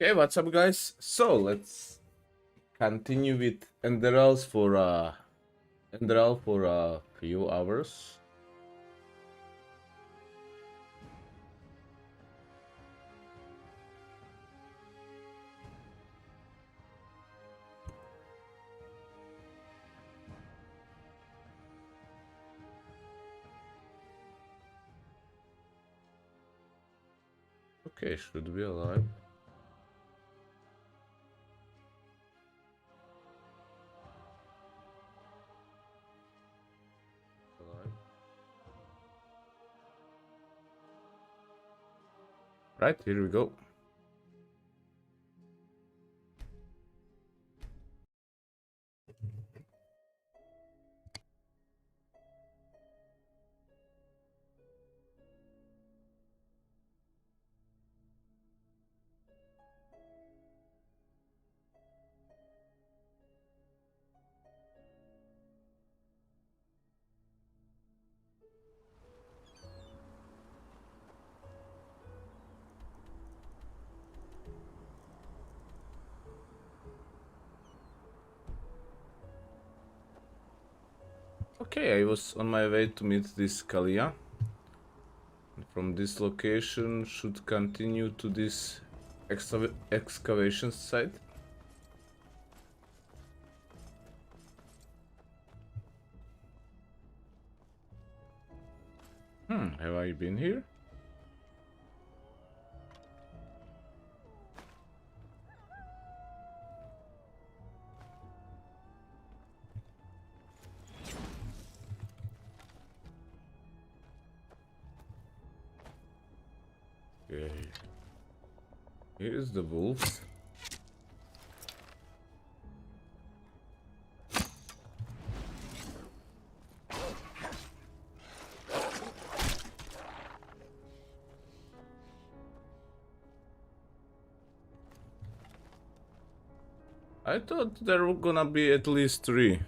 Okay, what's up, guys? So let's continue with Enderal for a few hours. Okay, should be alive. Alive. Right, here we go. Okay, I was on my way to meet this Kalia. From this location, should continue to this excavation site. Have I been here? Okay. Here is the wolf. I thought there were gonna be at least three.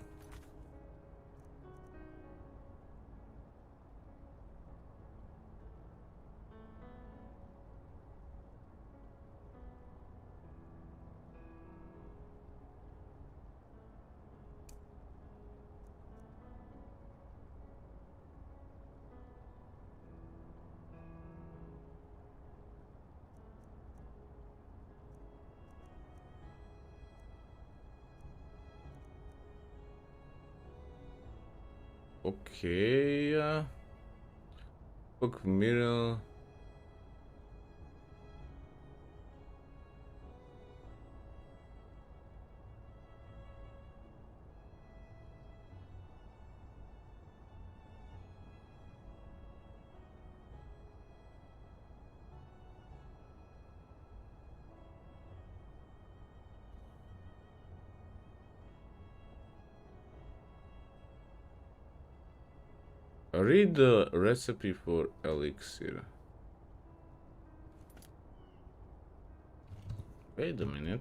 Okay, book mirror. Read the recipe for elixir. Wait a minute.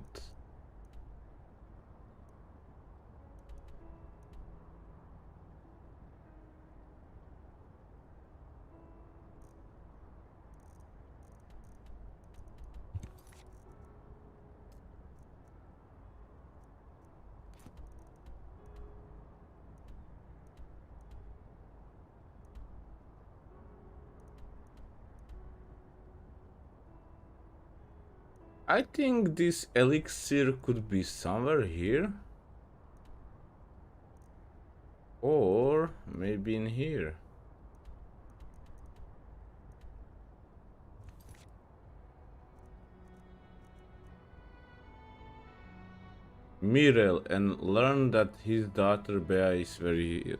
I think this elixir could be somewhere here. Or maybe in here. Mirel and learn that his daughter Bea is very ill.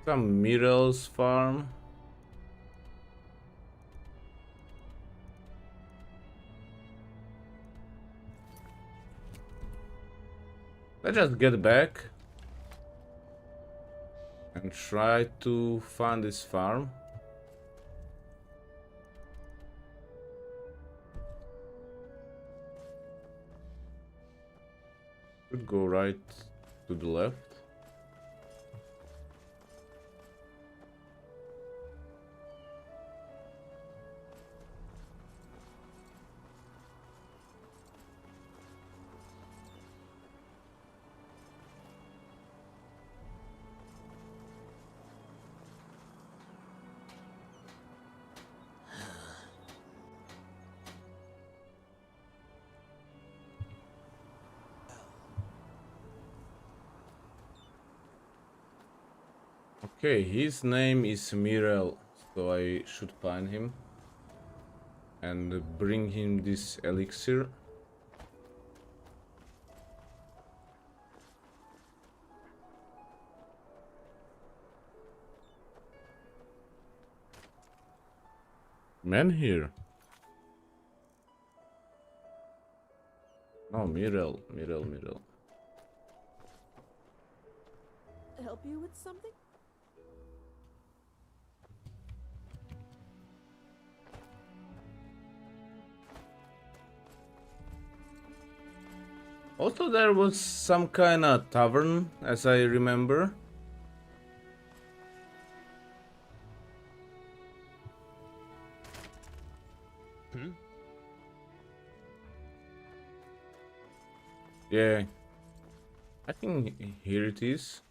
Some Mirel's farm. Let's just get back and try to find this farm. Could go right to the left. Okay, his name is Mirel, so I should find him and bring him this elixir. Man here. Oh, Mirel. Help you with something? Also, there was some kind of tavern, as I remember. Yeah, I think here it is.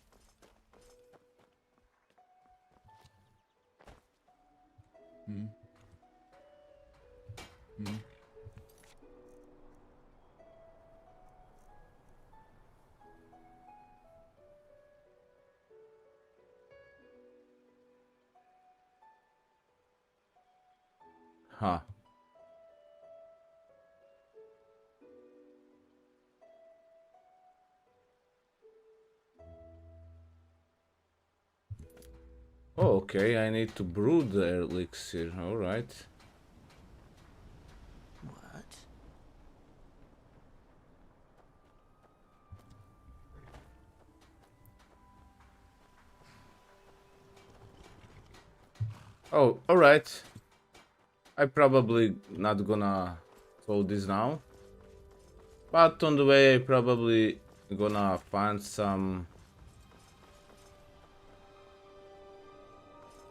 Huh. Oh, okay, I need to brew the elixir, alright. What? Oh, alright. I probably not gonna solve this now. But on the way I probably gonna find some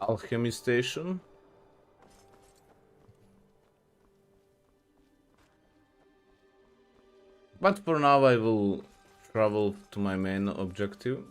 alchemy station. But for now I will travel to my main objective.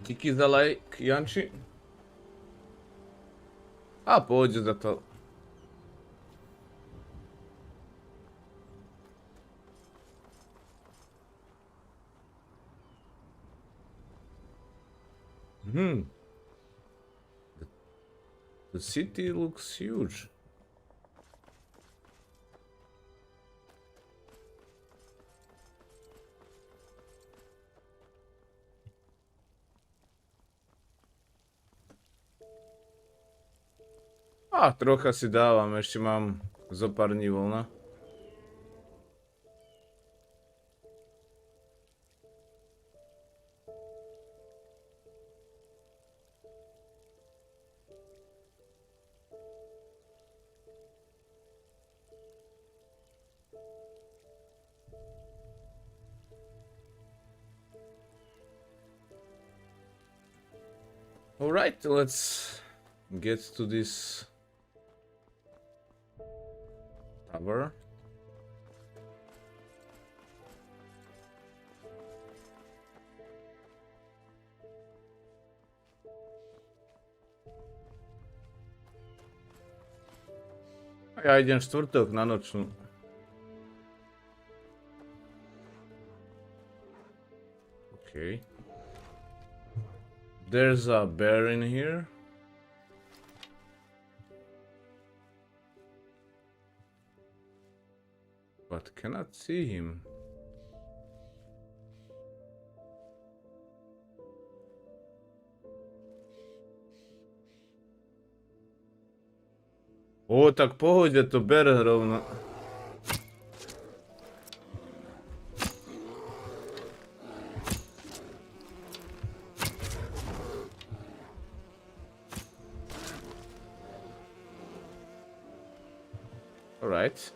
Díky za like, Janči. A pohodě za to. Hmm. The city looks huge. A, trocha si dávam, ešte mám zo pár dní voľna. Alright, let's get to this tower. A ja idem štvrtok na nočnú. Okay. There's a bear in here. But cannot see him. O, tak pohodě, to ber rovno. Alright.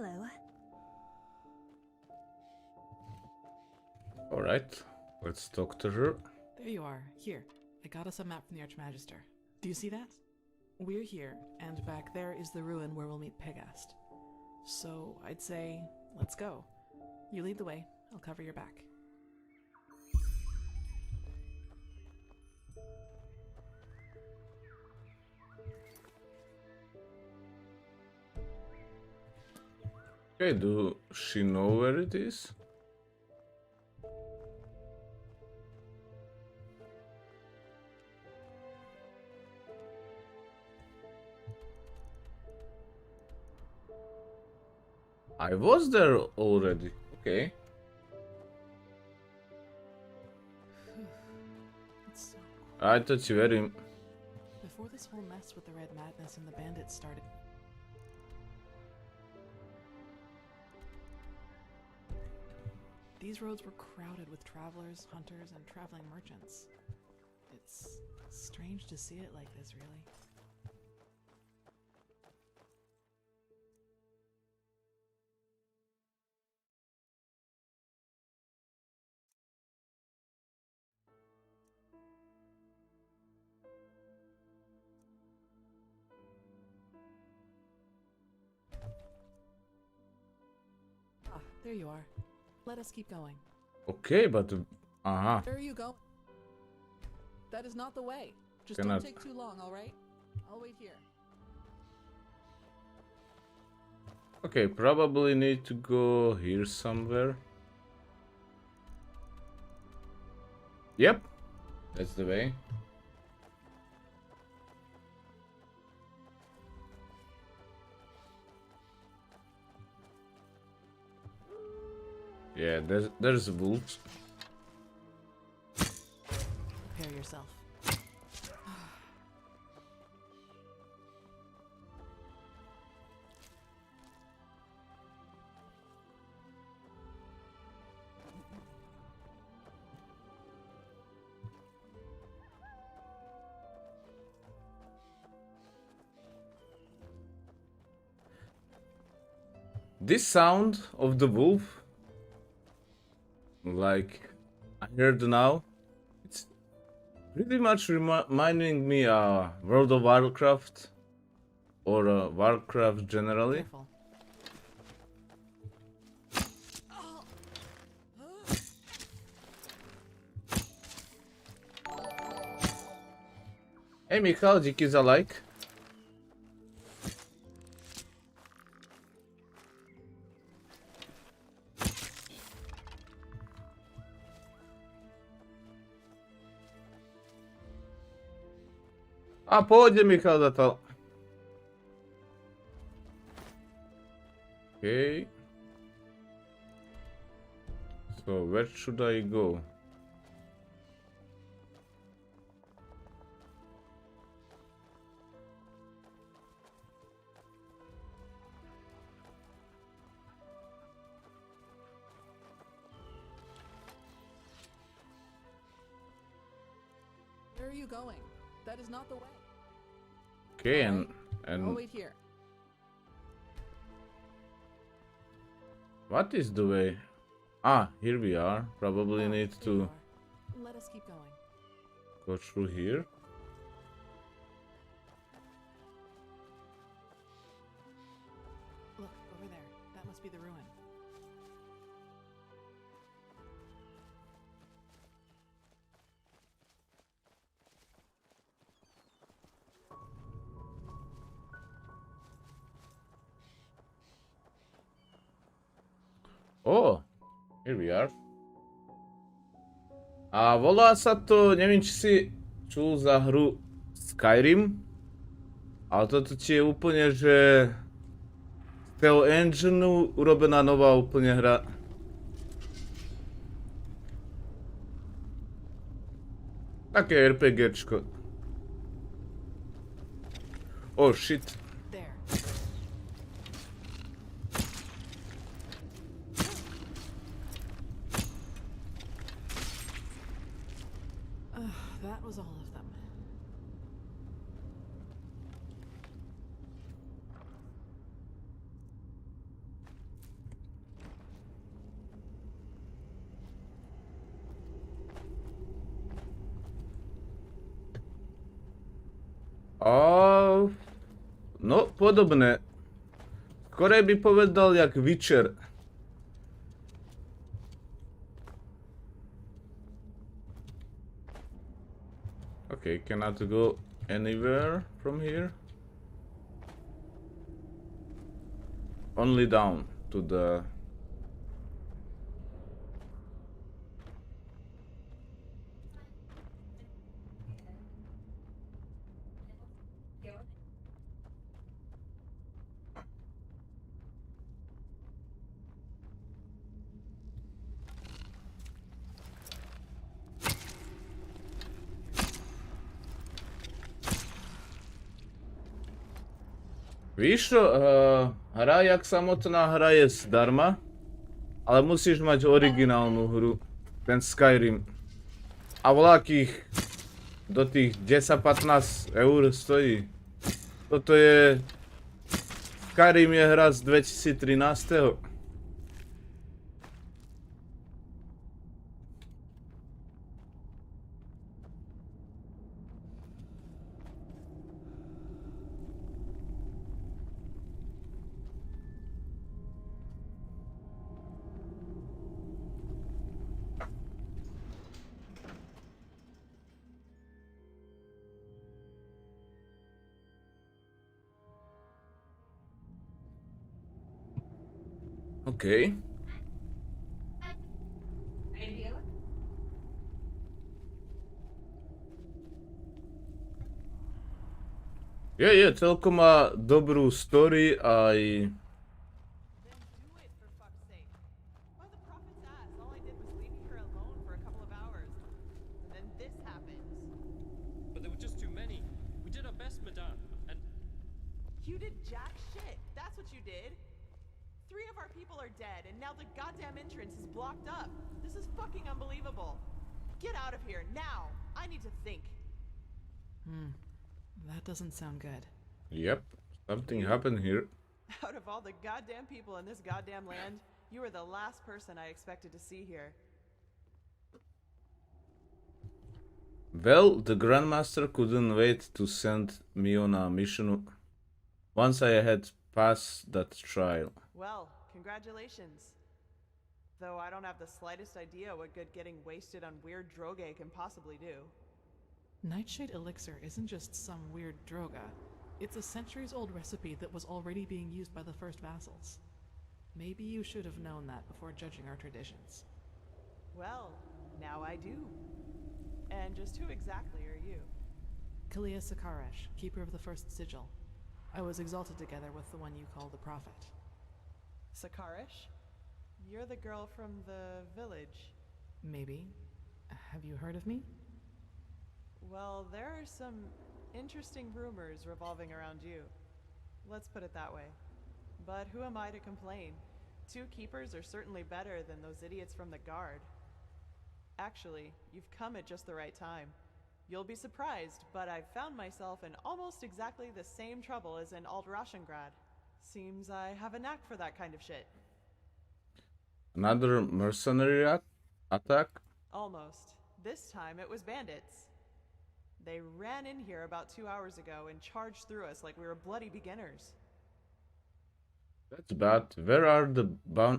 Hello. Alright, let's talk to her. There you are. Here, I got us a map from the Archmagister. Do you see that? We're here, and back there is the ruin where we'll meet Pegast. So I'd say, let's go. You lead the way, I'll cover your back. Okay, do she know where it is? I was there already. Okay. It's so I thought you were in. Before this whole mess with the Red Madness and the bandits started, these roads were crowded with travelers, hunters, and traveling merchants. It's strange to see it like this, really. Ah, there you are. Let us keep going. Okay, but Where are you going? That is not the way. Just Cannot. don't take too long, alright? I'll wait here. Okay, probably need to go here somewhere. Yep, that's the way. Yeah, there's wolves. Prepare yourself. This sound of the wolf, like I heard now, it's pretty much reminding me World of Warcraft or Warcraft generally. Careful. Hey Michal, díky za like. A pohodě Michal za to. Okay. So where should I go? Where are you going? That is not the way. Okay, I'll and wait here. what is the way? Ah, here we are. Probably Ah, need there you to are. Let us keep going. go through here. Look, over there. That must be the ruin. Oh, here we are. A volá sa to, neviem či si čul za hru Skyrim, ale toto ti je úplne, že z toho engineu urobená nová úplne hra. Také RPGčko. Oh shit. There. That was all of them. No, podobné. Skorej by povedal jak Witcher. Okay, cannot go anywhere from here. Only down to the... Víš čo, hra jak samotná hra je zdarma, ale musíš mať originálnu hru, ten Skyrim. A voľakých do tých 10-15 eur stojí. Toto je... Skyrim je hra z 2013. Okay. Je, celkom má dobrú story aj... Then do it, for fuck's sake. By the prophet's ass, all I did was leave you here alone for a couple of hours. And then this happens. But there were just too many. We did our best, madame. And You did jack shit. That's what you did. 3 of our people are dead, and now the goddamn entrance is blocked up. This is fucking unbelievable. Get out of here, now! I need to think. That doesn't sound good. Yep, something happened here. Out of all the goddamn people in this goddamn land, you are the last person I expected to see here. Well, the Grandmaster couldn't wait to send me on a mission once I had passed that trial. Well, congratulations. Though I don't have the slightest idea what good getting wasted on weird droge can possibly do. Nightshade elixir isn't just some weird droga. It's a centuries-old recipe that was already being used by the first vassals. Maybe you should have known that before judging our traditions. Well, now I do. And just who exactly are you? Kalia Sakaresh, keeper of the first sigil. I was exalted together with the one you call the prophet. Sakarish? You're the girl from the village. Maybe. Have you heard of me? Well, there are some interesting rumors revolving around you. Let's put it that way. But who am I to complain? 2 keepers are certainly better than those idiots from the guard. Actually, you've come at just the right time. You'll be surprised, but I've found myself in almost exactly the same trouble as in Alt-Rashengrad. Seems I have a knack for that kind of shit. Another mercenary attack? Almost. This time it was bandits. They ran in here about 2 hours ago and charged through us like we were bloody beginners. That's bad. Where are the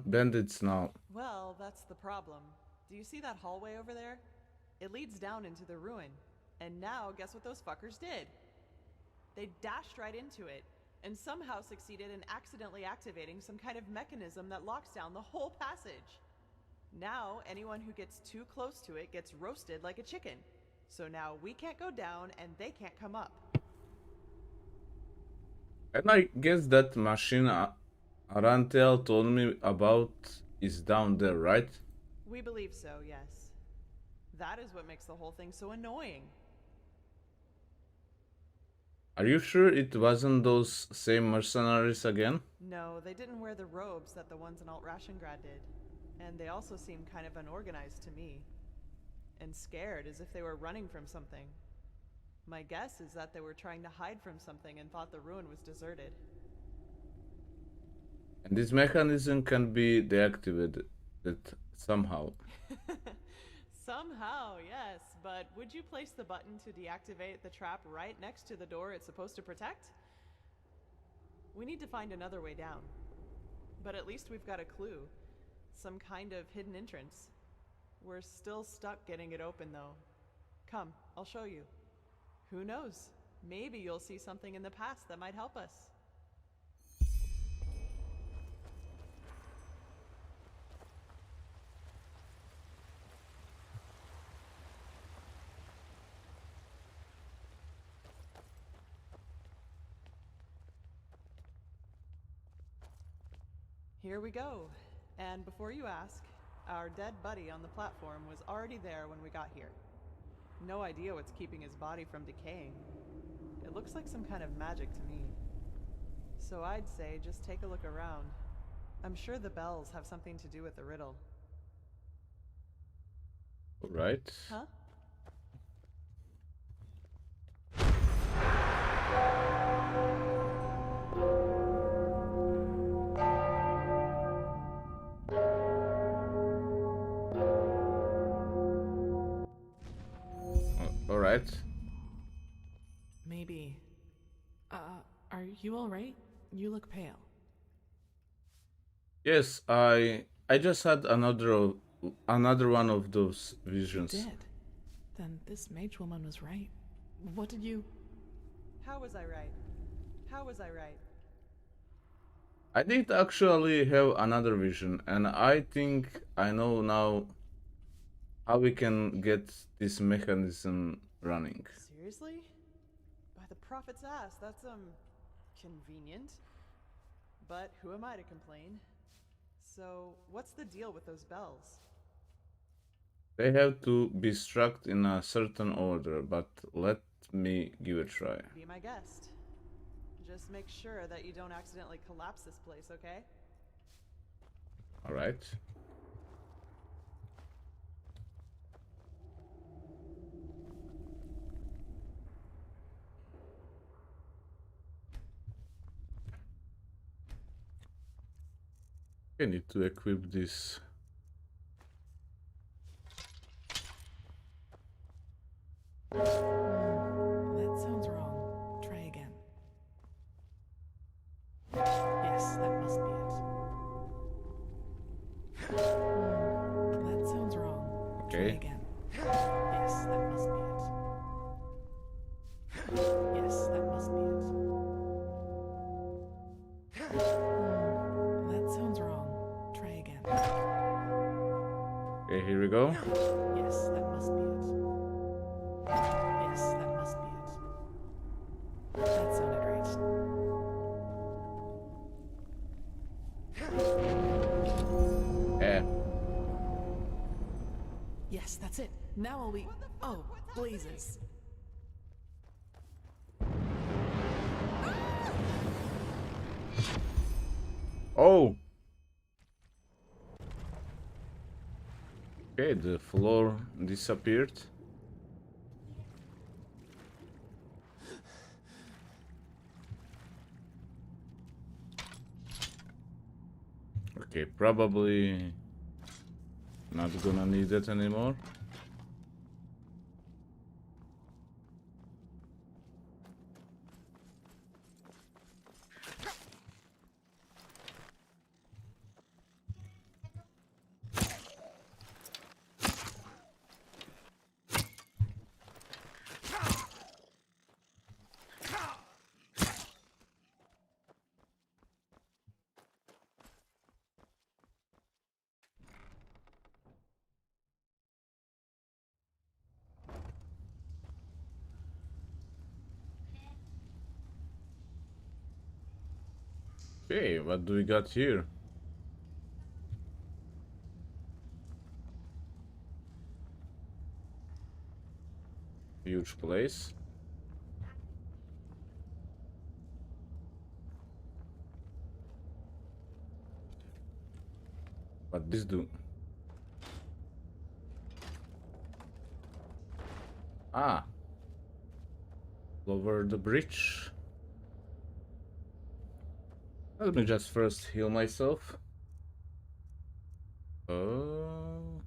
bandits now? Well, that's the problem. Do you see that hallway over there? It leads down into the ruin. And now, guess what those fuckers did? They dashed right into it, and somehow succeeded in accidentally activating some kind of mechanism that locks down the whole passage. Now, anyone who gets too close to it gets roasted like a chicken. So now we can't go down, and they can't come up. And I guess that machine Arantel told me about is down there, right? We believe so, yes. That is what makes the whole thing so annoying. Are you sure it wasn't those same mercenaries again? No, they didn't wear the robes that the ones in Alt-Rashengrad did. And they also seemed kind of unorganized to me. And scared, as if they were running from something. My guess is that they were trying to hide from something and thought the ruin was deserted. And this mechanism can be deactivated somehow. Somehow, yes, but would you place the button to deactivate the trap right next to the door it's supposed to protect? We need to find another way down. But at least we've got a clue. Some kind of hidden entrance. We're still stuck getting it open, though. Come, I'll show you. Who knows? Maybe you'll see something in the past that might help us. Here we go. And before you ask, our dead buddy on the platform was already there when we got here. No idea what's keeping his body from decaying. It looks like some kind of magic to me. So I'd say just take a look around. I'm sure the bells have something to do with the riddle. Alright. Huh? Alright. Maybe. Are you alright? You look pale. Yes, I just had another one of those visions. You did. Then this mage woman was right. What did you... How was I right? How was I right? I did actually have another vision, and I think I know now how we can get this mechanism running. Seriously? By the prophet's ass, that's, convenient. But who am I to complain? So, what's the deal with those bells? They have to be struck in a certain order, but let me give it a try. Be my guest. Just make sure that you don't accidentally collapse this place, okay? Alright. I need to equip this. That sounds wrong. Try again. Yes, that must be it. That sounds wrong. Try Okay. again. Yes, that must be it. Yes, that must be it. That sounds wrong. Try again. Okay, here we go. Yes, that must be it. Yes, that must be it. That sounded right. Eh. Yes, that's it. Now all we... Oh, blazes. Oh! Okay, the floor disappeared. Okay, probably not gonna need that anymore. Okay, what do we got here? Huge place. What this do? Ah. Over the bridge. Let me just first heal myself. Oh.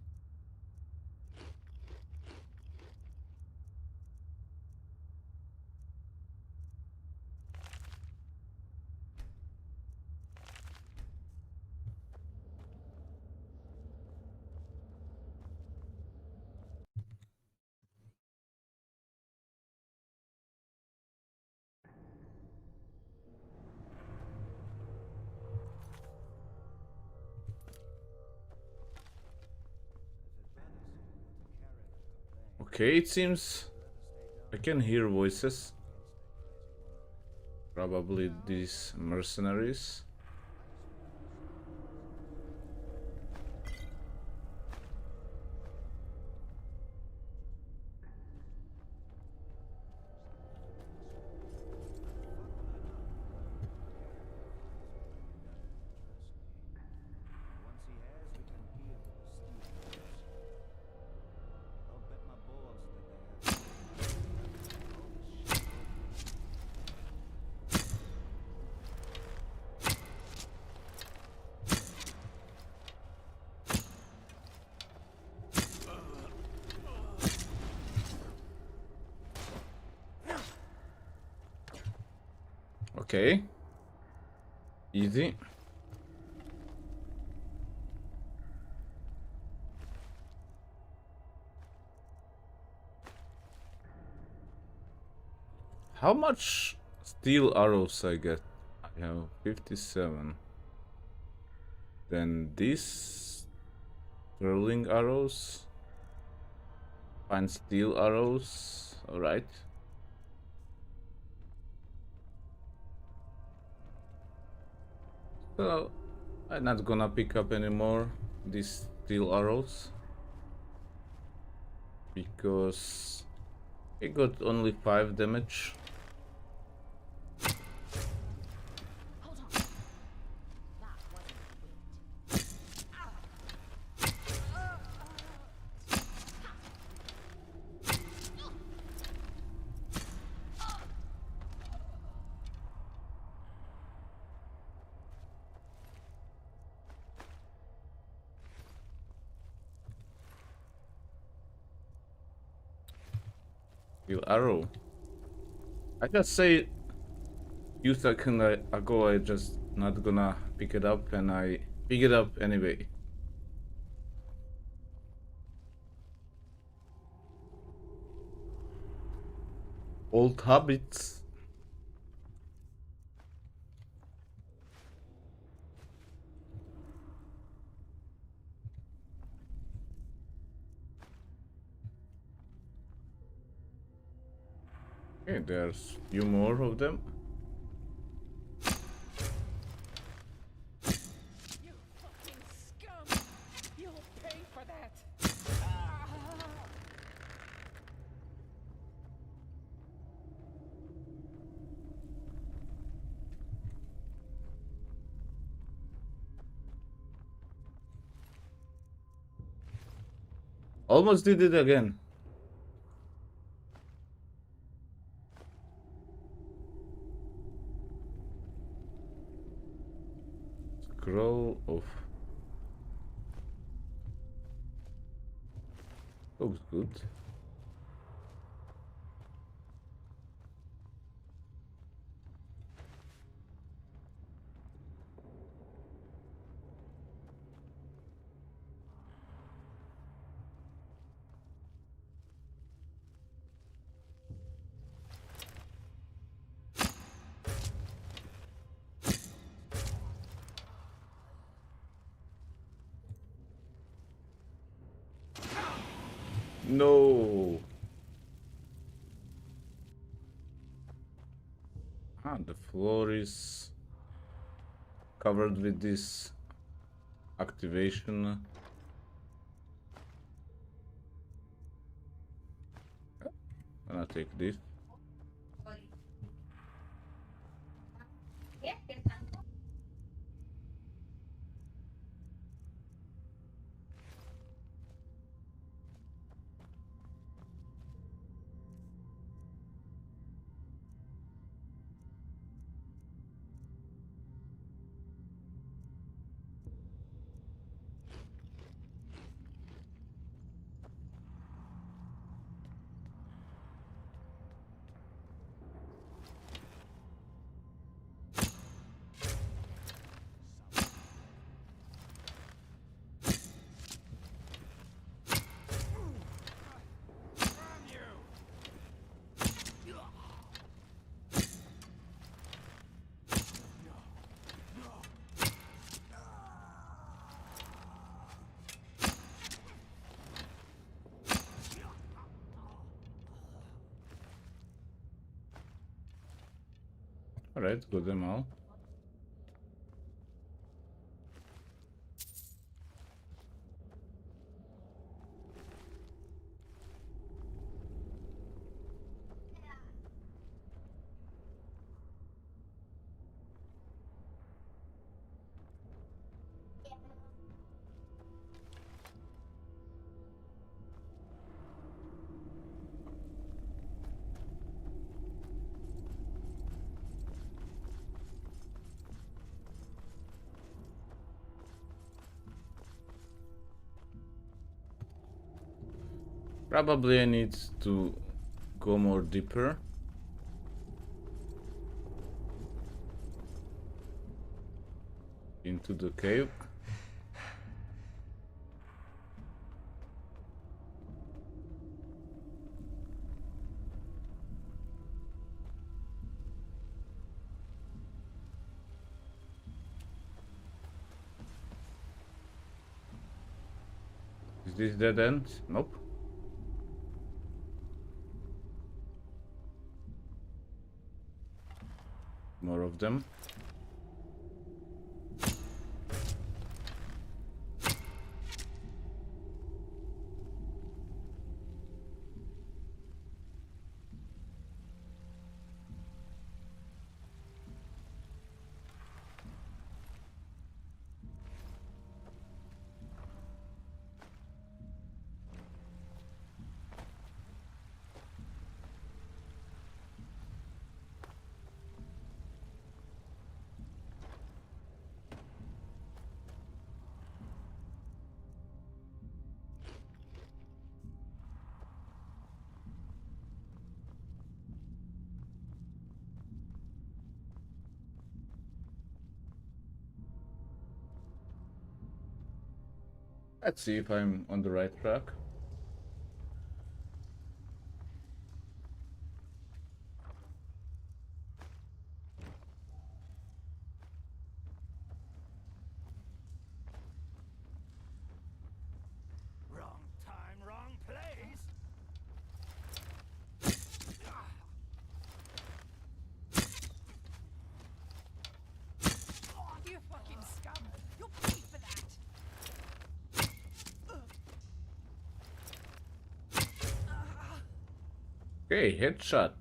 Okay, it seems I can hear voices. Probably these mercenaries. Once he has, we can heal the steel wounds. I'll bet my balls that they have all this shit. Okay. Easy. How much steel arrows I get? I have 57. Then these curling arrows. Find steel arrows. Alright. So I'm not gonna pick up anymore these steel arrows because it got only 5 damage. Hold on. That wasn't it. Steel arrow. I just say few seconds ago I just not gonna pick it up and I pick it up anyway. Old habits. Okay, there's few more of them. You fucking scum! You'll pay for that! Almost did it again. Scroll off. Looks good. No. Ah, the floor is covered with this activation. Gonna take this. Alright, got them all. Probably I need to go more deeper. Into the cave. Is this dead end? Nope. More of them. Let's see if I'm on the right track. Wrong time, wrong place. You fucking scum! You'll pay for that! Okay, headshot.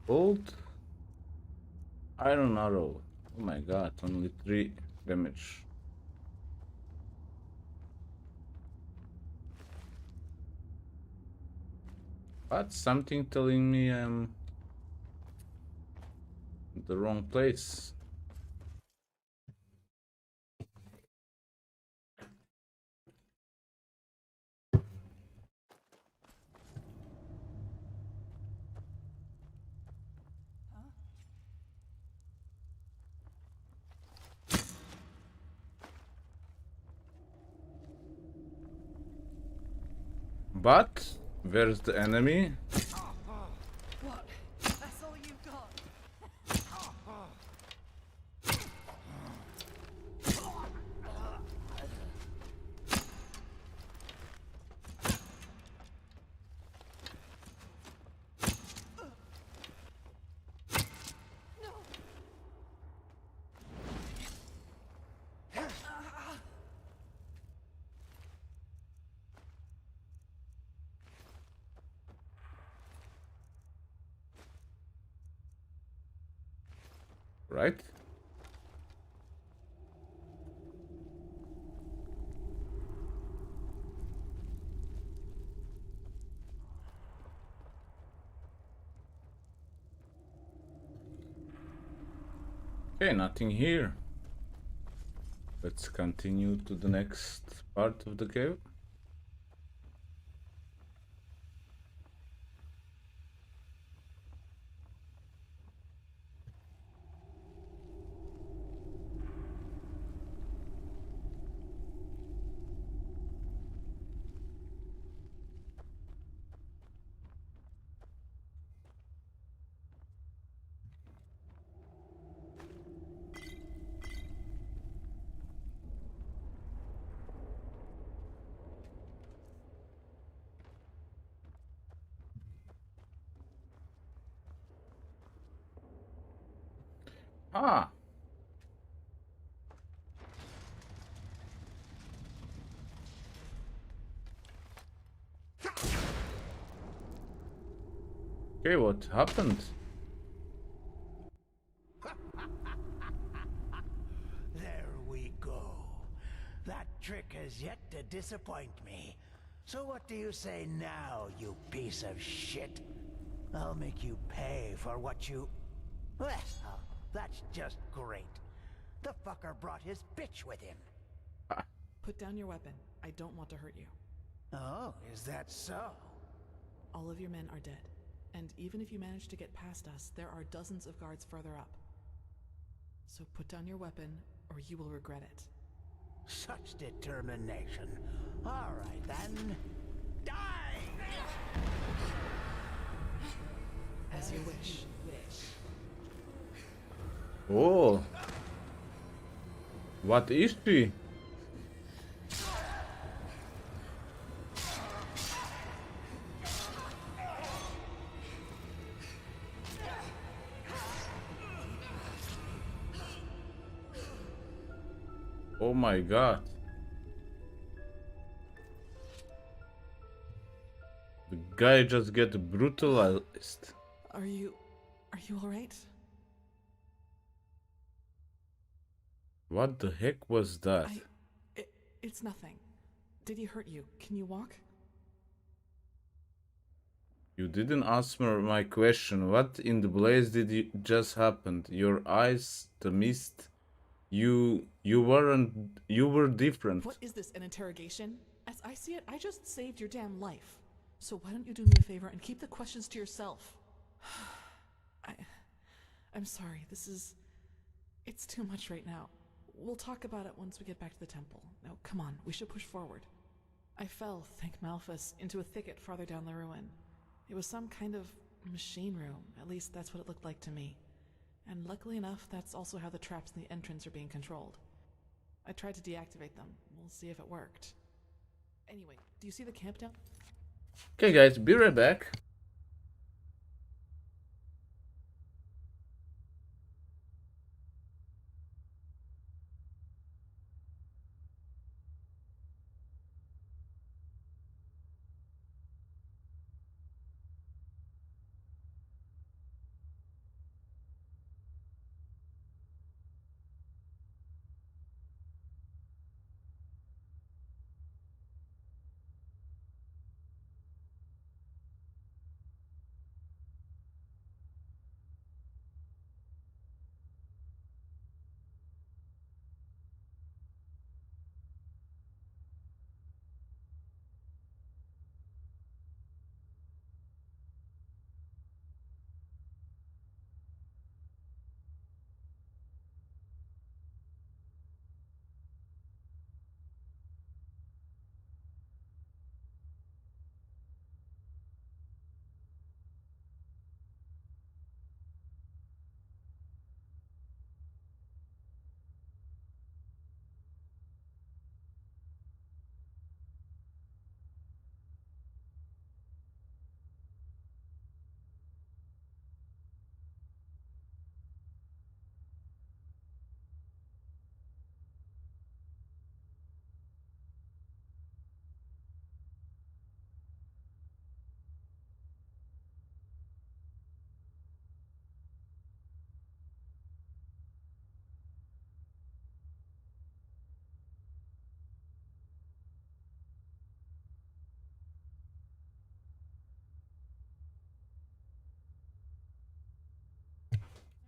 Bolt. Iron arrow. Oh my god, only 3 damage. But something telling me I'm in the wrong place. But where's the enemy? What? That's all you've got? Right? Okay, nothing here. Let's continue to the next part of the cave. Ah. Okay, what happened? There we go. That trick has yet to disappoint me. So what do you say now, you piece of shit? I'll make you pay for what you... Well, that's just great. The fucker brought his bitch with him. Put down your weapon. I don't want to hurt you. Oh, is that so? All of your men are dead. And even if you manage to get past us, there are dozens of guards further up. So put down your weapon, or you will regret it. Such determination. All right, then. Die! As you wish. Oh. What is she? Oh my god. The guy just get brutalized. Are you alright? What the heck was that? It's nothing. Did he hurt you? Can you walk? You didn't answer my question. What in the blaze did you just happen? Your eyes, the mist. You were different. What is this, an interrogation? As I see it, I just saved your damn life. So why don't you do me a favor and keep the questions to yourself? I'm sorry, it's too much right now. We'll talk about it once we get back to the temple. Now, come on, we should push forward. I fell, thank Malphus, into a thicket farther down the ruin. It was some kind of machine room, at least that's what it looked like to me. And luckily enough, that's also how the traps in the entrance are being controlled. I tried to deactivate them. We'll see if it worked. Anyway, do you see the camp down? Okay guys, be right back.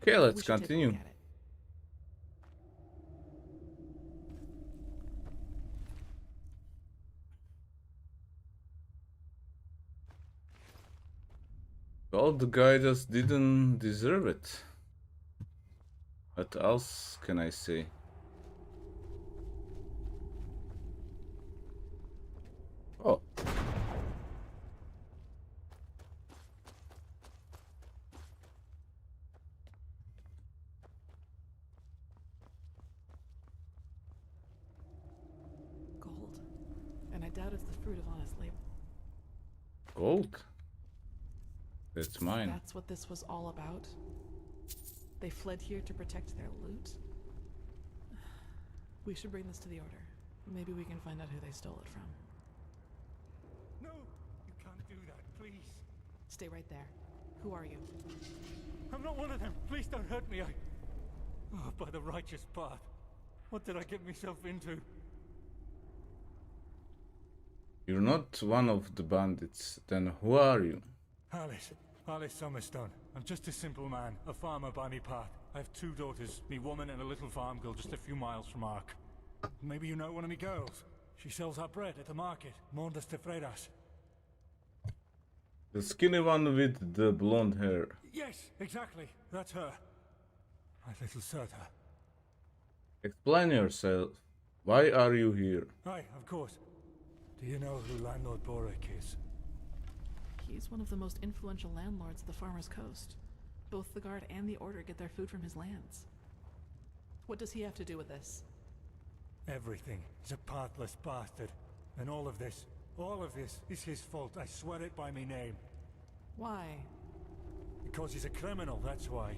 Okay, let's We should take a continue. look at it. Well, the guy just didn't deserve it. What else can I say? Oh. Gold. And I doubt it's the fruit of honest labor. Gold? That's mine. That's what this was all about? They fled here to protect their loot? We should bring this to the Order. Maybe we can find out who they stole it from. No, you can't do that, please. Stay right there. Who are you? I'm not one of them. Please don't hurt me. Oh, by the righteous path. What did I get myself into? You're not one of the bandits. Then who are you? Alice Summerstone. I'm just a simple man, a farmer by me path. I have 2 daughters, me woman and a little farm girl just a few miles from Ark. Maybe you know one of me girls. She sells our bread at the market, Mondas de Freiras. The skinny one with the blonde hair. Yes, exactly. That's her. My little Serta. Explain yourself. Why are you here? Aye, of course. Do you know who Landlord Borek is? He's one of the most influential landlords of the Farmer's Coast. Both the Guard and the Order get their food from his lands. What does he have to do with this? Everything. He's a pathless bastard. And all of this is his fault. I swear it by me name. Why? Because he's a criminal, that's why.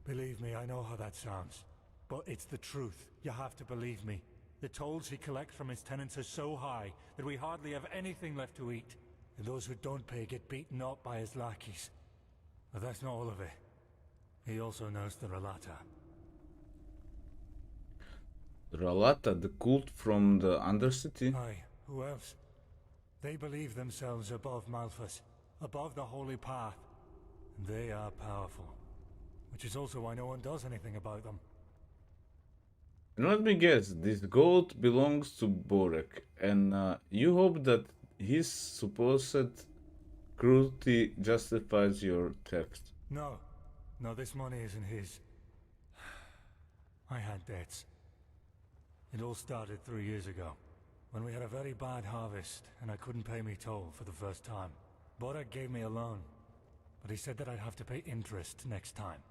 Believe me, I know how that sounds. But it's the truth. You have to believe me. The tolls he collects from his tenants are so high that we hardly have anything left to eat. And those who don't pay get beaten up by his lackeys. But that's not all of it. He also knows the Relata. The Ralata, the cult from the Undercity? Aye, who else? They believe themselves above Malphas, above the Holy Path. And they are powerful. Which is also why no one does anything about them. And let me guess, this gold belongs to Borek, and you hope that his supposed cruelty justifies your theft. No. No, this money isn't his. I had debts. It all started 3 years ago, when we had a very bad harvest, and I couldn't pay me toll for the first time. Borek gave me a loan, but he said that I'd have to pay interest next time.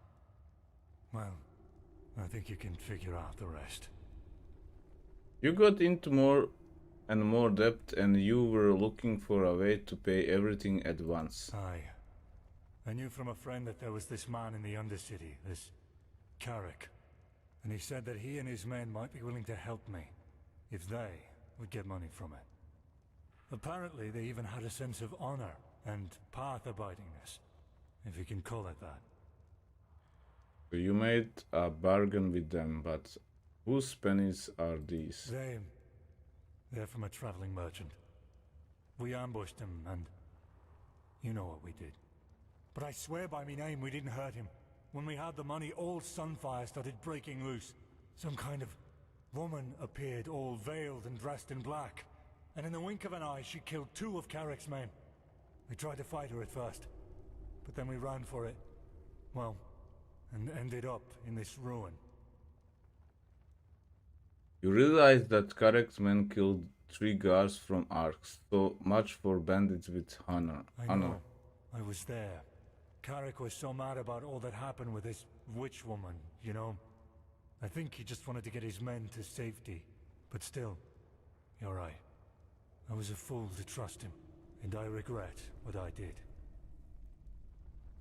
Well, I think you can figure out the rest. You got into more and more debt, and you were looking for a way to pay everything at once. Aye. I knew from a friend that there was this man in the Undercity, this Carrick. And he said that he and his men might be willing to help me, if they would get money from it. Apparently they even had a sense of honor and path-abidingness, if you can call it that. So you made a bargain with them, but whose pennies are these? They're from a traveling merchant. We ambushed him, and you know what we did. But I swear by me name we didn't hurt him. When we had the money, all Sunfire started breaking loose. Some kind of woman appeared, all veiled and dressed in black. And in the wink of an eye, she killed 2 of Carrick's men. We tried to fight her at first, but then we ran for it. Well, and ended up in this ruin. You realize that Karek's men killed 3 guards from Arks, so much for bandits with honor. I know. I was there. Carrick was so mad about all that happened with this witch woman, you know. I think he just wanted to get his men to safety. But still, you're right. I was a fool to trust him, and I regret what I did.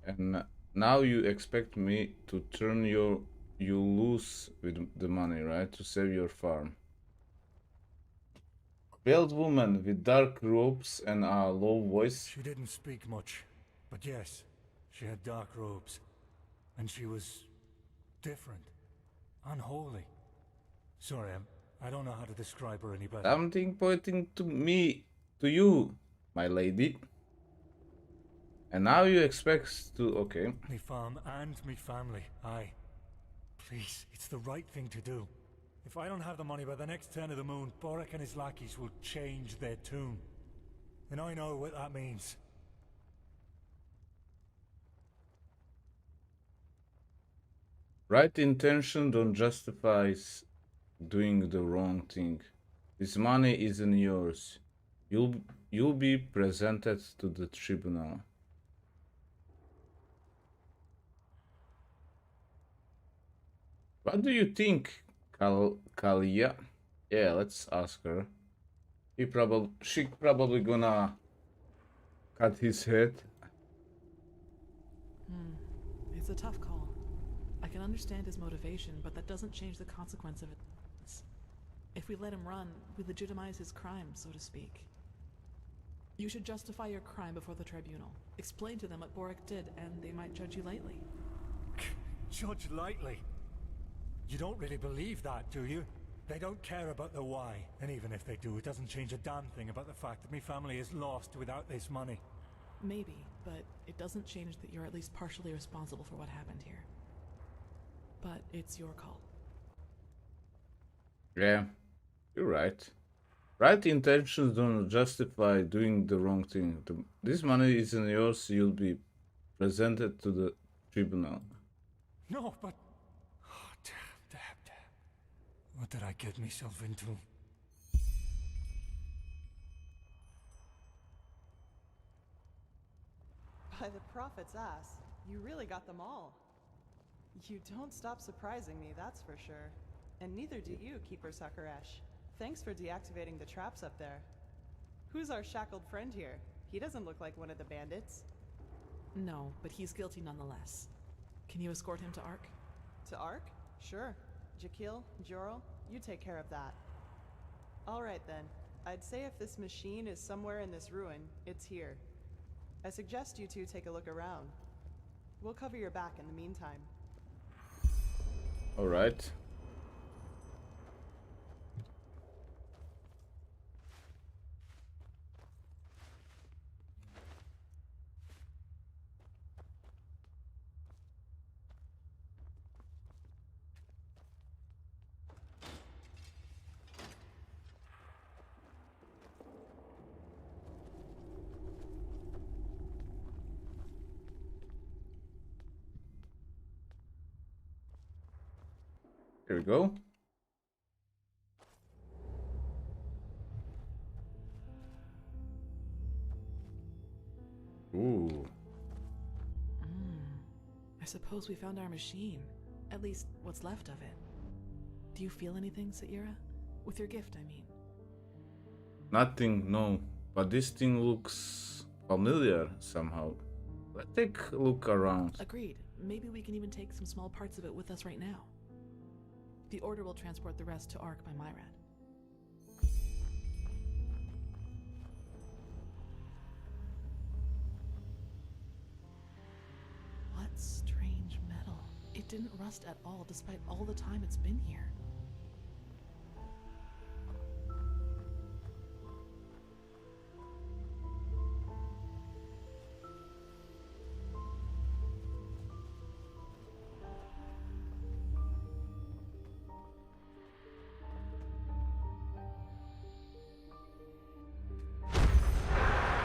And now you expect me to turn you loose with the money, right? To save your farm. Veiled woman with dark robes and a low voice. She didn't speak much, but yes, she had dark robes. And she was different. Unholy. Sorry, I don't know how to describe her any better. Something pointing to me, to you, my lady. And now you expect to, okay. Me farm and me family, aye. Please, it's the right thing to do. If I don't have the money by the next turn of the moon, Borek and his lackeys will change their tune. And I know what that means. Right intention don't justify doing the wrong thing. This money isn't yours. You'll be presented to the tribunal. What do you think, Kalia? Yeah, let's ask her. She probably gonna cut his head. It It's a tough call. I can understand his motivation, but that doesn't change the consequence of it. If we let him run, we legitimize his crime, so to speak. You should justify your crime before the tribunal. Explain to them what Boric did, and they might judge you lightly. Judge lightly? You don't really believe that, do you? They don't care about the why, and even if they do, it doesn't change a damn thing about the fact that me family is lost without this money. Maybe, but it doesn't change that you're at least partially responsible for what happened here. But it's your call. Yeah, you're right. Right intentions don't justify doing the wrong thing. This money isn't yours, you'll be presented to the tribunal. No, but... Oh, damn. What did I get myself into? By the prophet's ass, you really got them all. You don't stop surprising me, that's for sure. And neither do you, Keeper Sakaresh. Thanks for deactivating the traps up there. Who's our shackled friend here? He doesn't look like one of the bandits. No, but he's guilty nonetheless. Can you escort him to Ark? To Ark? Sure. Jakil, Jorl, you take care of that. Alright then. I'd say if this machine is somewhere in this ruin, it's here. I suggest you two take a look around. We'll cover your back in the meantime. Alright. Here we go. Ooh. I suppose we found our machine. At least, what's left of it. Do you feel anything, Saira? With your gift, I mean. Nothing, no. But this thing looks familiar somehow. Let's take a look around. Agreed. Maybe we can even take some small parts of it with us right now. The Order will transport the rest to Ark by Myrad. What strange metal. It didn't rust at all despite all the time it's been here.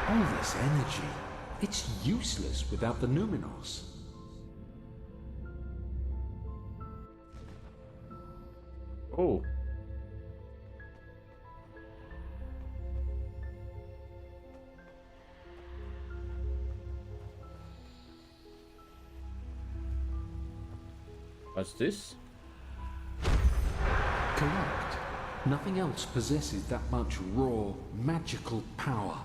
All this energy, it's useless without the Numinos. Oh. What's this? Correct. Nothing else possesses that much raw, magical power.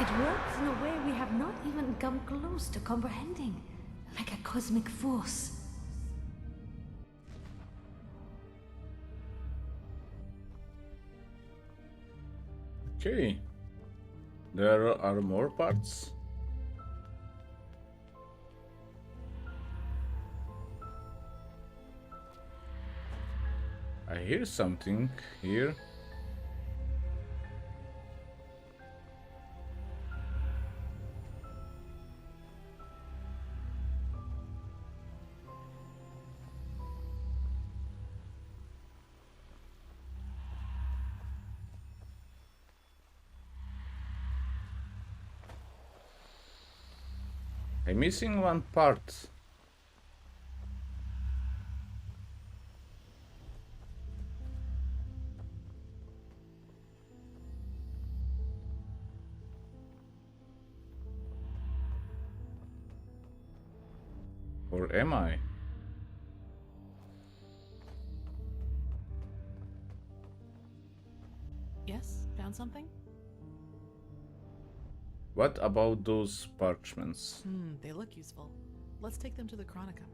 It works in a way we have not even come close to comprehending, like a cosmic force. Okay. There are more parts. I hear something here. I'm missing one part. Or am I? Yes? Found something? What about those parchments? They look useful. Let's take them to the Chronicum.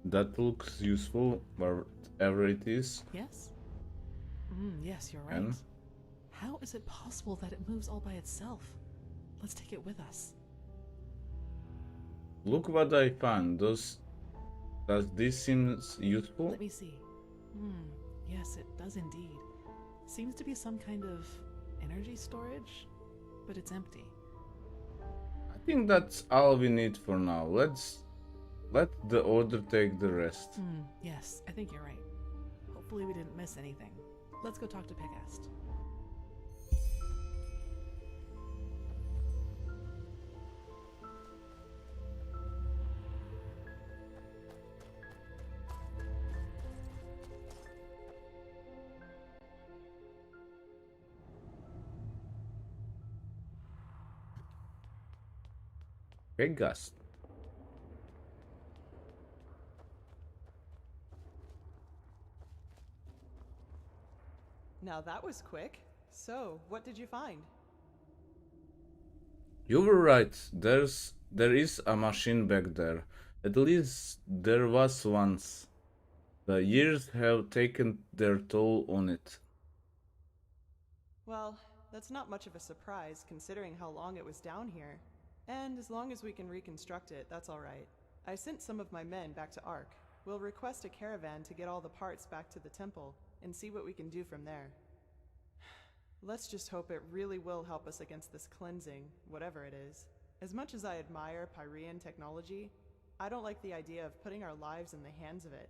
That looks useful, whatever it is. Yes? Yes, you're right. And? How is it possible that it moves all by itself? Let's take it with us. Look what I found. Does this seem useful? Let me see. Yes, it does indeed. Seems to be some kind of energy storage, but it's empty. I think that's all we need for now. Let the order take the rest. Yes, I think you're right. Hopefully we didn't miss anything. Let's go talk to Pegast. Pegast. Now that was quick. So, what did you find? You were right. There is a machine back there. At least there was once. The years have taken their toll on it. Well, that's not much of a surprise considering how long it was down here. And as long as we can reconstruct it, that's alright. I sent some of my men back to Ark. We'll request a caravan to get all the parts back to the temple and see what we can do from there. Let's just hope it really will help us against this cleansing, whatever it is. As much as I admire Pyrean technology, I don't like the idea of putting our lives in the hands of it.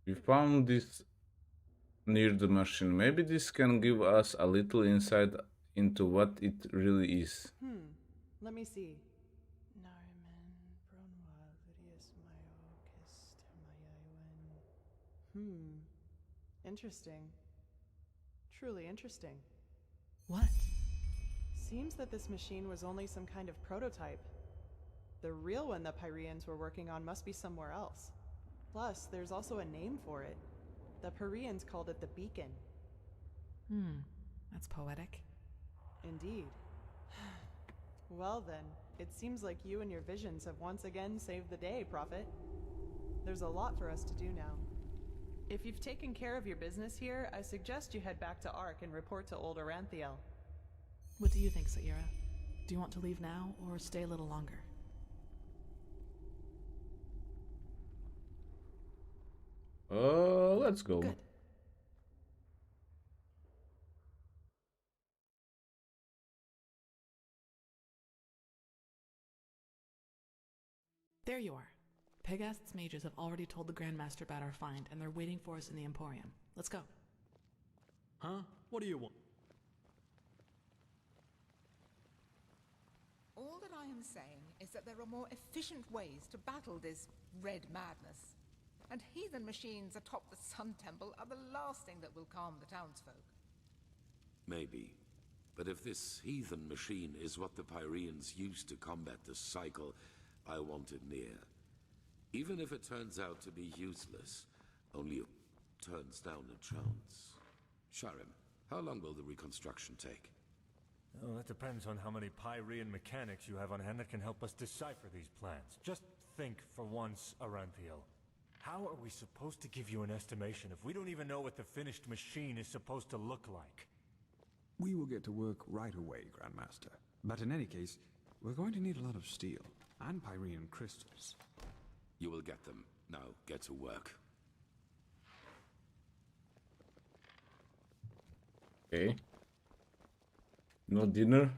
We found this near the machine. Maybe this can give us a little insight into what it really is. Let me see. Interesting. Truly interesting. What? Seems that this machine was only some kind of prototype. The real one the Pyreans were working on must be somewhere else. Plus, there's also a name for it. The Pyreans called it the Beacon. That's poetic. Indeed. Well then, it seems like you and your visions have once again saved the day, Prophet. There's a lot for us to do now. If you've taken care of your business here, I suggest you head back to Ark and report to Old Oranthiel. What do you think, Saira? Do you want to leave now or stay a little longer? Let's go. Good. There you are. Pegast's mages have already told the Grandmaster about our find, and they're waiting for us in the Emporium. Let's go. Huh? What do you want? All that I am saying is that there are more efficient ways to battle this red madness. And heathen machines atop the Sun Temple are the last thing that will calm the townsfolk. Maybe. But if this heathen machine is what the Pyreans used to combat the cycle, I want it near. Even if it turns out to be useless, only it turns down a chance. Sharim, how long will the reconstruction take? Oh, that depends on how many Pyrean mechanics you have on hand that can help us decipher these plans. Just think for once, Oranthiel. How are we supposed to give you an estimation if we don't even know what the finished machine is supposed to look like? We will get to work right away, Grandmaster. But in any case, we're going to need a lot of steel and Pyrean crystals. You will get them. Now, get to work. Okay. No dinner?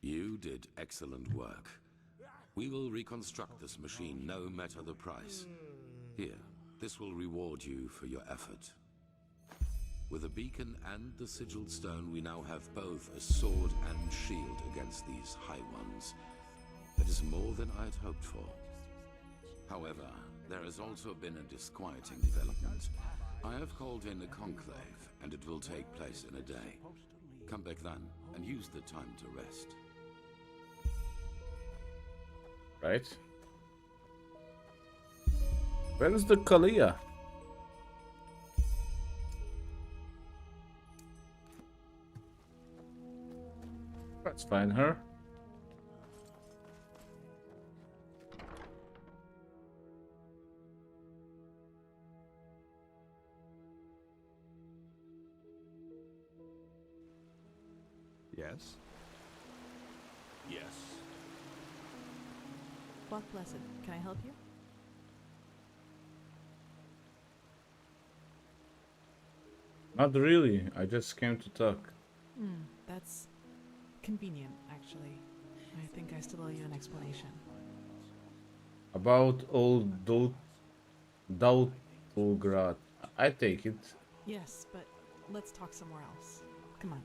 You did excellent work. We will reconstruct this machine no matter the price. Here, this will reward you for your effort. With the beacon and the sigil stone, we now have both a sword and shield against these High Ones. That is more than I had hoped for. However, there has also been a disquieting development. I have called in a conclave, and it will take place in a day. Come back then, and use the time to rest. Right. Where is the Kalia? Let's find her. Yes? Yes. Fuck blessed. Can I help you? Not really. I just came to talk. That's convenient, actually. I think I still owe you an explanation. About old Doubtfulgrad. I take it. Yes, but let's talk somewhere else. Come on.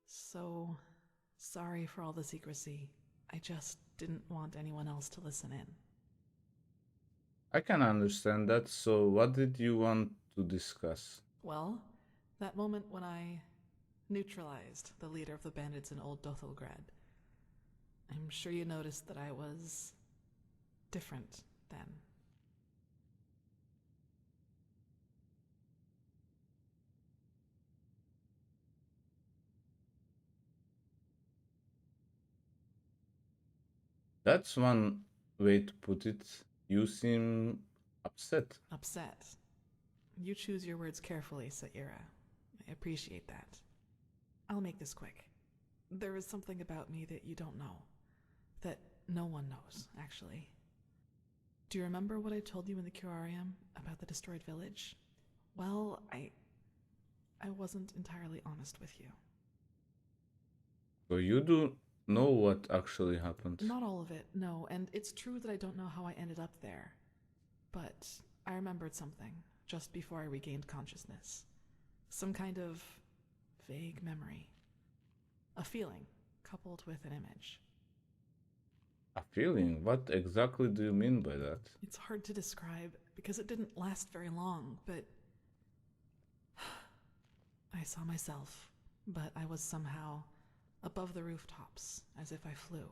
So, sorry for all the secrecy. I just didn't want anyone else to listen in. I can understand that, so what did you want to discuss? Well, that moment when I neutralized the leader of the bandits in Old Dothelgrad. I'm sure you noticed that I was different then. That's one way to put it. You seem upset. Upset. You choose your words carefully, Saira. I appreciate that. I'll make this quick. There is something about me that you don't know. That no one knows, actually. Do you remember what I told you in the curarium about the destroyed village? Well, I wasn't entirely honest with you. So you do know what actually happened. Not all of it, no, and it's true that I don't know how I ended up there. But I remembered something just before I regained consciousness. Some kind of vague memory. A feeling coupled with an image. A feeling? What exactly do you mean by that? It's hard to describe because it didn't last very long, but I saw myself, but I was somehow above the rooftops, as if I flew.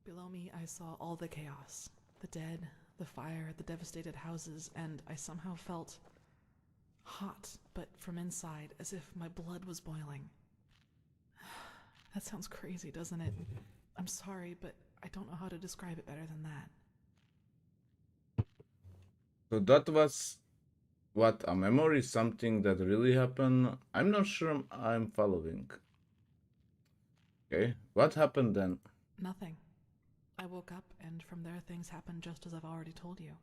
Below me, I saw all the chaos, the dead, the fire, the devastated houses, and I somehow felt hot, but from inside, as if my blood was boiling. That sounds crazy, doesn't it? I'm sorry, but I don't know how to describe it better than that. So that was what, a memory, something that really happened? I'm not sure I'm following. Okay, what happened then? Nothing. I woke up, and from there things happened just as I've already told you.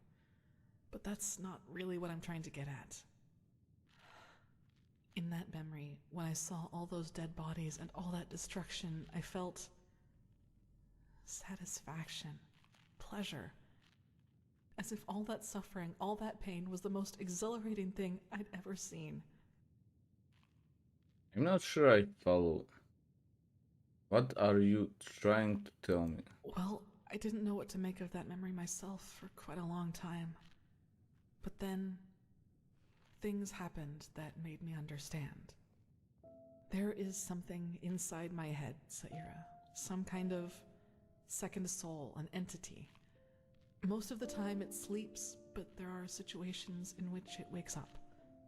But that's not really what I'm trying to get at. In that memory, when I saw all those dead bodies and all that destruction, I felt satisfaction, pleasure. As if all that suffering, all that pain was the most exhilarating thing I'd ever seen. I'm not sure I follow. What are you trying to tell me? Well, I didn't know what to make of that memory myself for quite a long time. But then, things happened that made me understand. There is something inside my head, Saira. Some kind of second soul, an entity. Most of the time it sleeps, but there are situations in which it wakes up.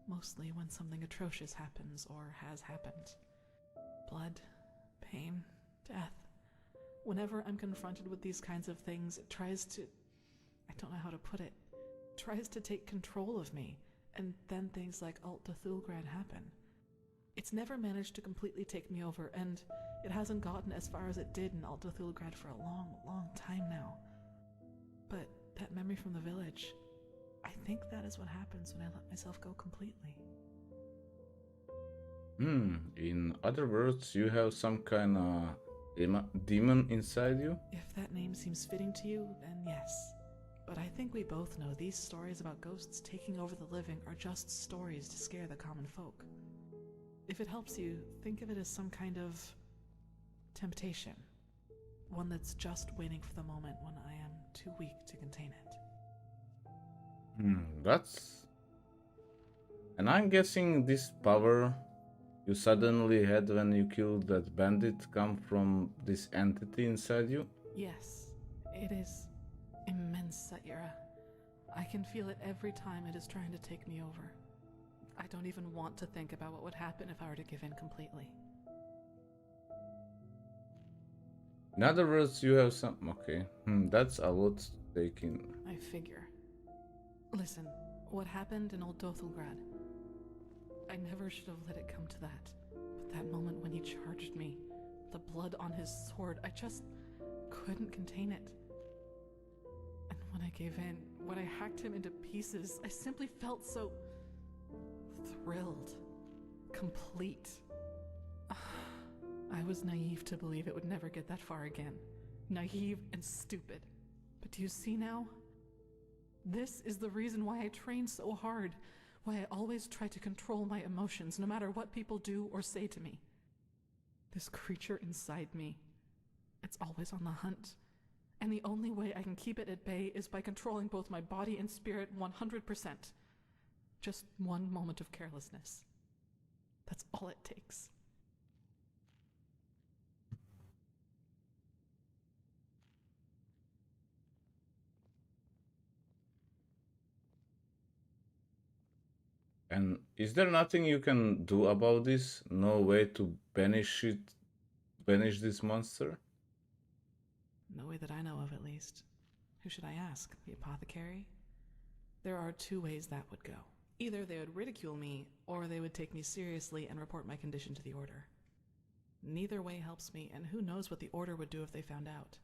Mostly when something atrocious happens or has happened. Blood, pain, death. Whenever I'm confronted with these kinds of things, it tries to... I don't know how to put it. Tries to take control of me, and then things like Alt Dthulgrad happen. It's never managed to completely take me over, and it hasn't gotten as far as it did in Alt Dthulgrad for a long, long time now. But that memory from the village, I think that is what happens when I let myself go completely. In other words, you have some kind of demon inside you? If that name seems fitting to you, then yes. but I think we both know these stories about ghosts taking over the living are just stories to scare the common folk. If it helps you, think of it as some kind of temptation. One that's just waiting for the moment when I am too weak to contain it. That's... And I'm guessing this power you suddenly had when you killed that bandit come from this entity inside you? Yes, it is immense, Saira. I can feel it every time it is trying to take me over. I don't even want to think about what would happen if I were to give in completely. In other words, you have some... Okay, that's a lot to take in. I figure. Listen, what happened in Old Dothelgrad? I never should have let it come to that. But that moment when he charged me, the blood on his sword, I just couldn't contain it. And when I gave in, when I hacked him into pieces, I simply felt so thrilled. Complete. I was naive to believe it would never get that far again. Naive and stupid. But do you see now? This is the reason why I train so hard. Why I always try to control my emotions, no matter what people do or say to me. This creature inside me, it's always on the hunt. And the only way I can keep it at bay is by controlling both my body and spirit 100%. Just one moment of carelessness. That's all it takes. And is there nothing you can do about this? No way to banish this monster? No way that I know of, at least. Who should I ask? The apothecary? There are two ways that would go. Either they would ridicule me, or they would take me seriously and report my condition to the Order. Neither way helps me, and who knows what the Order would do if they found out,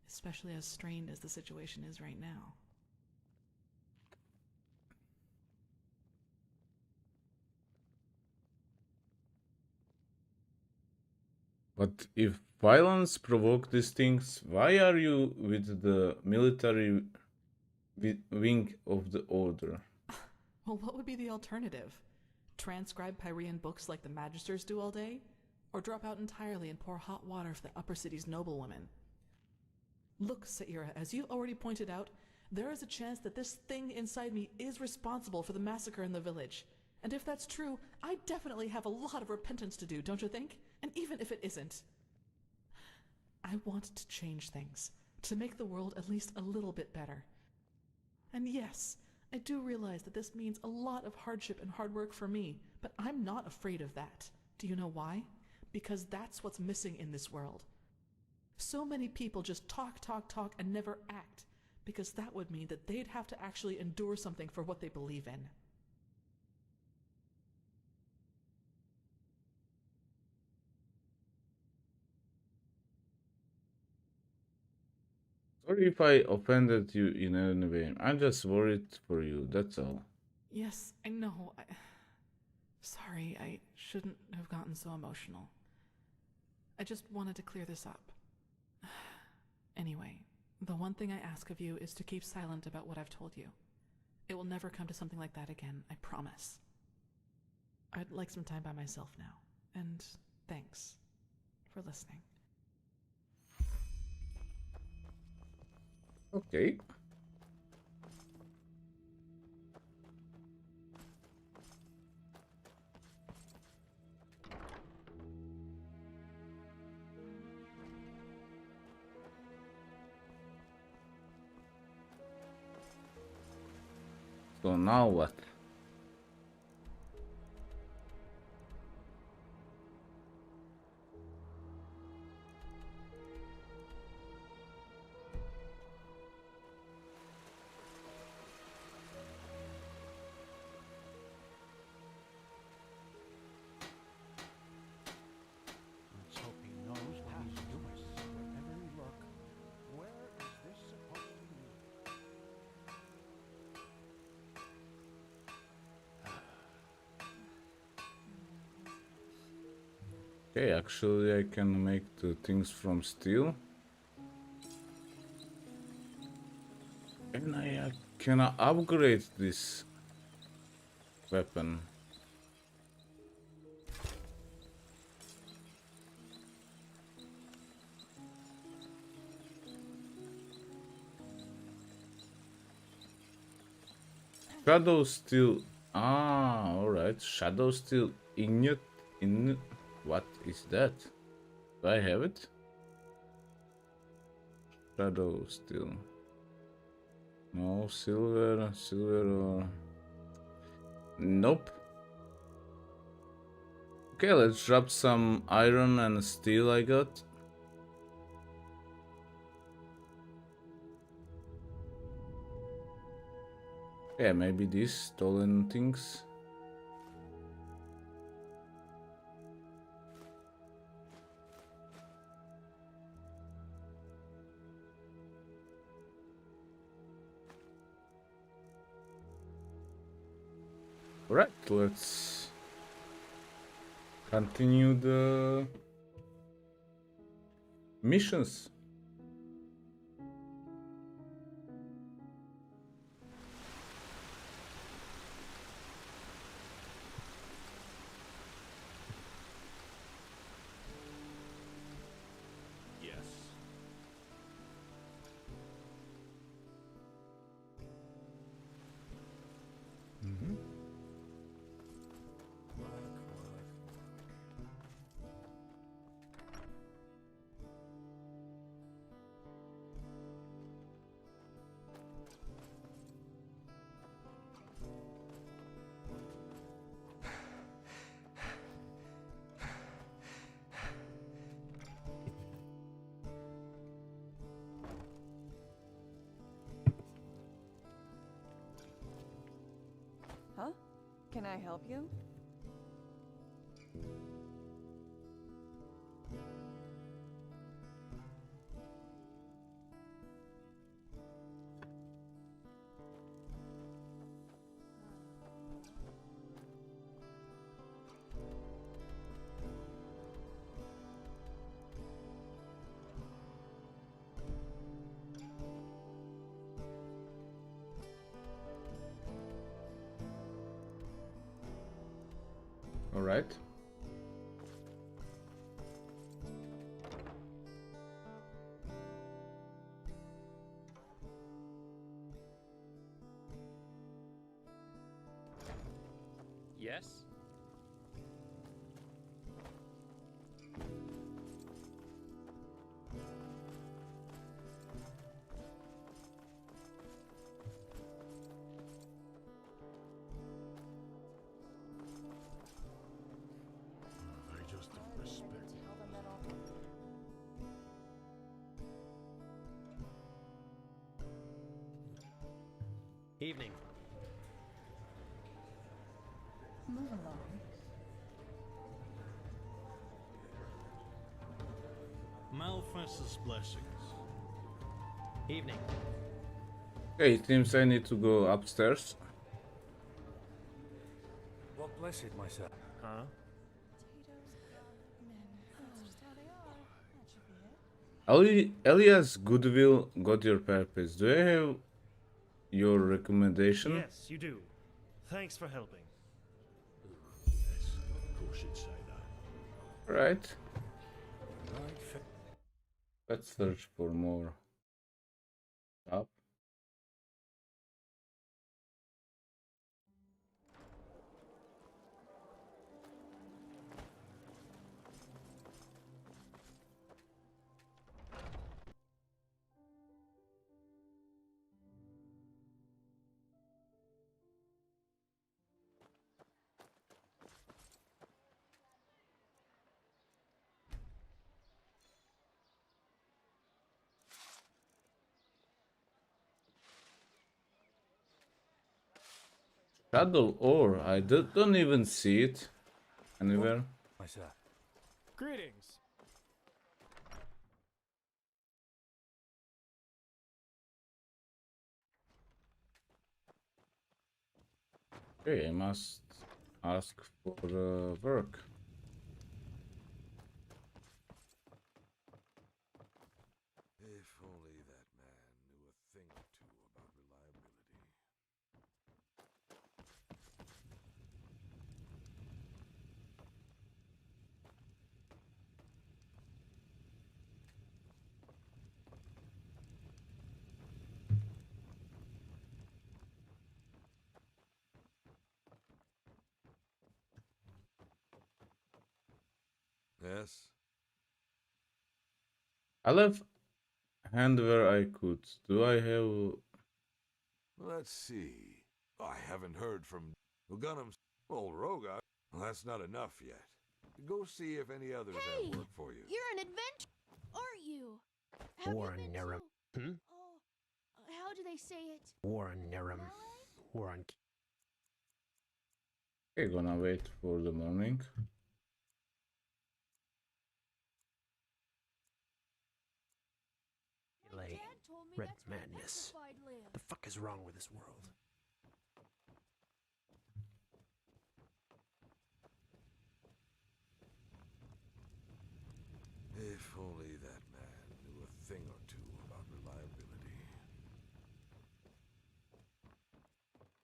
especially as strained as the situation is right now. But if violence provoked these things, why are you with the military wing of the Order? Well, what would be the alternative? Transcribe Pyrean books like the Magisters do all day? Or drop out entirely and pour hot water for the upper city's noblewomen? Look, Saira, as you've already pointed out, there is a chance that this thing inside me is responsible for the massacre in the village. And if that's true, I definitely have a lot of repentance to do, don't you think? And even if it isn't, I want to change things, to make the world at least a little bit better. And yes, I do realize that this means a lot of hardship and hard work for me, but I'm not afraid of that. Do you know why? Because that's what's missing in this world. So many people just talk, and never act, because that would mean that they'd have to actually endure something for what they believe in. Sorry if I offended you in any way. I'm just worried for you, that's all. Yes, I know. Sorry, I shouldn't have gotten so emotional. I just wanted to clear this up. Anyway, the one thing I ask of you is to keep silent about what I've told you. It will never come to something like that again, I promise. I'd like some time by myself now, and thanks for listening. Okay. So now what? Let's hope he knows what he's doing. Wherever we look, where is this supposed to lead? Okay, actually I can make the things from steel. And I can upgrade this weapon. Shadow Steel. Ah, alright. Shadow Steel Ignite. What is that? Do I have it? Shadow Steel. No, silver or... Nope. Okay, let's drop some iron and steel I got. Yeah, maybe these stolen things. Alright, let's continue the missions. Yes. Huh? Can I help you? Alright. Yes? They just don't respect me. Evening. Move along. Malfest's blessings. Evening. Okay, it seems I need to go upstairs. What blessed, myself? Huh? Elias Goodwill got your purpose. Do I have your recommendation? Yes, you do. Thanks for helping. Yes, of course you'd say that. Right. Let's search for more. Up. Shadow ore. I don't even see it anywhere. Myself. Greetings. Okay, I must ask for work. If only that man knew a thing or two about I left hand where I could. Do I have... Let's see. I haven't heard from Gunnum's old Rogar. Well, that's not enough yet. Go see if any others have work for you. You're an adventurer, aren't you? Have you been Warren to... Oh, how do they say it? Warren Nerum. Malay? Warren. Okay, gonna wait for the morning. My dad told me Red that's where madness. Petrified live. What the fuck is wrong with this world? If only that man knew a thing or two about reliability.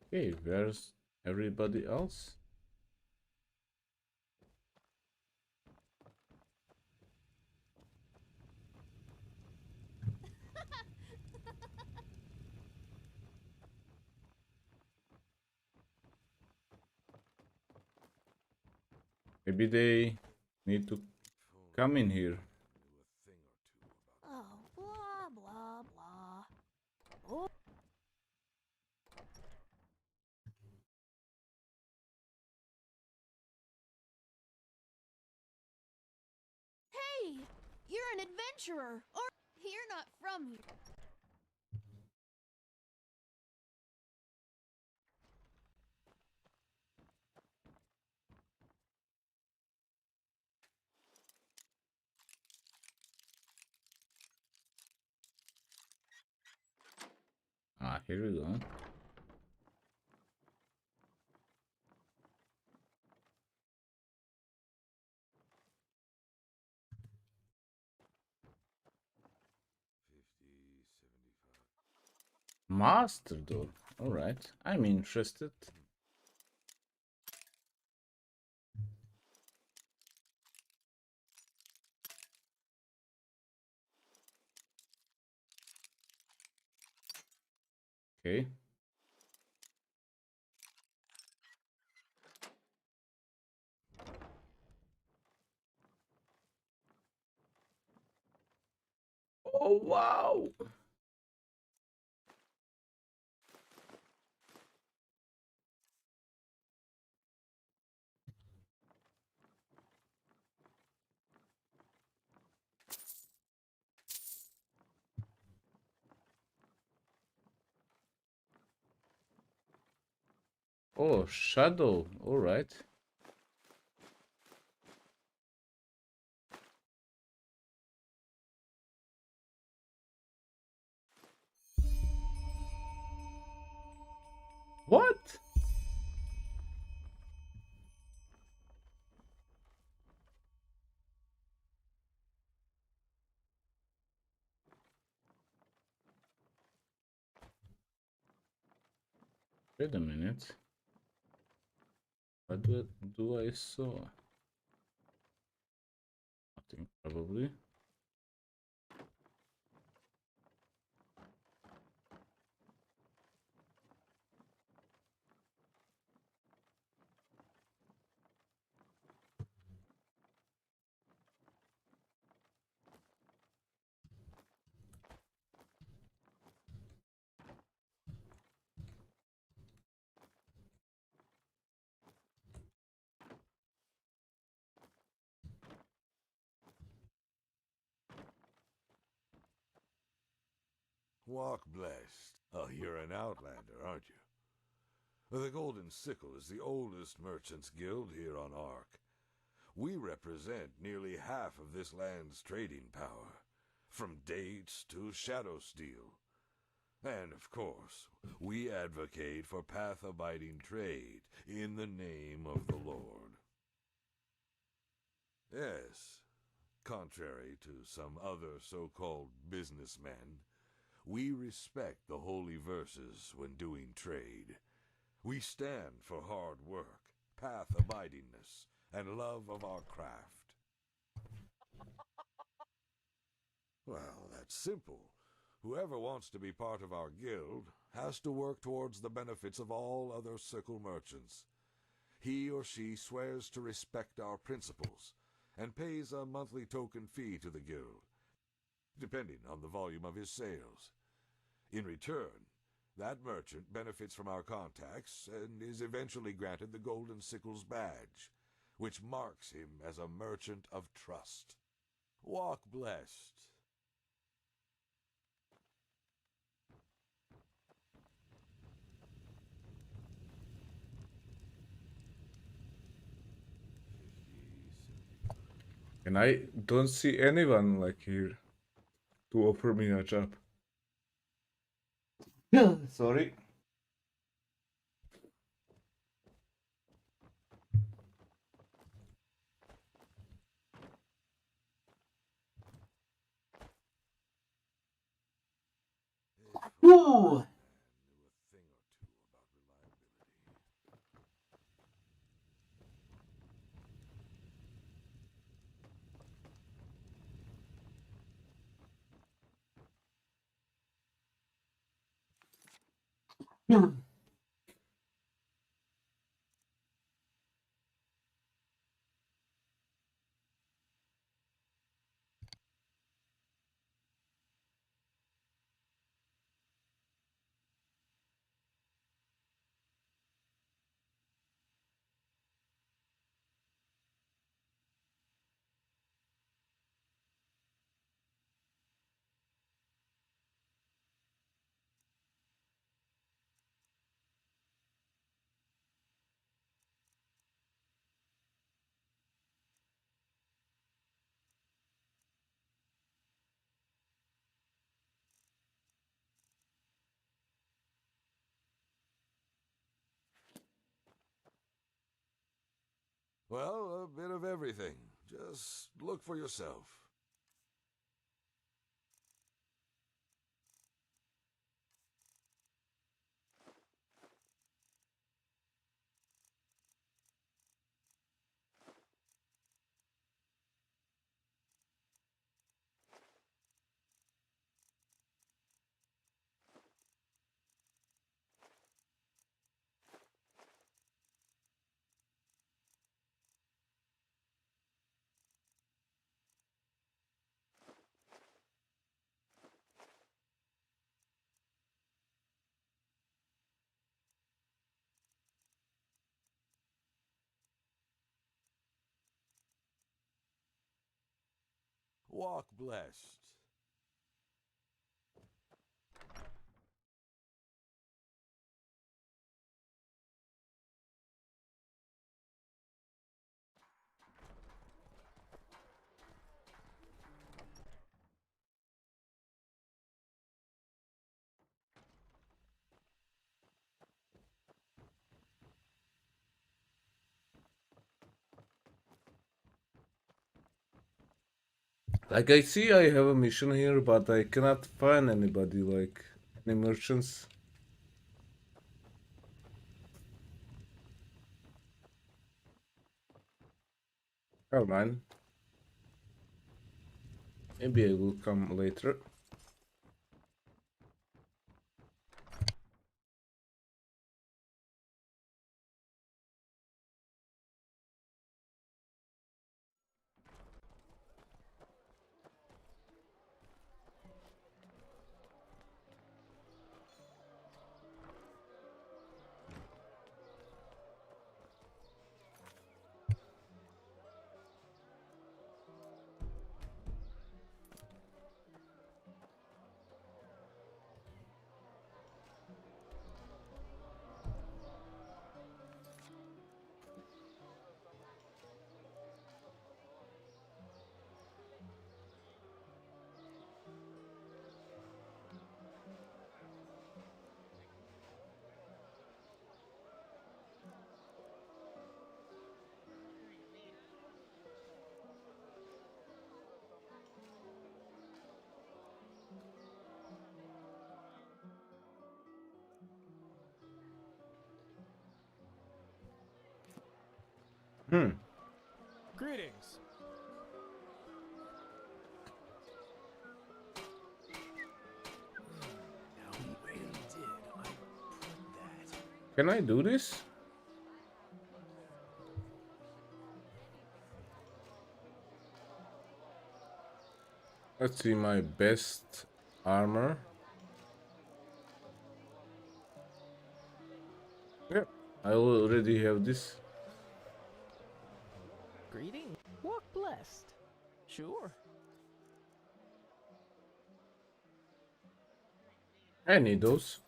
Okay, where's everybody else? Maybe they need to come in here. Oh, blah, blah, blah. Oh. Hey, you're an adventurer, or you're not from here. Ah, here we go. Master door. Alright, I'm interested. Okay. Oh, wow. Oh, shadow. Alright. What? Wait a minute. What do I saw? Nothing, probably. Walk blessed. Oh, you're an outlander, aren't you? The Golden Sickle is the oldest merchants' guild here on Ark. We represent nearly half of this land's trading power, from dates to shadow steel. And, of course, we advocate for path-abiding trade in the name of the Lord. Yes, contrary to some other so-called businessmen, we respect the holy verses when doing trade. We stand for hard work, path-abidingness, and love of our craft. Well, that's simple. Whoever wants to be part of our guild has to work towards the benefits of all other Circle merchants. He or she swears to respect our principles and pays a monthly token fee to the guild. depending on the volume of his sales. In return, that merchant benefits from our contacts and is eventually granted the Golden Sickles badge, which marks him as a merchant of trust. Walk blessed. And I don't see anyone like here to offer me a job. Sorry. Ooh. Well, a bit of everything. Just look for yourself. Walk blessed. Like I see I have a mission here, but I cannot find anybody, like any merchants. Oh man. Maybe I will come later. Greetings. Now where did I put that? Can I do this? Let's see my best armor. Yeah, I already have this. Greeting. Walk blessed. Sure. I need those.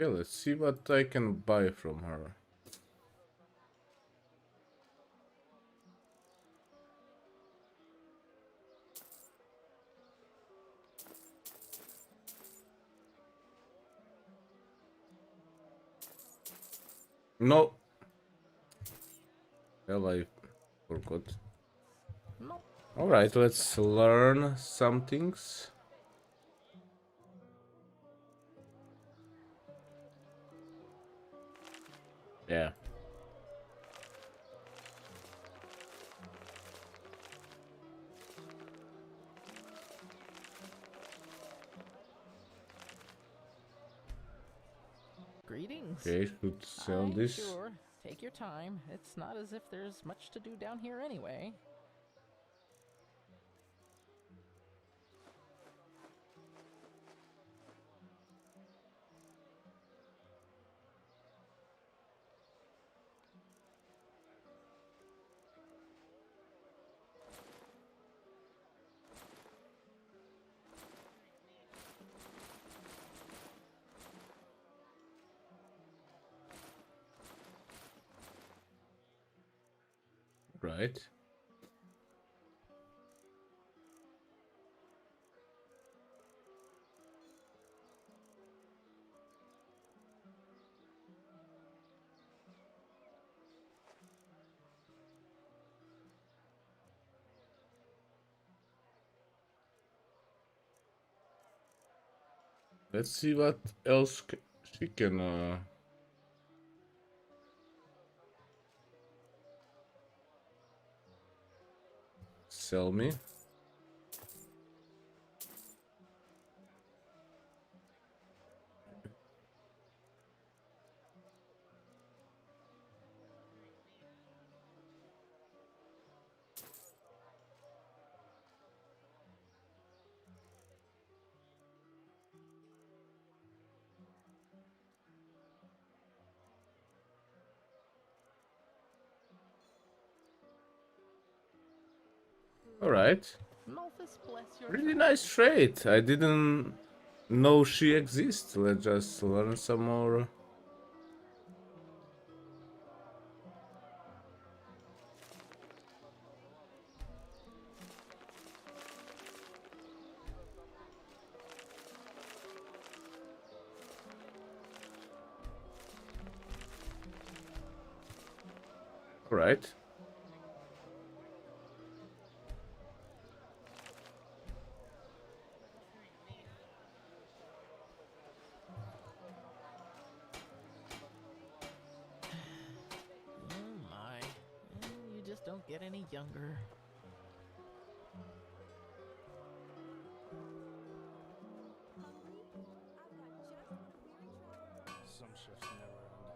Okay, let's see what I can buy from her. No. Well, I forgot. No. Alright, let's learn some things. Yeah. Greetings. Okay, should sell Aye, this. sure. Take your time. It's not as if there's much to do down here anyway. Right. Let's see what else she can sell me. Alright. Malthus, bless your Really nice trait. I didn't know she exists. Let's just learn some more. Alright. Oh my. You just don't get any younger. Some shifts never end.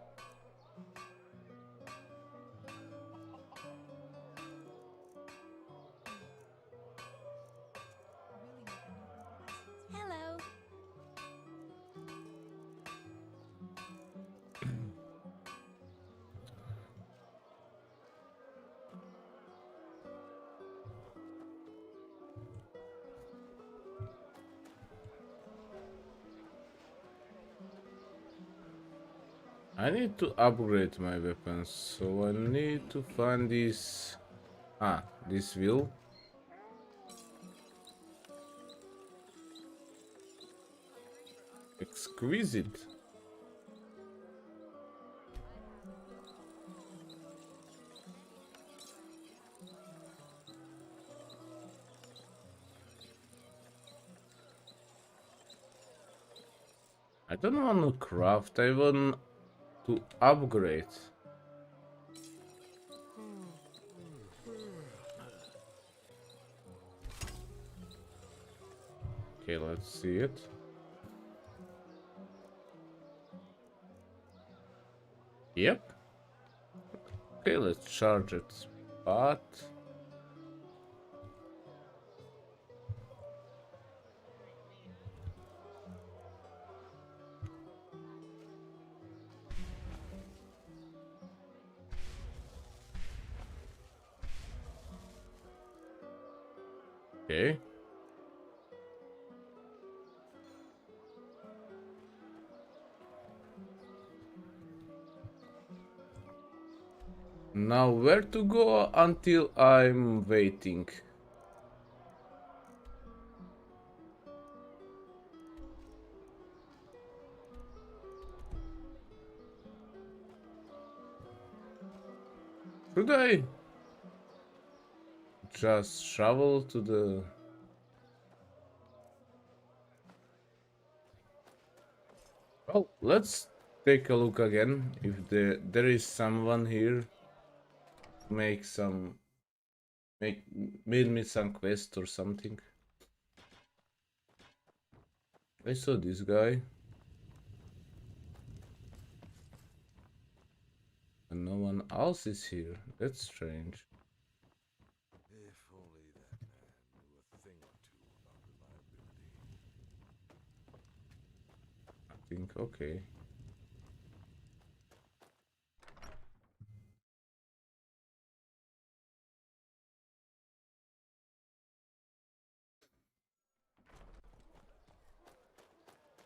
Hello. I need to upgrade my weapons, so I need to find this. Ah, this wheel. Exquisite. I don't want to craft, I want to upgrade. Okay, let's see it. Yep. Okay, let's charge it. But okay. Now where to go until I'm waiting? Should I just travel to the... Well, let's take a look again if there is someone here to made me some quest or something. I saw this guy. And no one else is here. That's strange. If only that man knew a thing or two about reliability. I think okay.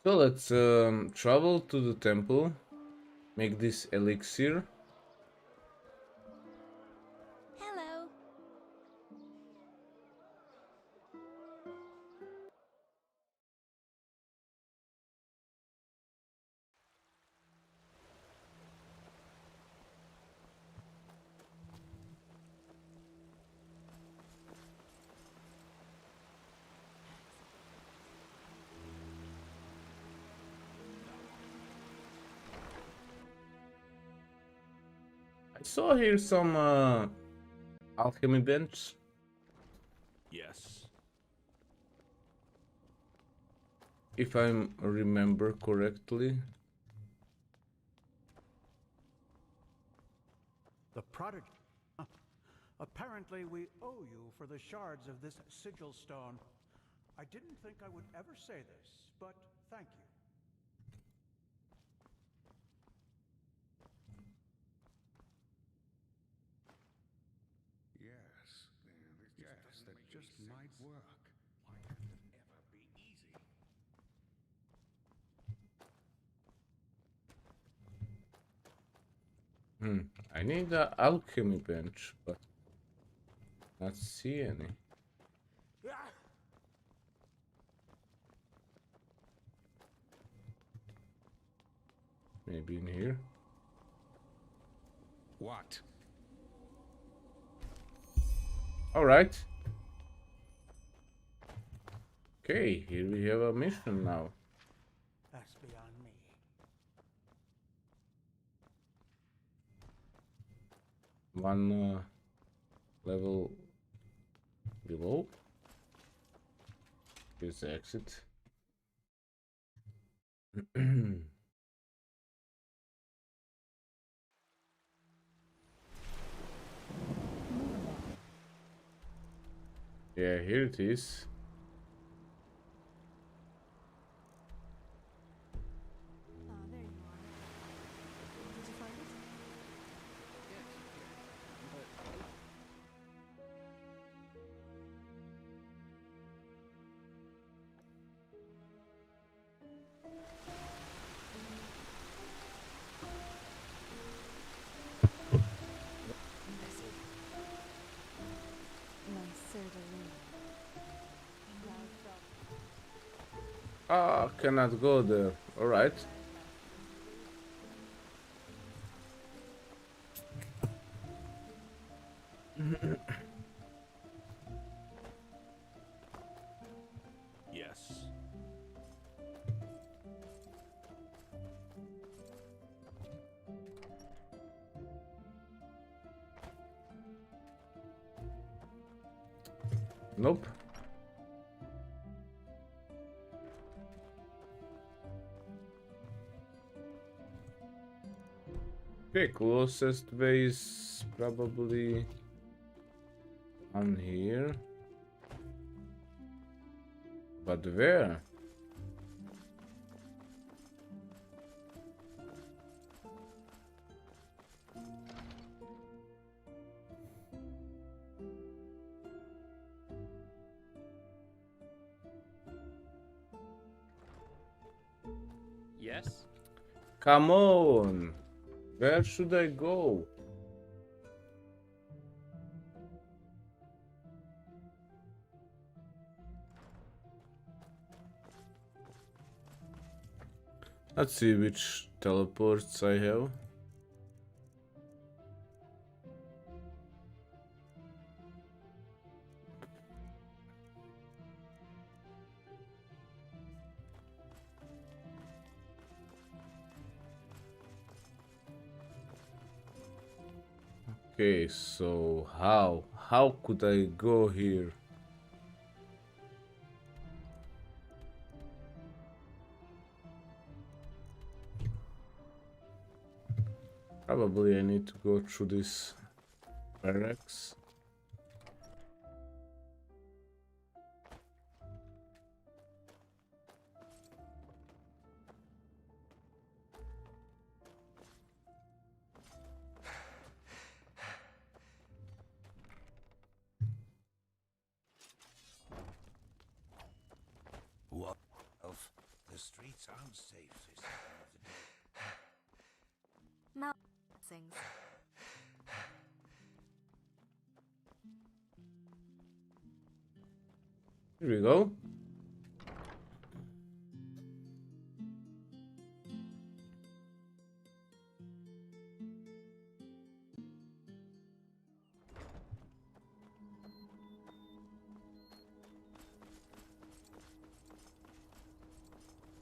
So let's travel to the temple, make this elixir. Hello. I saw here some alchemy bench. Yes. If I remember correctly. The prodigy. Apparently we owe you for the shards of this sigil stone. I didn't think I would ever say this, but thank you. Yes, that just might work. Why can't it ever be easy? I need an alchemy bench, but not see any. Maybe in here. What? All right. Okay, here we have a mission now. That's beyond me. One level below. Here's the exit. Yeah, here it is. There you are. Did you find it? Ah, cannot go there. All right. Yes. Nope. Okay, closest way is probably on here. But where? Yes? Come on! Where should I go? Let's see which teleports I have. Okay, so how could I go here? Probably I need to go through this barracks. What? The streets aren't safe this time of the day. Now, things. Here we go.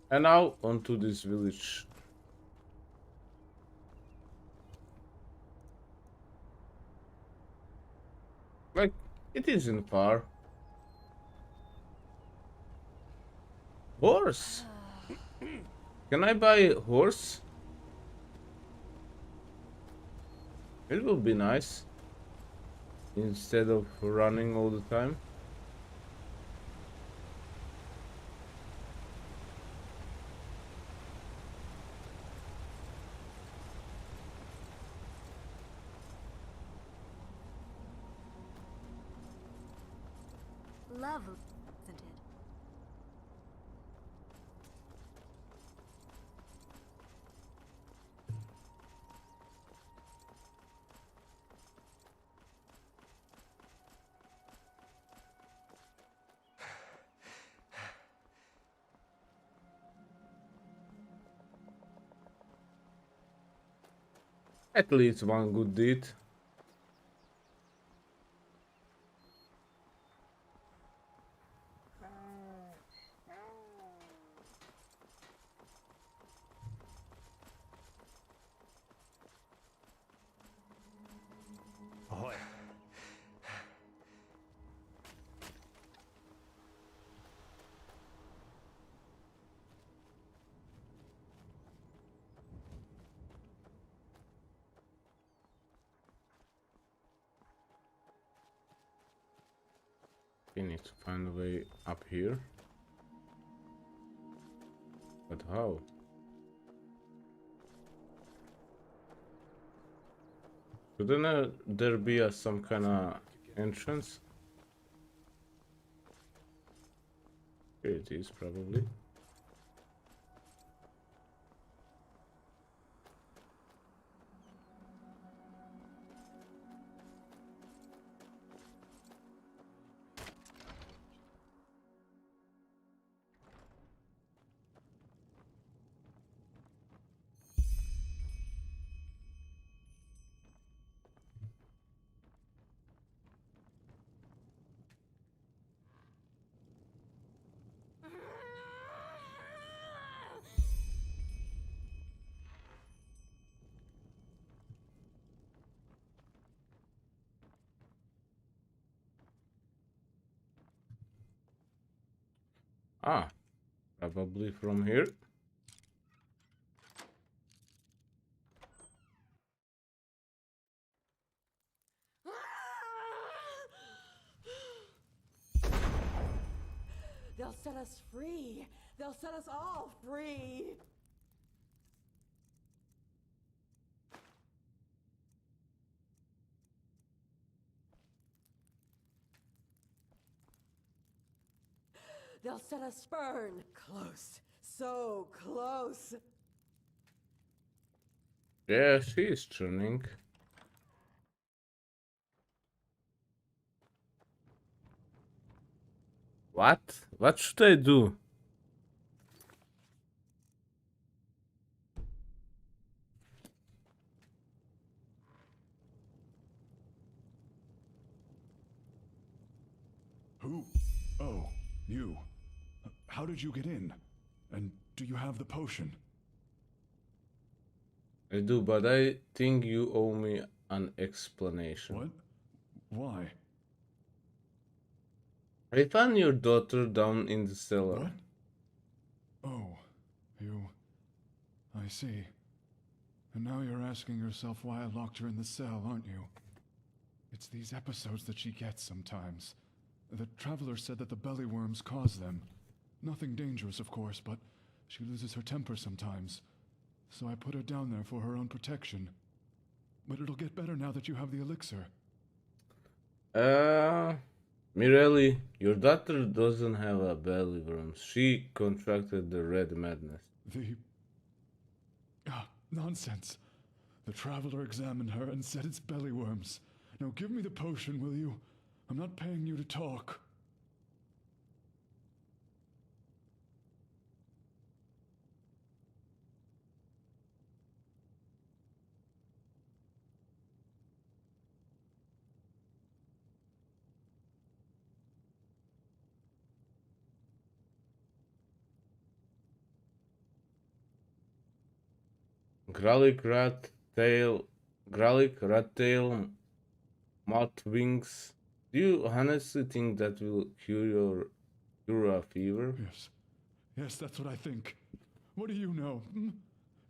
And now onto this village. Like, it isn't far. Horse? Can I buy a horse? It will be nice. Instead of running all the time. Lovely, isn't it? At least one good deed. Ahoy. We need to find a way up here. But how? Shouldn't there be some kind of entrance? Here it is, probably. Ah, probably from here. They'll set us free. They'll set us all free. They'll set us burn. Close. So close. Yeah, she is turning. What? What should I do? Who? Oh, you. How did you get in? And do you have the potion? I do, but I think you owe me an explanation. What? Why? I found your daughter down in the cellar. What? Oh, you... I see. And now you're asking yourself why I locked her in the cell, aren't you? It's these episodes that she gets sometimes. The Traveler said that the belly worms cause them. Nothing dangerous, of course, but she loses her temper sometimes. So I put her down there for her own protection. But it'll get better now that you have the elixir. Mirelli, your daughter doesn't have a belly worm. She contracted the red madness. Nonsense. The Traveler examined her and said it's belly worms. Now give me the potion, will you? I'm not paying you to talk. Gralik rat tail, moth wings. Do you honestly think that will cure a fever? Yes. Yes, that's what I think. What do you know?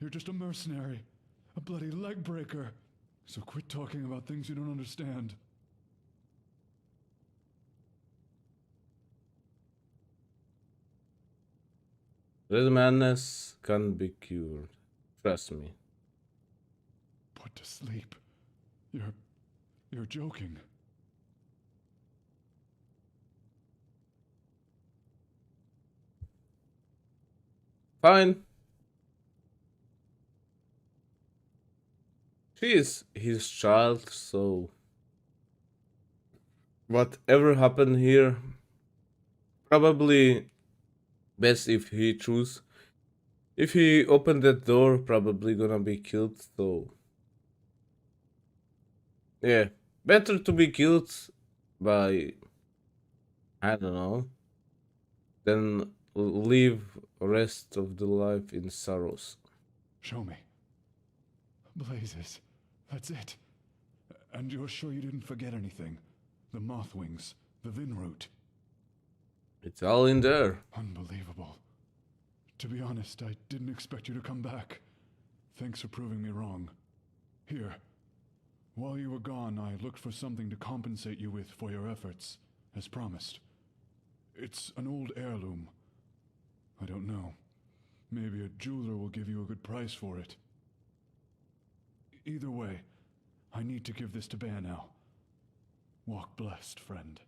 You're just a mercenary. A bloody leg breaker. So quit talking about things you don't understand. Red madness can be cured. Trust me. Put to sleep. You're joking. Fine. She is his child, so whatever happened here, probably best if he choose. If he opened that door, probably gonna be killed, so yeah, better to be killed by, I don't know, than live rest of the life in sorrows. Show me. Blazes. That's it. And you're sure you didn't forget anything? The moth wings, the Vinroot. It's all in there. Unbelievable. To be honest, I didn't expect you to come back. Thanks for proving me wrong. Here. While you were gone, I looked for something to compensate you with for your efforts, as promised. It's an old heirloom. I don't know. Maybe a jeweler will give you a good price for it. Either way, I need to give this to Bear now. Walk blessed, friend.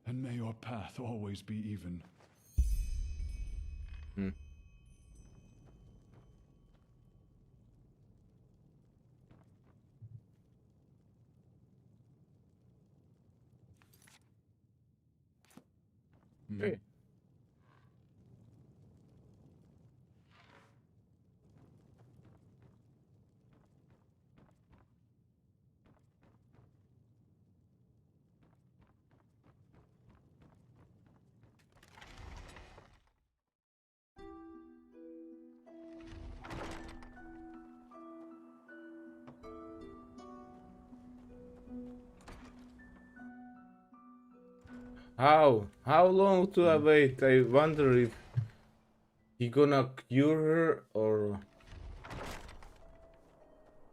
And may your path always be even. Okay. How? How long do I wait? I wonder if he gonna cure her or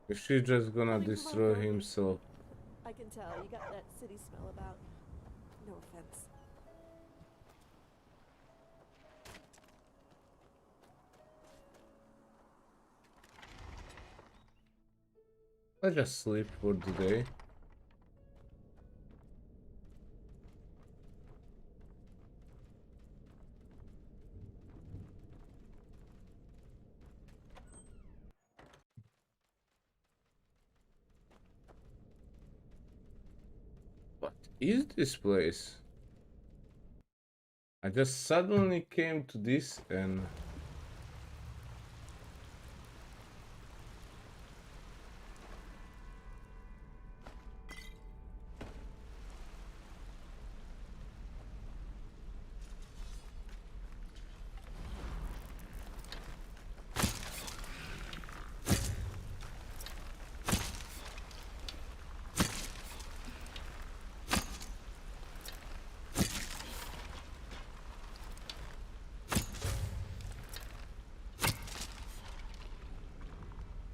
if she just gonna destroy himself. I can tell you got that city smell about. No offense. I just sleep for the day. What is this place? I just suddenly came to this and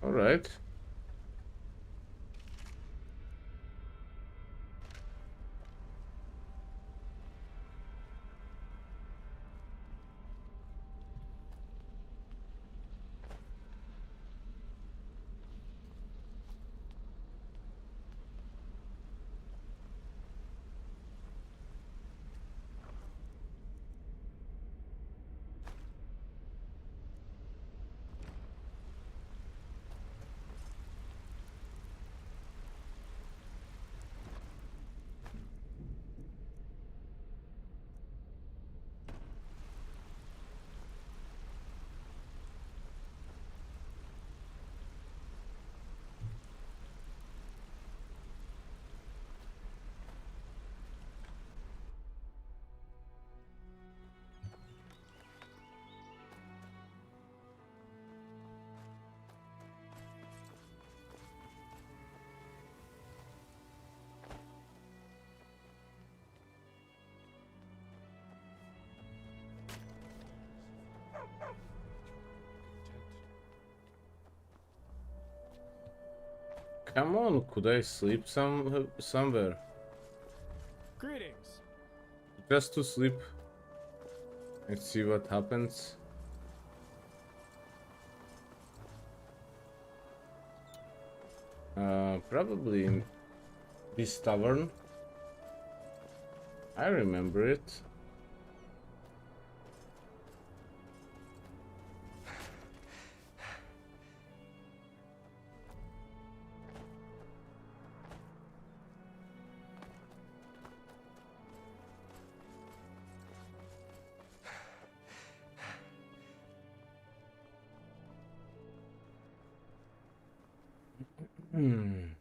all right. Come on, could I sleep somewhere? Greetings. Just to sleep and see what happens. Probably in this tavern. I remember it. Hmm.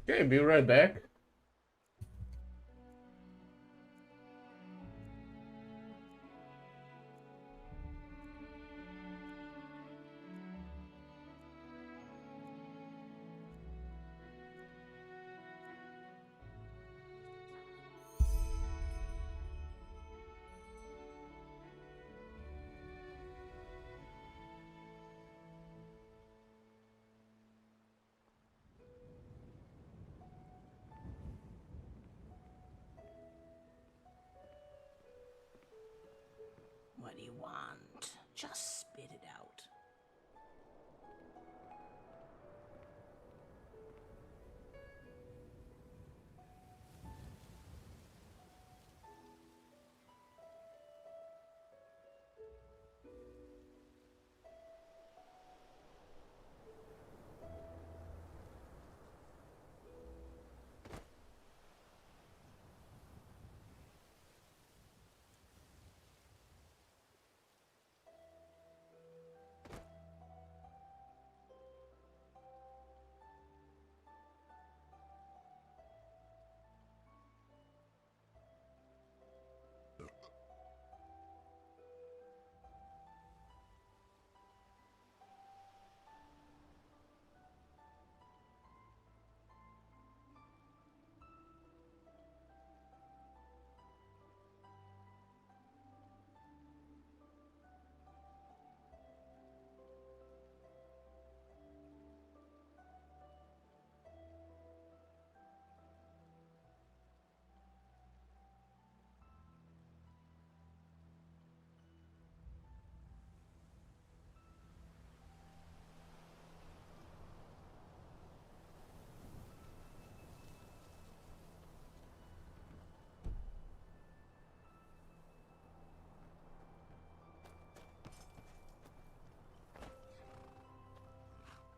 Okay, be right back.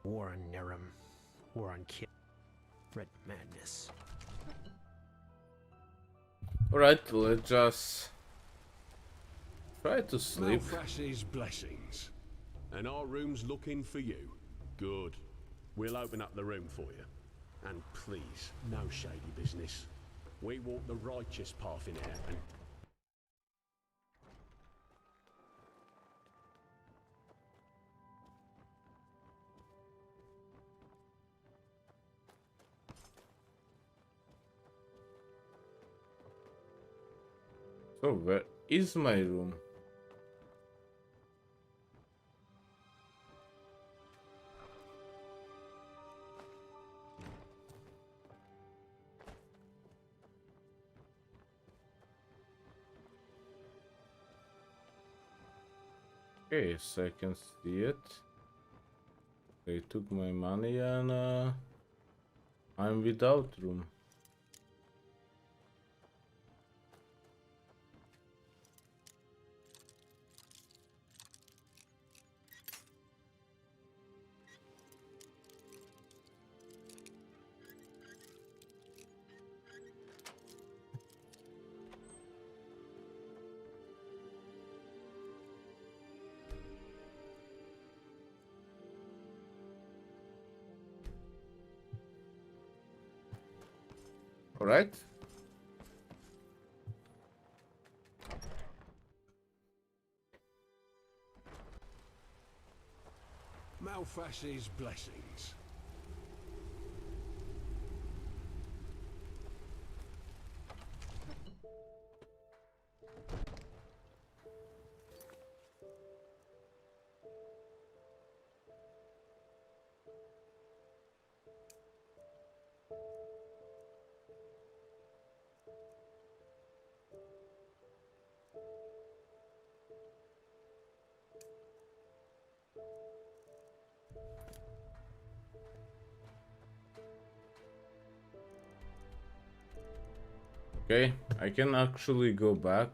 War on Nerum. War on Kill. Red Madness. Alright, let's just try to sleep. Malfash's blessings. And our room's looking for you. Good. We'll open up the room for you. And please, no shady business. We walk the righteous path in here, and So where is my room? Okay, so I can see it. They took my money and I'm without room. All right. Malfash's blessings. Okay, I can actually go back.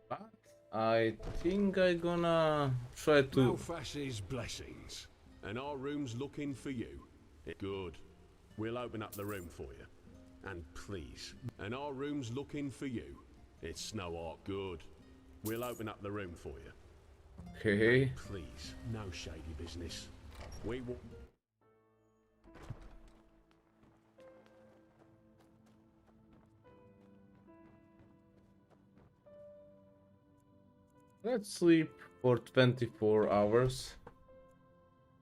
But I think I'm gonna try to... Malfash's blessings. And our room's looking for you. Good. We'll open up the room for you. And please. And our room's looking for you. It's no art. Good. We'll open up the room for you. Okay. And please. No shady business. We will... Let's sleep for 24 hours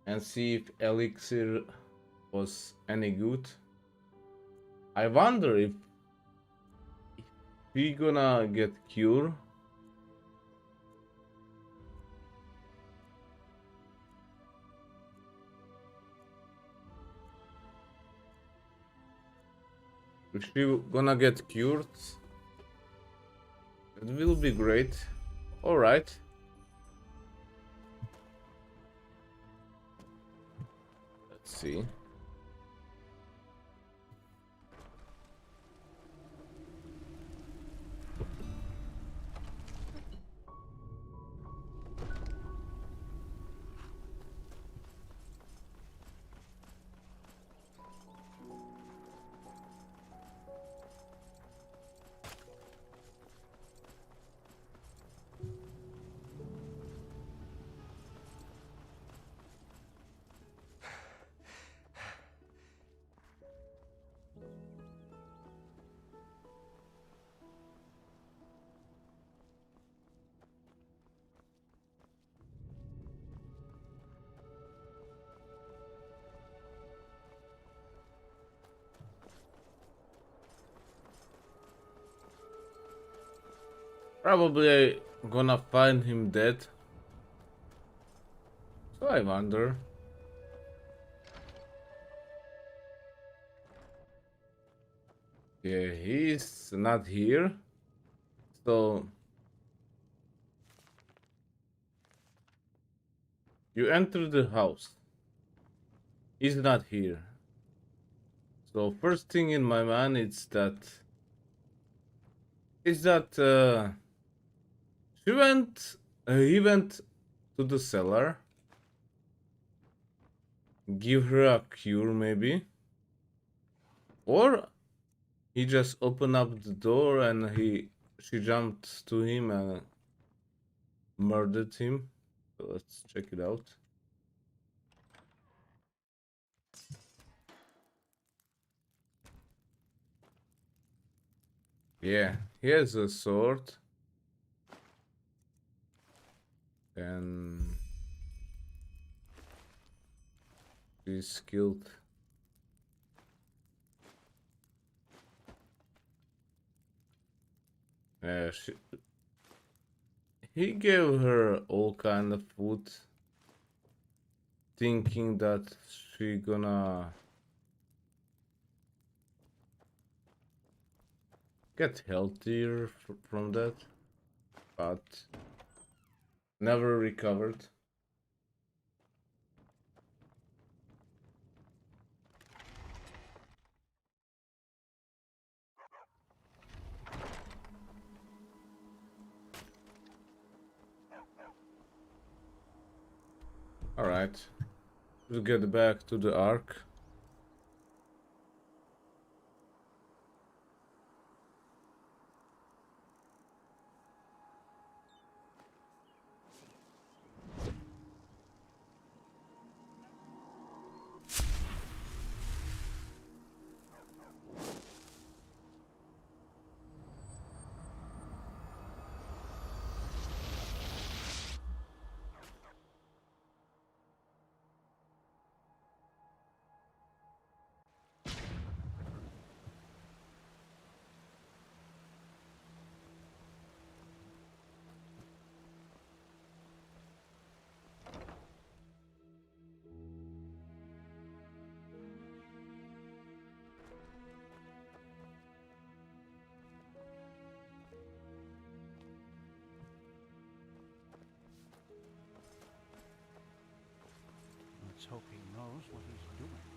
and see if elixir was any good. I wonder if we gonna get cure. If she gonna get cured, it will be great. All right. Let's see. Probably gonna find him dead. So I wonder. Yeah, he's not here. So you enter the house. He's not here. So first thing in my mind is that he went to the cellar give her a cure, maybe. Or he just opened up the door and she jumped to him and murdered him. So let's check it out. Yeah, he has a sword. And she's skilled. Yeah, he gave her all kind of food, thinking that she gonna get healthier from that, but never recovered. Alright, we'll get back to the Ark. Let's hope he knows what he's doing.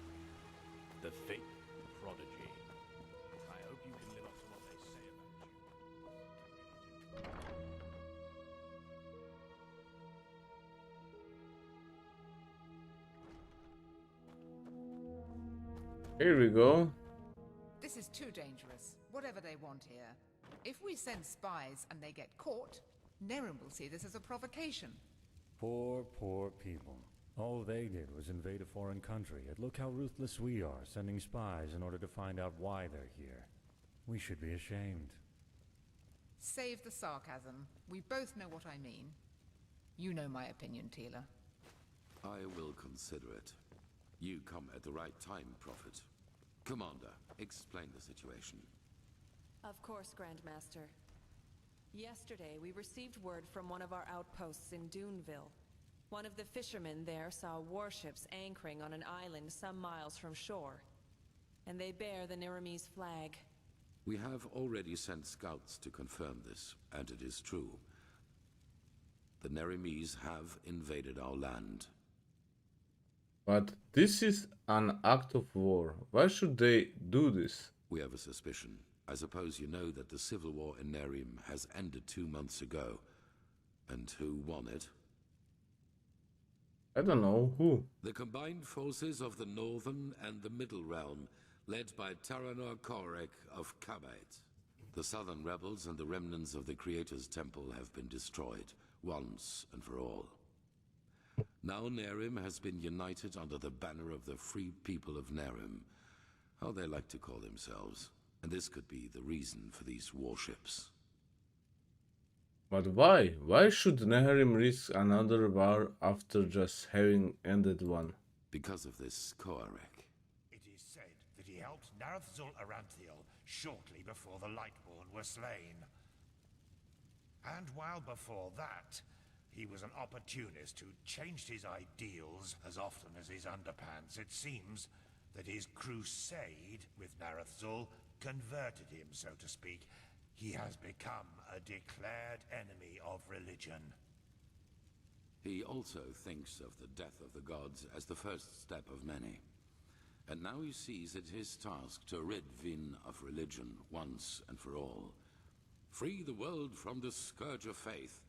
The fake prodigy. I hope you can live up to what they say about you. Here we go. This is too dangerous, whatever they want here. If we send spies and they get caught, Nerim will see this as a provocation. Poor, poor people. All they did was invade a foreign country, and look how ruthless we are, sending spies in order to find out why they're here. We should be ashamed. Save the sarcasm. We both know what I mean. You know my opinion, Tila. I will consider it. You come at the right time, Prophet. Commander, explain the situation. Of course, Grandmaster. Yesterday, we received word from one of our outposts in Duneville. One of the fishermen there saw warships anchoring on an island some miles from shore. And they bear the Nerimese flag. We have already sent scouts to confirm this, and it is true. The Nerimese have invaded our land. But this is an act of war. Why should they do this? We have a suspicion. I suppose you know that the civil war in Nerim has ended 2 months ago. And who won it? I don't know who. The combined forces of the Northern and the Middle Realm, led by Taranor Korek of Kabait. The Southern rebels and the remnants of the Creator's Temple have been destroyed, once and for all. Now Nerim has been united under the banner of the Free People of Nerim, how they like to call themselves, and this could be the reason for these warships. But why? Why should Nerim risk another war after just having ended one? Because of this Korek. It is said that he helped Narathzul Aranthiel shortly before the Lightborn were slain. And while before that, he was an opportunist who changed his ideals as often as his underpants. It seems that his crusade with Narathzul converted him, so to speak. He has become a declared enemy of religion. He also thinks of the death of the gods as the first step of many. And now he sees it his task to rid Vin of religion once and for all. Free the world from the scourge of faith.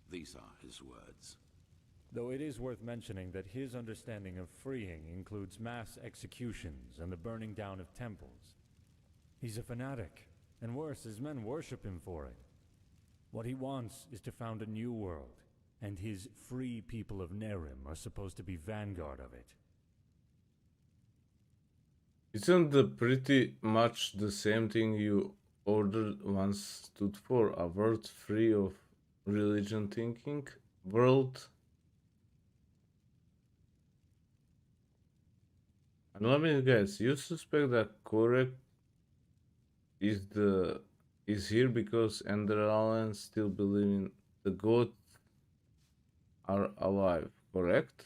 These are his words. Though it is worth mentioning that his understanding of freeing includes mass executions and the burning down of temples. He's a fanatic, and worse, his men worship him for it. What he wants is to found a new world, and his free people of Nerim are supposed to be vanguard of it. Isn't that pretty much the same thing you ordered once stood for? A world free of religion thinking? World. And let me guess, you suspect that Korek is here because Enderal still believe in the gods are alive, correct?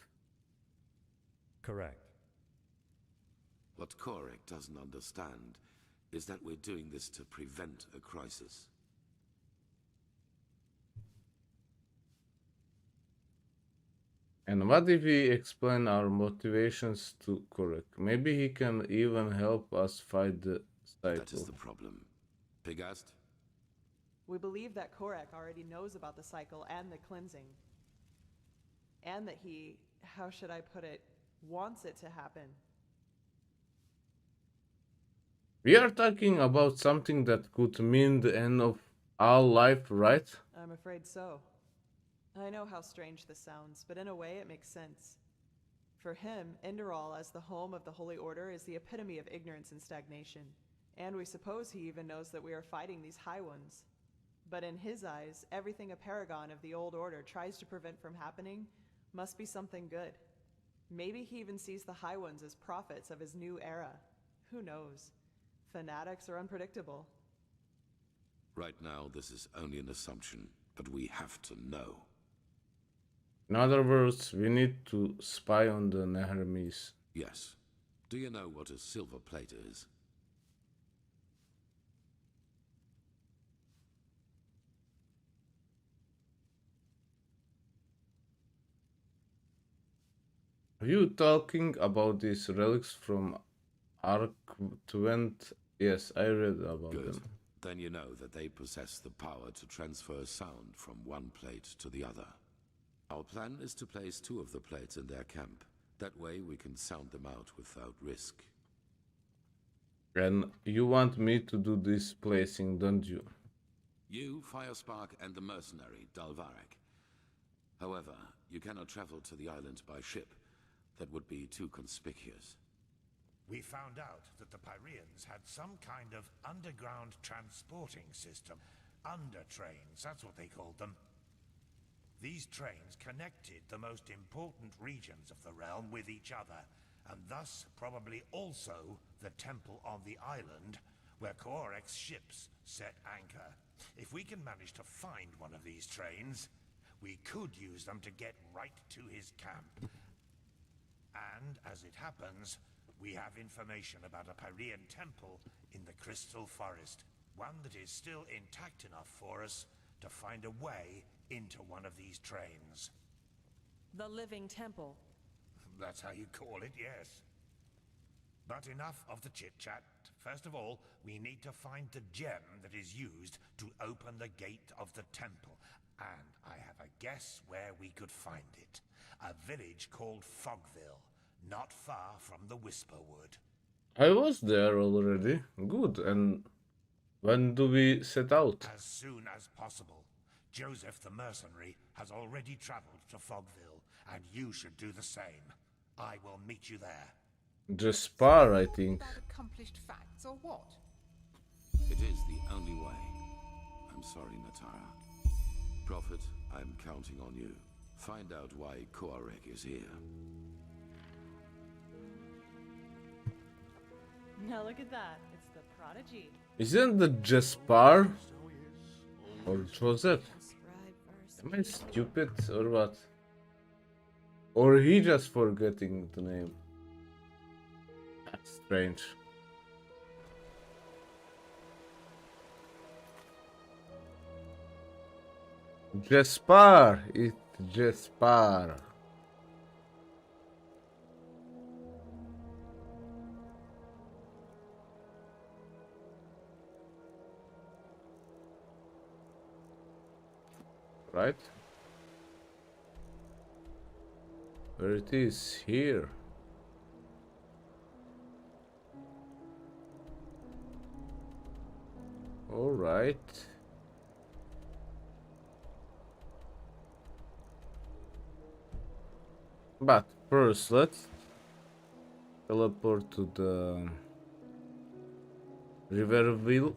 Correct. What Korek doesn't understand is that we're doing this to prevent a crisis. And what if we explain our motivations to Korek? Maybe he can even help us fight the cycle. That is the problem. Pigast? We believe that Korek already knows about the cycle and the cleansing. And that he, how should I put it, wants it to happen. We are talking about something that could mean the end of all life, right? I'm afraid so. I know how strange this sounds, but in a way it makes sense. For him, Enderal as the home of the Holy Order is the epitome of ignorance and stagnation. And we suppose he even knows that we are fighting these High Ones. But in his eyes, everything a paragon of the old order tries to prevent from happening must be something good. Maybe he even sees the High Ones as prophets of his new era. Who knows? Fanatics are unpredictable. Right now, this is only an assumption, but we have to know. In other words, we need to spy on the Nehremis. Yes. Do you know what a silver plate is? Are you talking about these relics from Arc 20? Yes, I read about Good. them. Then you know that they possess the power to transfer sound from one plate to the other. Our plan is to place 2 of the plates in their camp. That way we can sound them out without risk. And you want me to do this placing, don't you? You, Firespark, and the mercenary, Dalvarek. However, you cannot travel to the island by ship. That would be too conspicuous. We found out that the Pyreans had some kind of underground transporting system. Under-trains, that's what they called them. These trains connected the most important regions of the realm with each other, and thus probably also the temple on the island where Korek's ships set anchor. If we can manage to find one of these trains, we could use them to get right to his camp. And, as it happens, we have information about a Pyrean temple in the Crystal Forest. One that is still intact enough for us to find a way into one of these trains. The Living Temple. That's how you call it, yes. But enough of the chit-chat. First of all, we need to find the gem that is used to open the gate of the temple. And I have a guess where we could find it. A village called Fogville, not far from the Whisperwood. I was there already. Good. And when do we set out? As soon as possible. Joseph the mercenary has already traveled to Fogville, and you should do the same. I will meet you there. Jaspar, I think. About accomplished facts or what? It is the only way. I'm sorry, Natara. Prophet, I'm counting on you. Find out why Korek is here. Now look at that. It's the prodigy. Isn't the Jaspar? Or Joseph? Am I stupid or what? Or he just forgetting the name? That's strange. Jaspar! It's Jaspar. Right? Where it is? Here. All right. But first, let's teleport to the Riverville.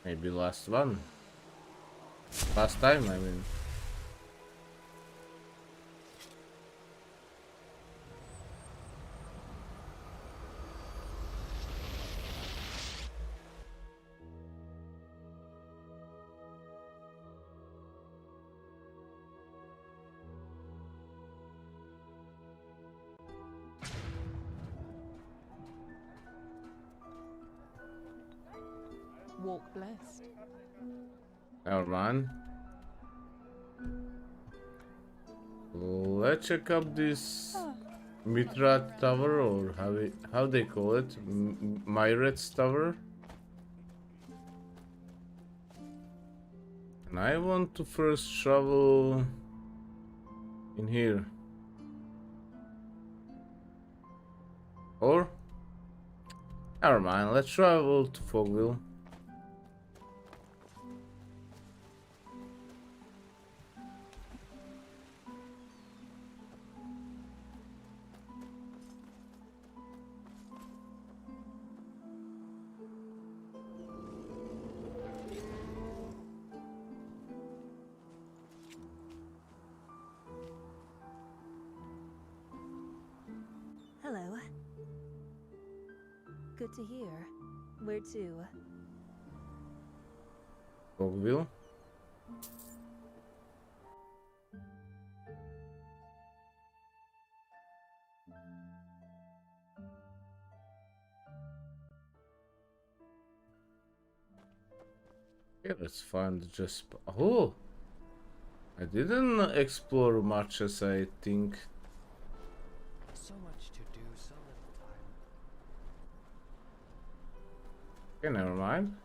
Maybe last one. Last time, I mean. Walk blessed. Never mind. Let's check up this Mithra Tower, or how they call it, Myret's Tower. And I want to first travel in here. Or never mind. Let's travel to Fogville. Hello. Good to hear. Where to? Fogville. Okay, let's find just. Oh, I didn't explore much as I think. So much to do, so little time. Okay, never mind.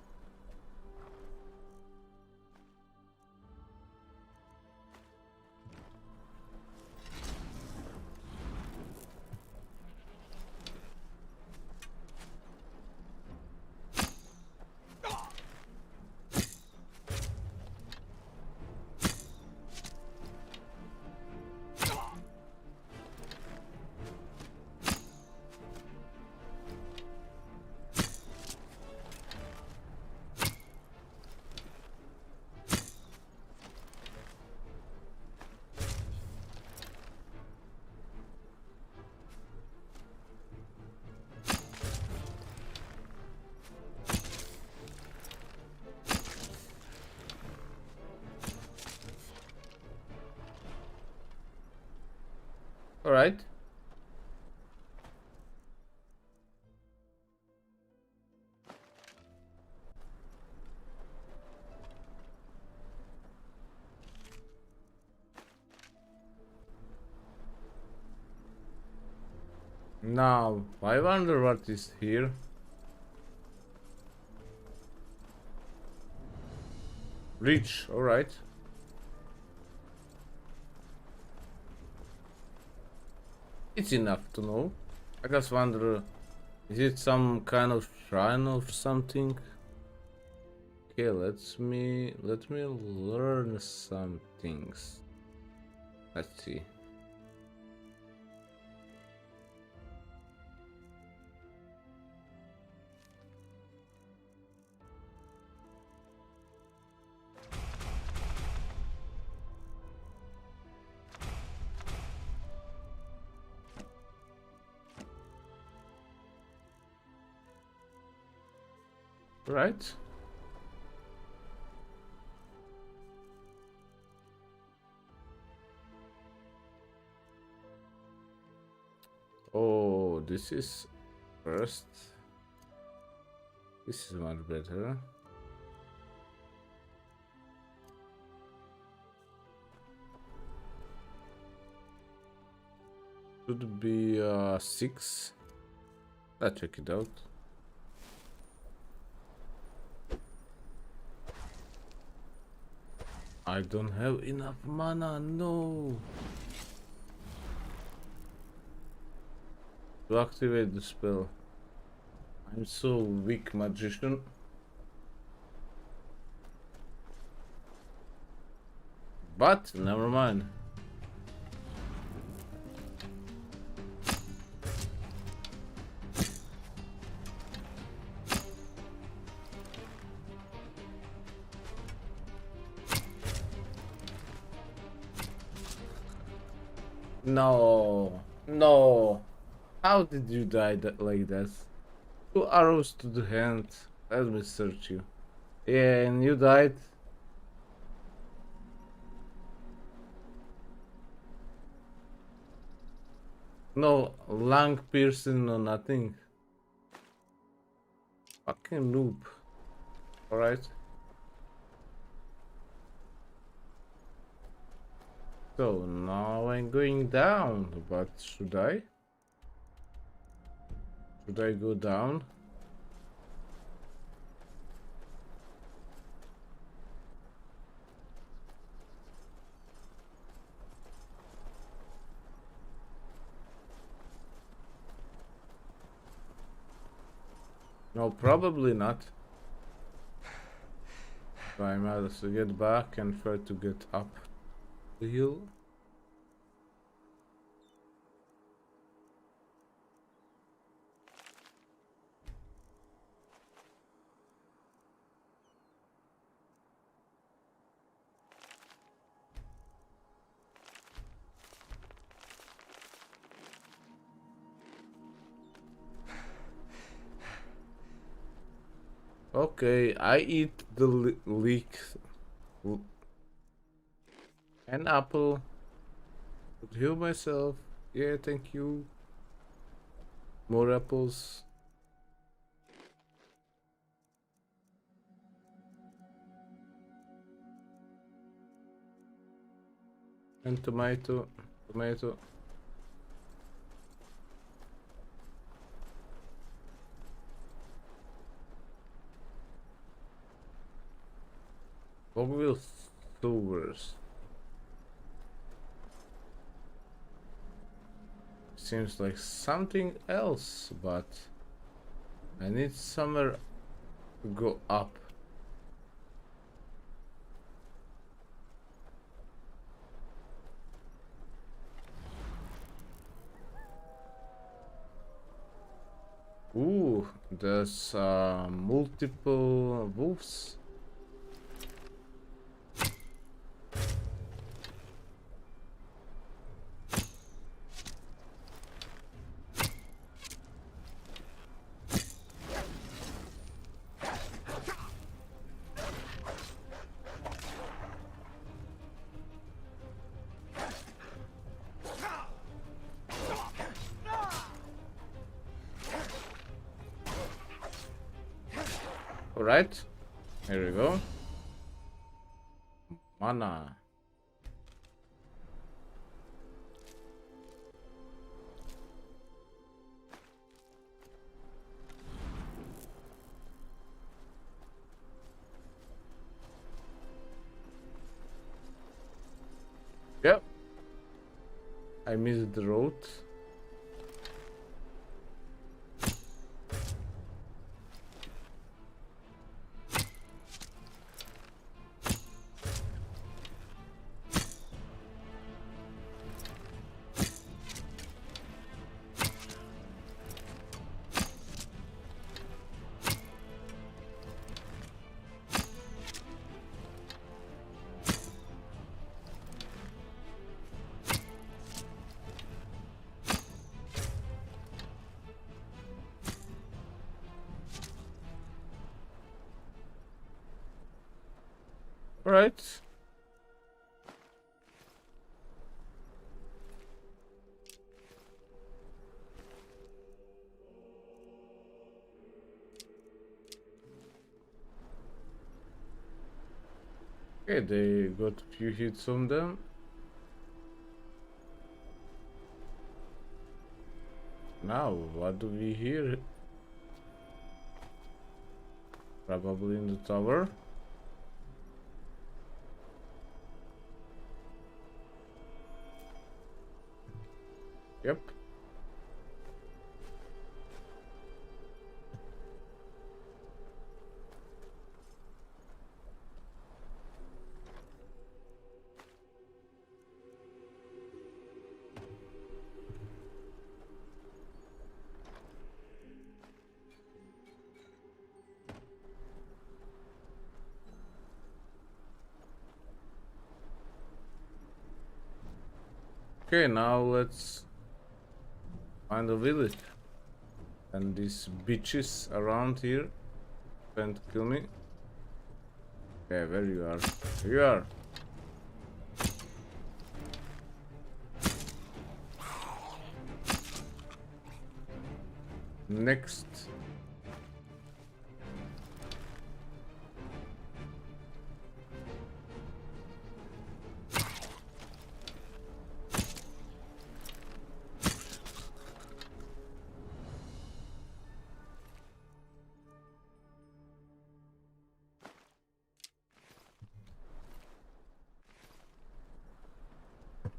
All right. Now, I wonder what is here. Reach, all right. It's enough to know. I just wonder, is it some kind of shrine or something? Okay, let me learn some things. Let's see. Right. Oh, this is first. This is much better. Should be 6. Let's check it out. I don't have enough mana, no. To activate the spell. I'm so weak magician. But never mind. No, no. How did you die like that? 2 arrows to the hand. Let me search you. Yeah, and you died. No lung piercing, no nothing. Fucking noob. Alright. So now I'm going down, but should I? Should I go down? No, probably not. So I might as well get back and try to get up the hill. Okay, I eat the leek. An apple. Could heal myself. Yeah, thank you. More apples. And tomato. Tomato. Fogville sewers. Seems like something else, but I need somewhere to go up. Ooh, there's multiple wolves. Alright, here we go. Mana. Yep. I missed the road. Alright. Okay, they got a few hits on them. Now, what do we hear? Probably in the tower. Yep. Okay, now let's find a village. And these bitches around here can't kill me. Okay, where you are? Here you are. Next.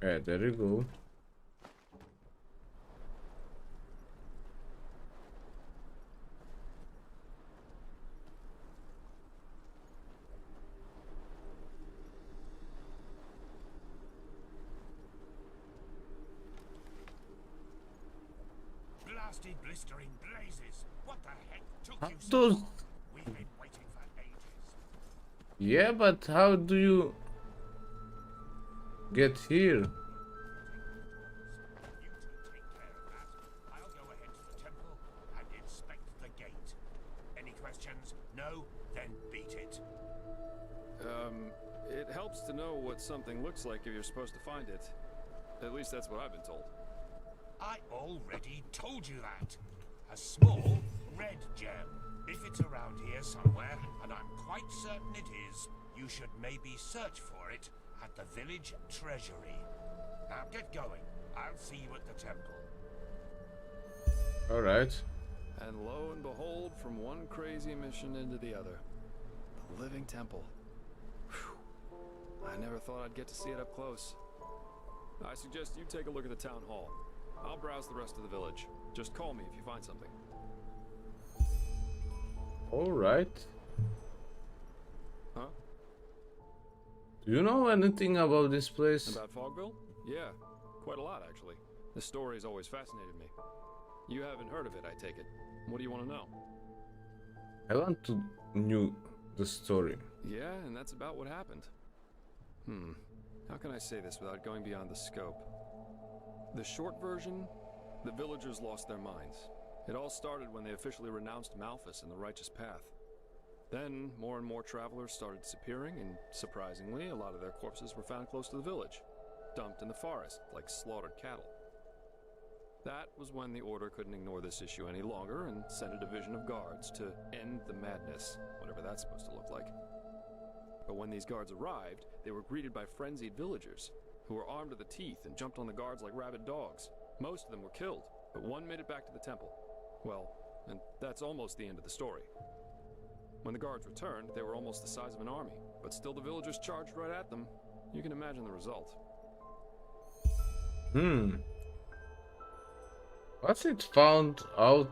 Okay, there you go. Blasted blistering blazes! What the heck took How you so does... long? We've been waiting for ages. Yeah, but how do you get here? I'll go ahead to the temple and inspect the gate. Any questions? No? Then beat it. It helps to know what something looks like if you're supposed to find it. At least that's what I've been told. I already told you that. A small red gem. If it's around here somewhere, and I'm quite certain it is, you should maybe search for it at the village treasury. Now get going. I'll see you at the temple. Alright. And lo and behold, from one crazy mission into the other. The living temple. Whew. I never thought I'd get to see it up close. I suggest you take a look at the town hall. I'll browse the rest of the village. Just call me if you find something. Alright. Huh? Do you know anything about this place? About Fogville? Yeah, quite a lot actually. The story's always fascinated me. You haven't heard of it, I take it. What do you want to know? I want to know the story. Yeah, and that's about what happened. How can I say this without going beyond the scope? The short version, the villagers lost their minds. It all started when they officially renounced Malthus and the righteous path. Then, more and more travelers started disappearing, and surprisingly, a lot of their corpses were found close to the village, dumped in the forest like slaughtered cattle. That was when the Order couldn't ignore this issue any longer and sent a division of guards to end the madness, whatever that's supposed to look like. But when these guards arrived, they were greeted by frenzied villagers, who were armed to the teeth and jumped on the guards like rabid dogs. Most of them were killed, but one made it back to the temple. Well, and that's almost the end of the story. When the guards returned, they were almost the size of an army, but still the villagers charged right at them. You can imagine the result. Was it found out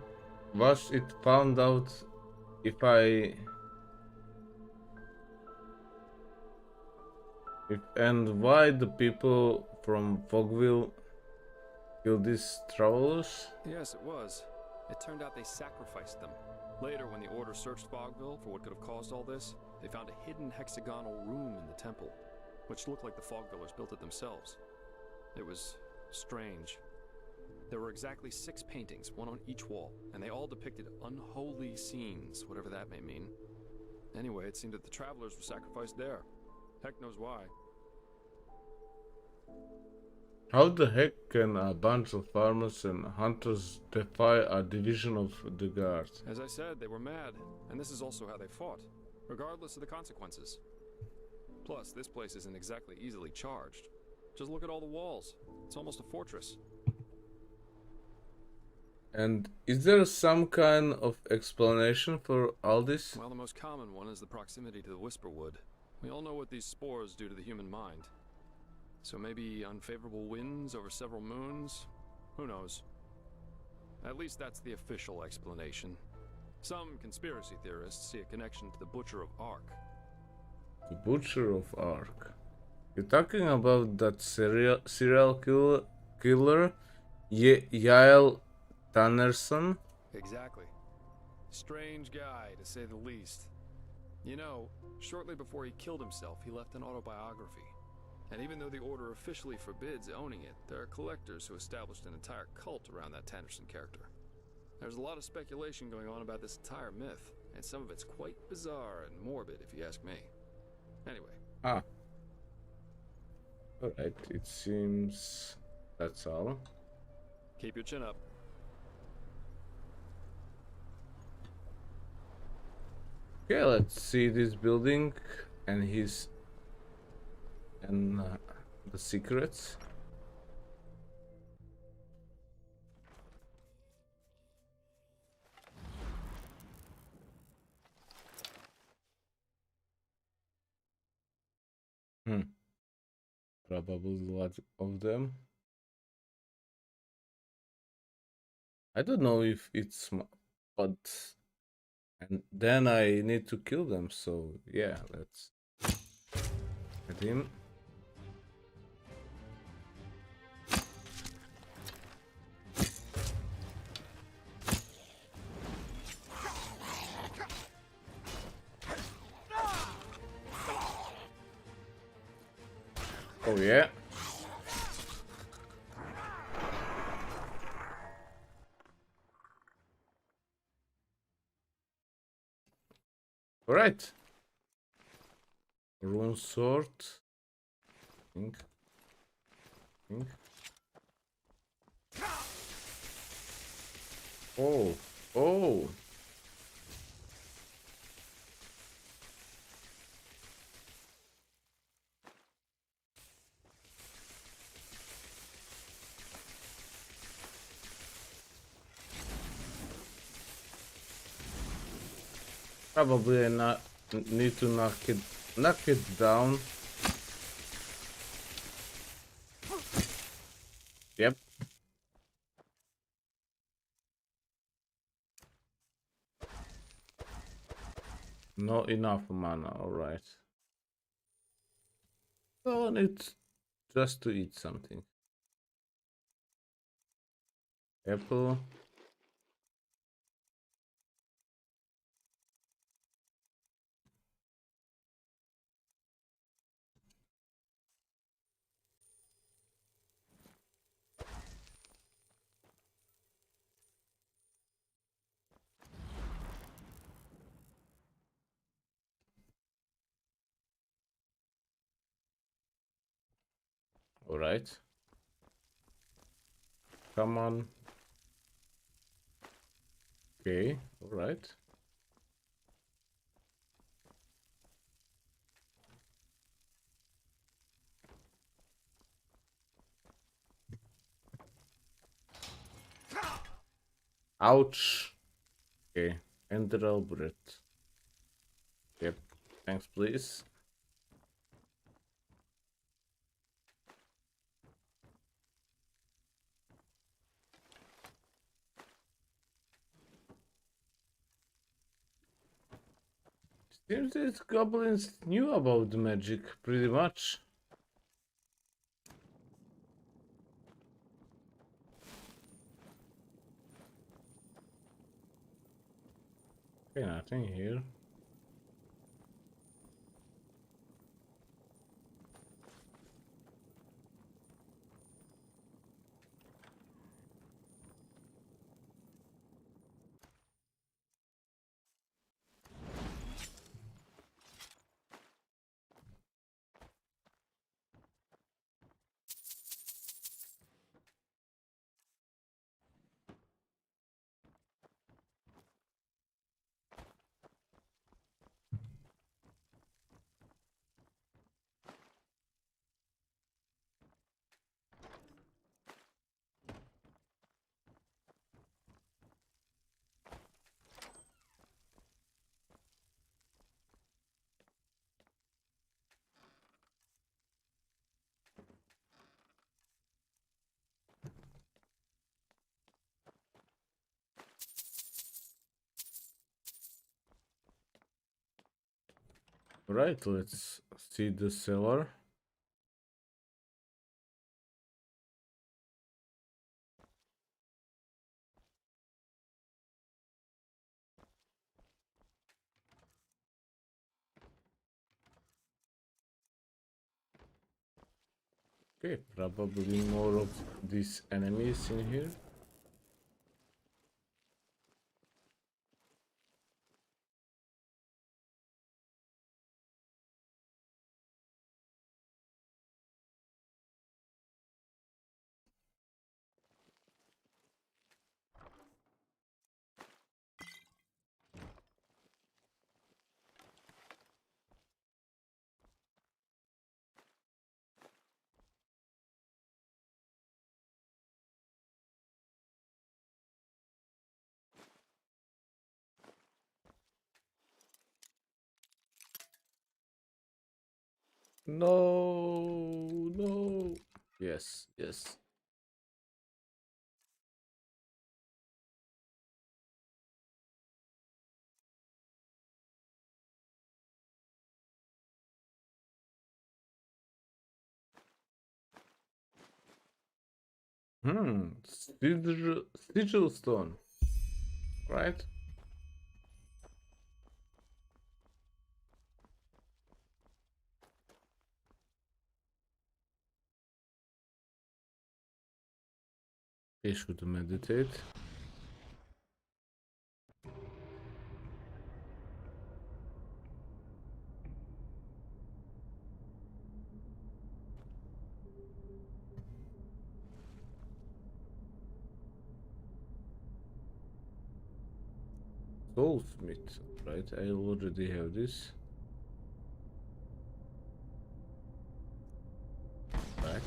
if and why the people from Fogville killed these travelers? Yes, it was. It turned out they sacrificed them. Later, when the Order searched Fogville for what could have caused all this, they found a hidden hexagonal room in the temple, which looked like the Fogvillers built it themselves. It was strange. There were exactly 6 paintings, one on each wall, and they all depicted unholy scenes, whatever that may mean. Anyway, it seemed that the travelers were sacrificed there. Heck knows why. How the heck can a bunch of farmers and hunters defy a division of the guard? As I said, they were mad, and this is also how they fought, regardless of the consequences. Plus, this place isn't exactly easily charged. Just look at all the walls. It's almost a fortress. And is there some kind of explanation for all this? Well, the most common one is the proximity to the Whisperwood. We all know what these spores do to the human mind. So maybe unfavorable winds over several moons? Who knows? At least that's the official explanation. Some conspiracy theorists see a connection to the Butcher of Ark. The Butcher of Ark. You're talking about that serial killer Yael Tannerson? Exactly. Strange guy, to say the least. You know, shortly before he killed himself, he left an autobiography. And even though the Order officially forbids owning it, there are collectors who established an entire cult around that Tannerson character. There's a lot of speculation going on about this entire myth, and some of it's quite bizarre and morbid, if you ask me. Anyway. Ah. Alright, it seems that's all. Keep your chin up. Okay, let's see this building and the secrets. Probably a lot of them. I don't know if it's but and then I need to kill them, so yeah, let's get him. Oh yeah. All right. Rune sword. Think. Oh. Probably not need to knock it down. Yep. Not enough mana, alright. So I need just to eat something. Apple. Alright. Come on. Okay, alright. Ouch. Okay, Enderal breath. Yep, thanks please. Seems that goblins knew about the magic pretty much. Okay, nothing here. Right, let's see the cellar. Okay, probably more of these enemies in here. No, no. Yes, yes. Sigil stone, right? I should meditate. Soulsmith, right? I already have this. Right.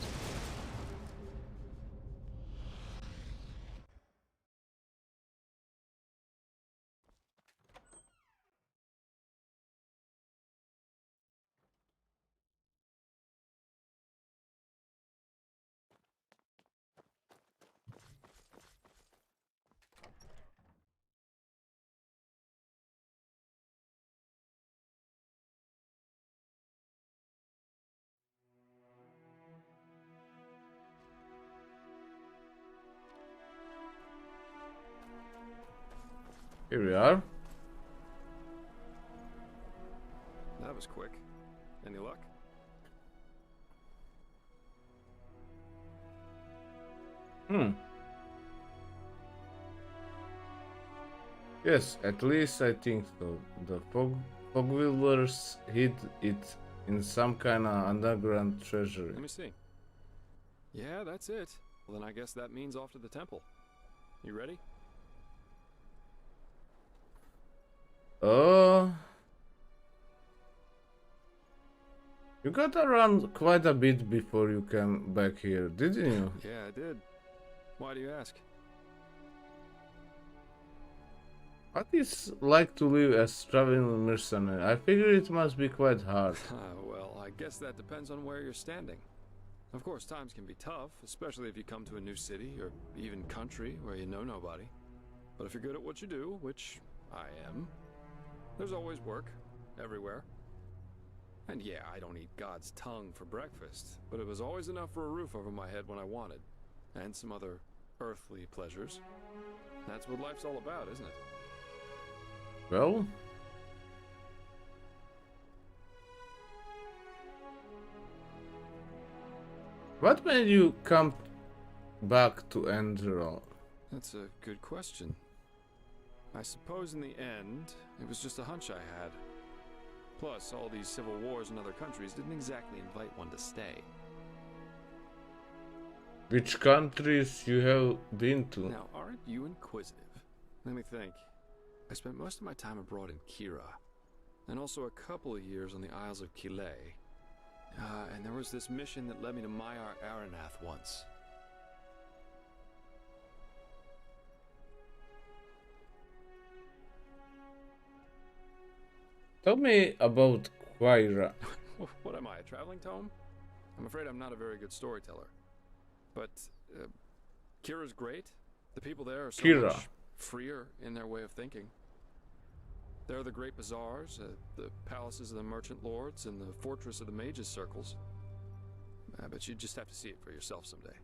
Here we are. That was quick. Any luck? Yes, at least I think so. The Fogwheelers hid it in some kind of underground treasury. Let me see. Yeah, that's it. Well, then I guess that means off to the temple. You ready? You got around quite a bit before you came back here, didn't you? Yeah, I did. Why do you ask? What is like to live as traveling mercenary? I figure it must be quite hard. Well, I guess that depends on where you're standing. Of course, times can be tough, especially if you come to a new city or even country where you know nobody. But if you're good at what you do, which I am, there's always work, everywhere. And yeah, I don't eat God's tongue for breakfast, but it was always enough for a roof over my head when I wanted, and some other earthly pleasures. That's what life's all about, isn't it? Well, what made you come back to Enderal? That's a good question. I suppose in the end, it was just a hunch I had. Plus, all these civil wars in other countries didn't exactly invite one to stay. Which countries you have been to? Now, aren't you inquisitive? Let me think. I spent most of my time abroad in Kira, and also a couple of years on the Isles of Kile. And there was this mission that led me to Maiar Aranath once. Tell me about Quira. What am I, a traveling tome? I'm afraid I'm not a very good storyteller. But Kira's great. The people there are so much freer in their way of thinking. There are the great bazaars, the palaces of the merchant lords, and the fortress of the mages' circles. But you just have to see it for yourself someday.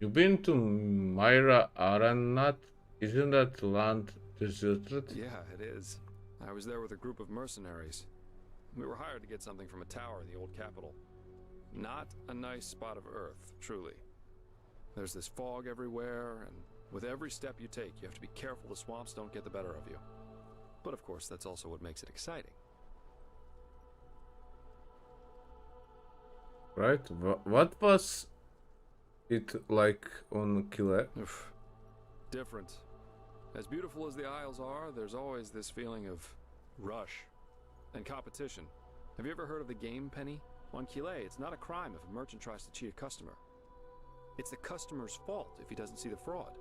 You've been to Myra Aranat? Isn't that land deserted? Yeah, it is. I was there with a group of mercenaries. We were hired to get something from a tower in the old capital. Not a nice spot of earth, truly. There's this fog everywhere, and with every step you take, you have to be careful the swamps don't get the better of you. But of course, that's also what makes it exciting. Right? What was it like on Kile? Different. As beautiful as the Isles are, there's always this feeling of rush and competition. Have you ever heard of the game penny? On Kile, it's not a crime if a merchant tries to cheat a customer. It's the customer's fault if he doesn't see the fraud.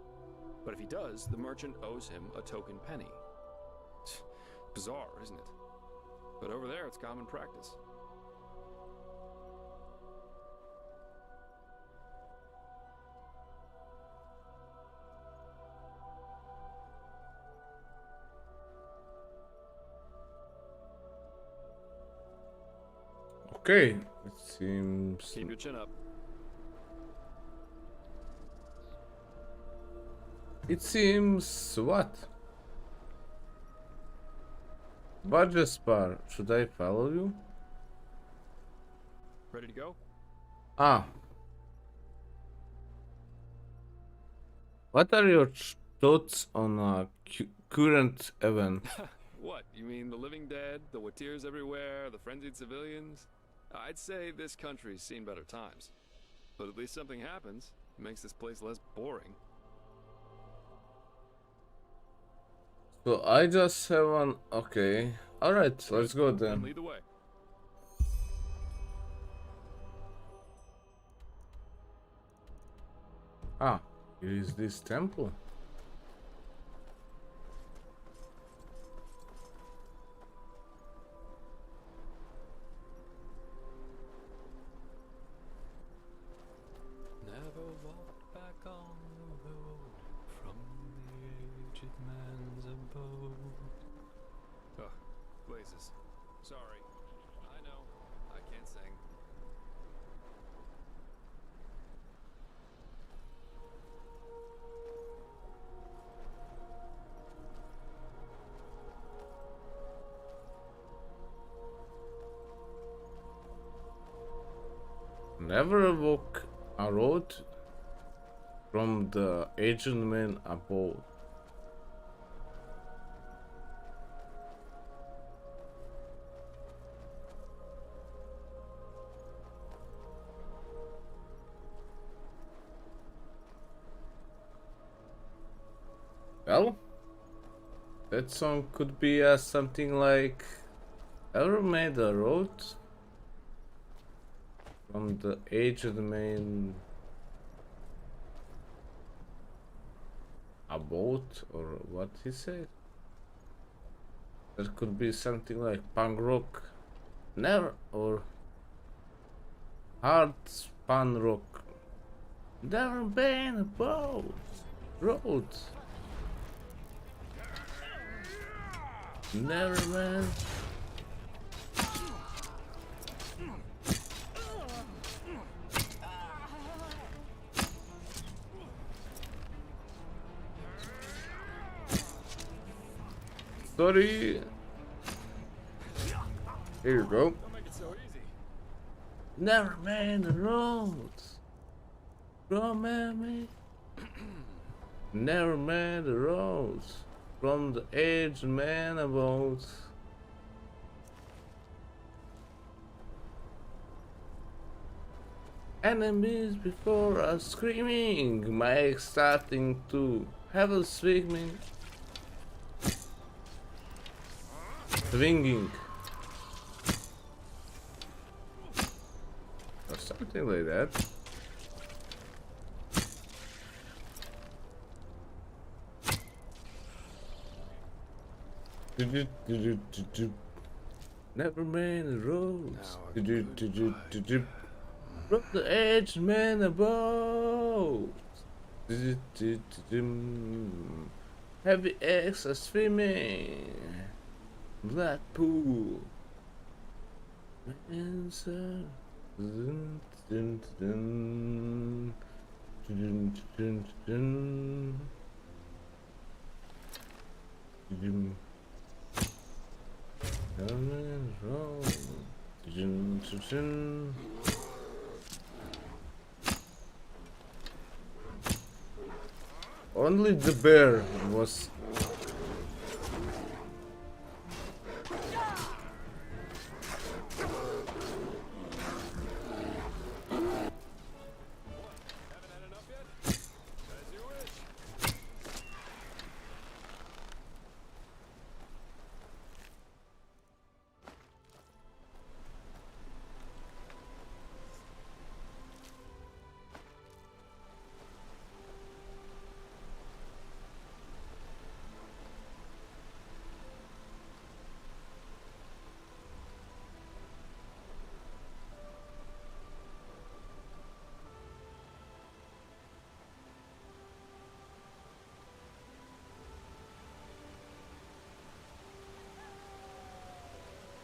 But if he does, the merchant owes him a token penny. Bizarre, isn't it? But over there, it's common practice. Okay, it seems... Keep your chin up. It seems... what? Badgespar, should I follow you? Ready to go? Ah. What are your thoughts on a current event? What? You mean the living dead, the Watirs everywhere, the frenzied civilians? I'd say this country's seen better times. But at least something happens. It makes this place less boring. So I just have one... okay. Alright, let's go then. Lead the way. Ah, here is this temple. Never walk back on the road from the aged man's abode. Oh, blazes. Sorry. I know. I can't sing. Never walk a road from the aged man above. Well, that song could be something like ever made a road from the aged man about, or what he said. That could be something like punk rock, never, or hard punk rock. Never been about road. Never been. Sorry. Here you go. Don't make it so easy. Never made the roads. Remember me. Never made the roads from the aged man about. Enemies before us screaming, my starting to have a swinging. Swinging. Or something like that. Never made the roads. From the edge man above. Heavy eggs are swimming. Black pool. Answer. Dun, dun, dun, dun, dun, dun, dun. Coming roll. Dun, dun, dun. Only the bear was.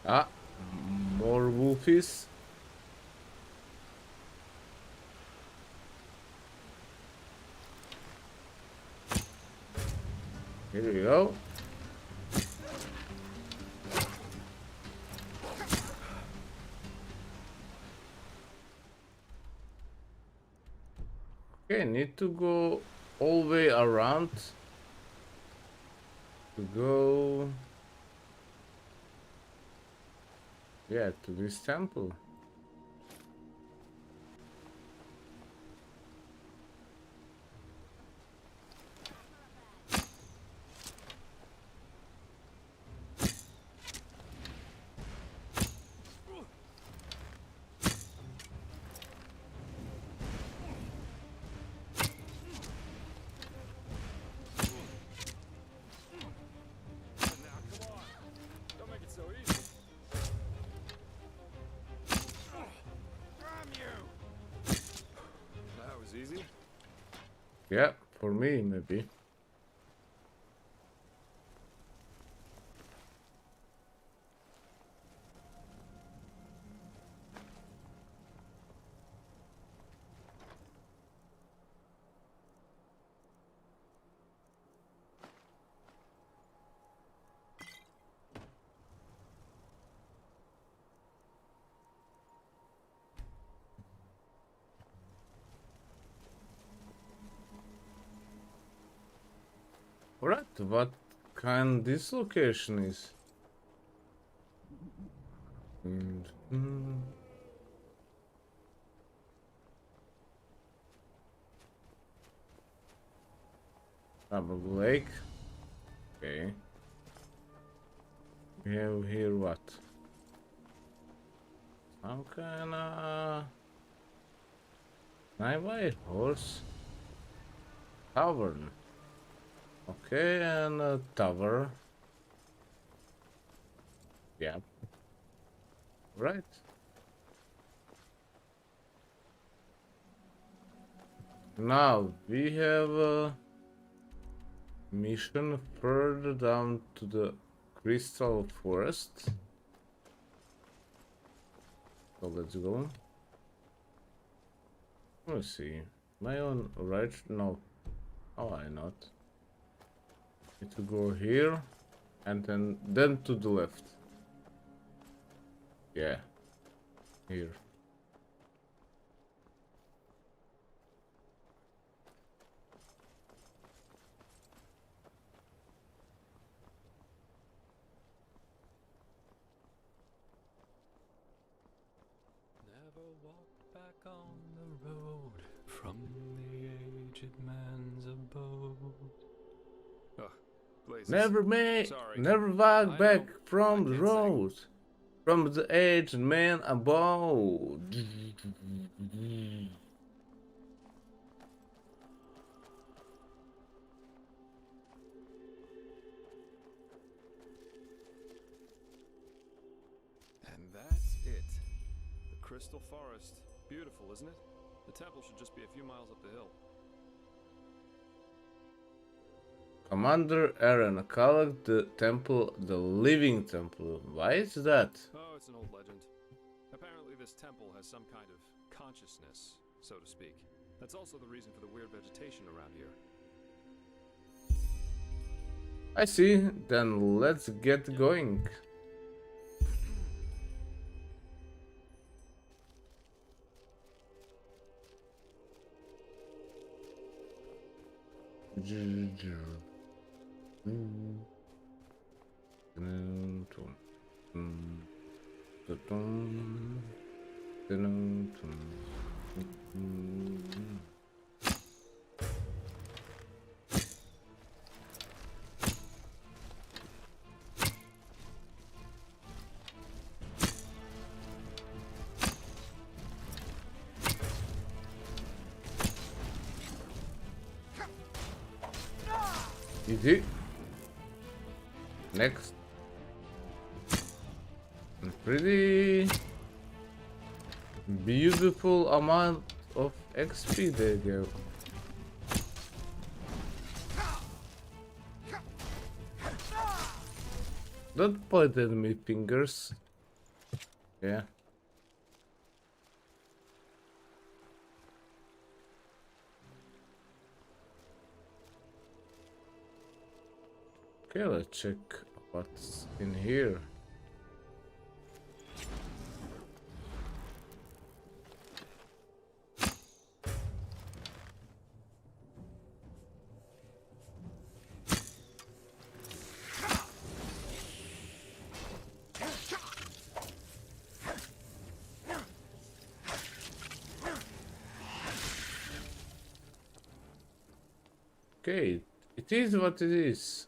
Ah, more wolfies. Here we go. Okay, need to go all the way around to go. Yeah, to this temple. Don't make it so easy. That was easy. Yeah, for me maybe. Alright, what kind this location is? Probably lake. Okay. We have here what? Some kinda nightlight horse tavern. Okay, and a tower. Yeah. Right. Now we have a mission further down to the Crystal Forest. So let's go. Let's see. Am I on right? No. Oh, I not. Need to go here, and then to the left. Yeah. Here. Never walk back on the road from the aged man's abode. Oh, blazes. Never walk back from the road, from the aged man above. And that's it. The Crystal Forest. Beautiful, isn't it? The temple should just be a few miles up the hill. Commander Aaron called the temple the Living Temple. Why is that? Oh, it's an old legend. Apparently this temple has some kind of consciousness, so to speak. That's also the reason for the weird vegetation around here. I see. Then let's get going. Easy. Next. Pretty beautiful amount of XP they give. Don't point at me, fingers. Yeah. Okay, let's check what's in here. Okay, it is what it is.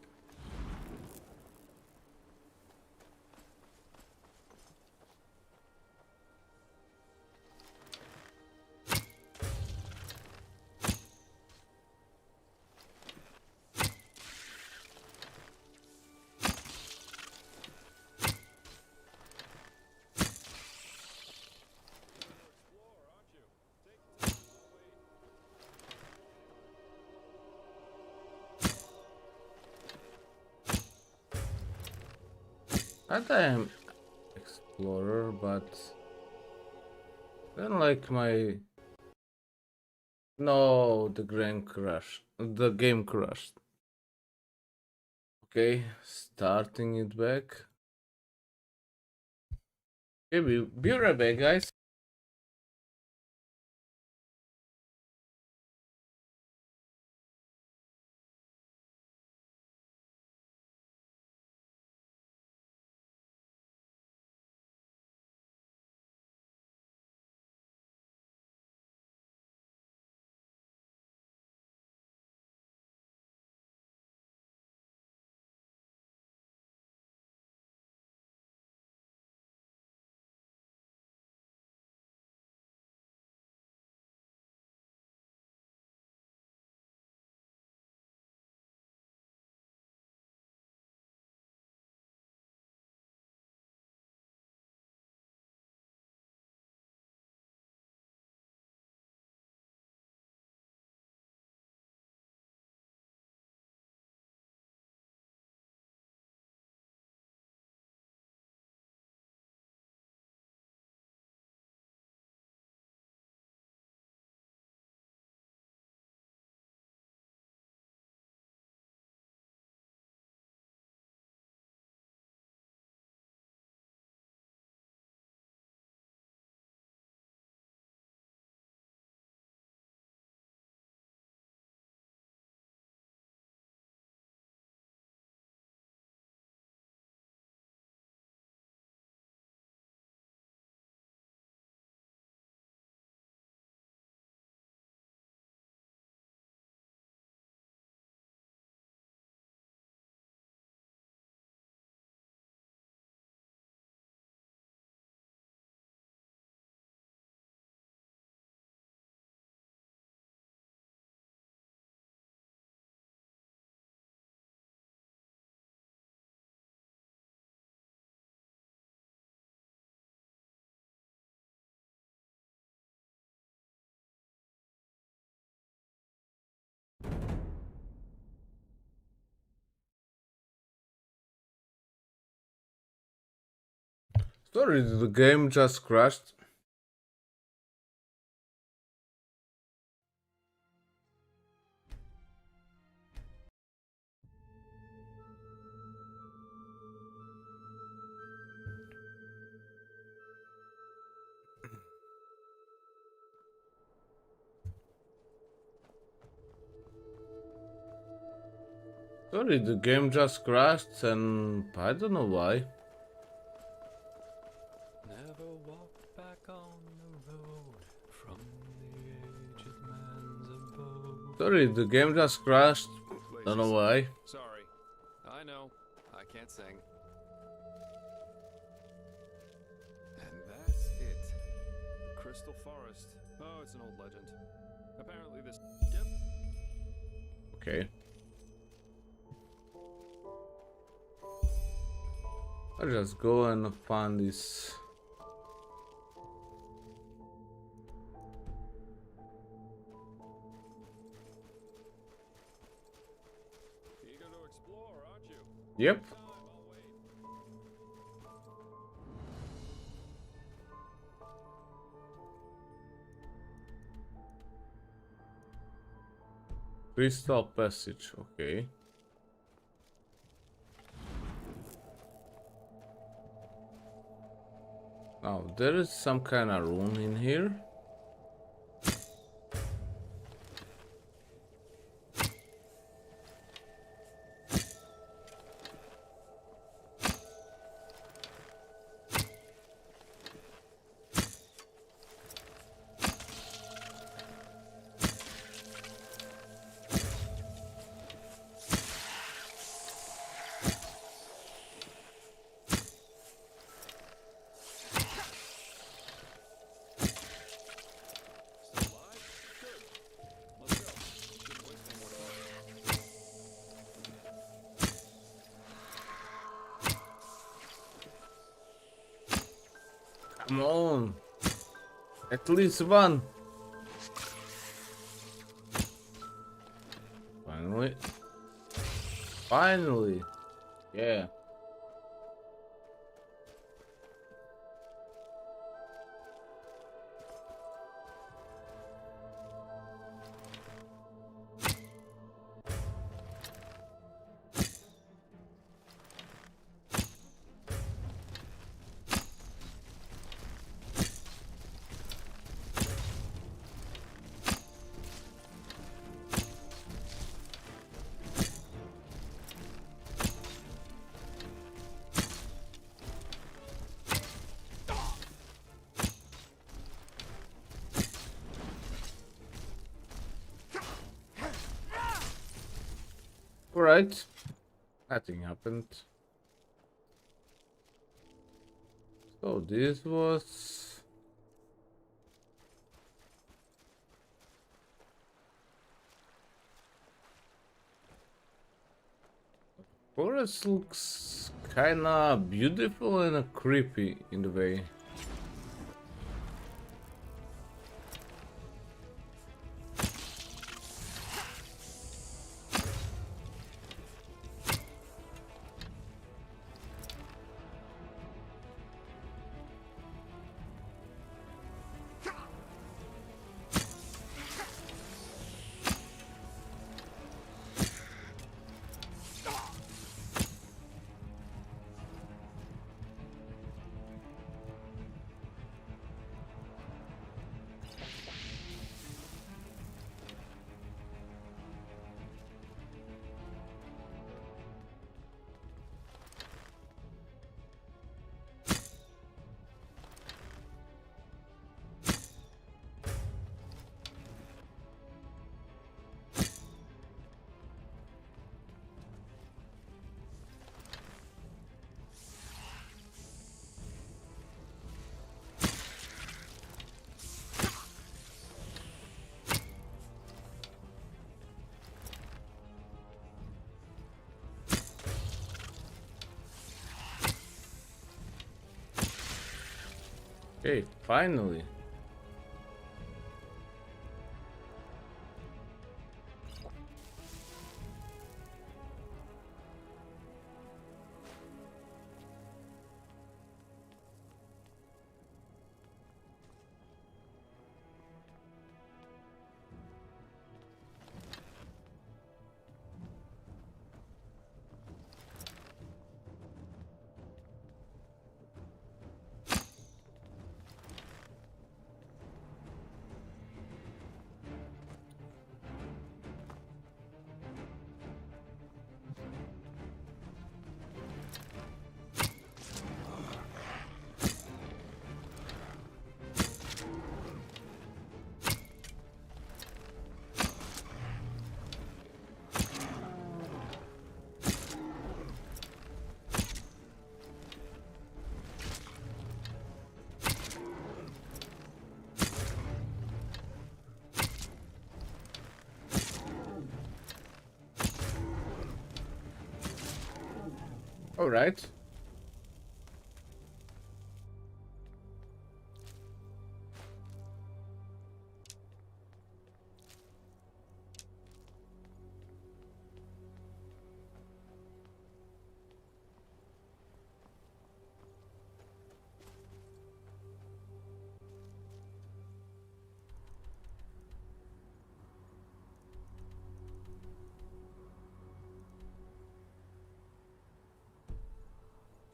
And I am explorer, but then like my no, the game crashed. Okay, starting it back. Okay, be right back, guys. Sorry, the game just crashed. Sorry, the game just crashed and I don't know why. Never walked back on the road from the aged man's abode. Sorry, the game just crashed. Don't know why. Sorry. I know. I can't sing. And that's it. The Crystal Forest. Oh, it's an old legend. Apparently this... Yep. Okay. I'll just go and find this. Eager to explore, aren't you? Yep. Crystal Passage, okay. Now, there is some kind of room in here. Come on. At least one. Finally. Finally. Yeah. Alright. Nothing happened. So this was... Forest looks kinda beautiful and creepy in the way. Okay, finally. Alright.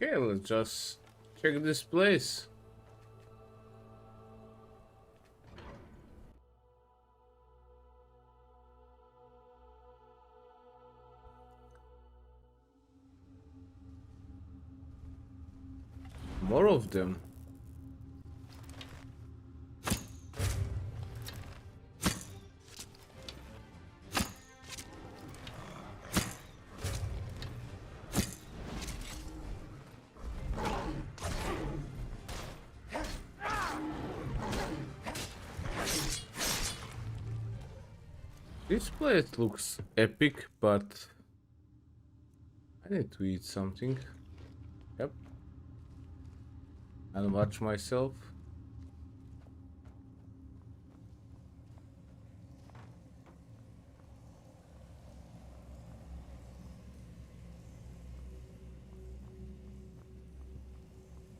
Okay, let's just check this place. More of them. This place looks epic, but I need to eat something. Yep. And watch myself.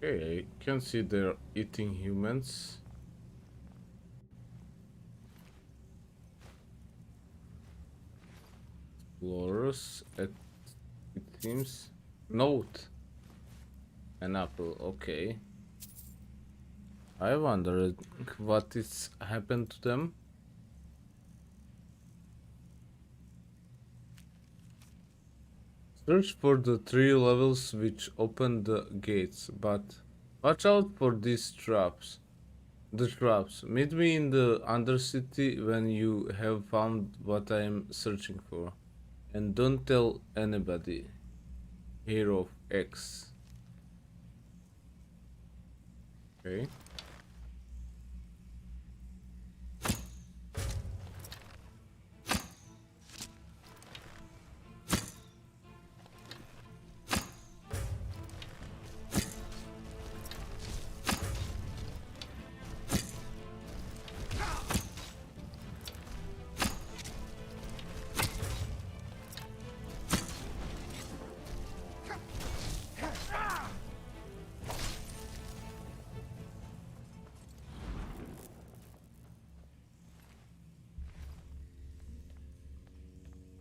Okay, I can see they're eating humans. Explorers, it seems. Note. An apple, okay. I wondered what is happened to them. Search for the 3 levels which open the gates, but watch out for these traps. The traps. Meet me in the Undercity when you have found what I am searching for. And don't tell anybody. Hero of X. Okay.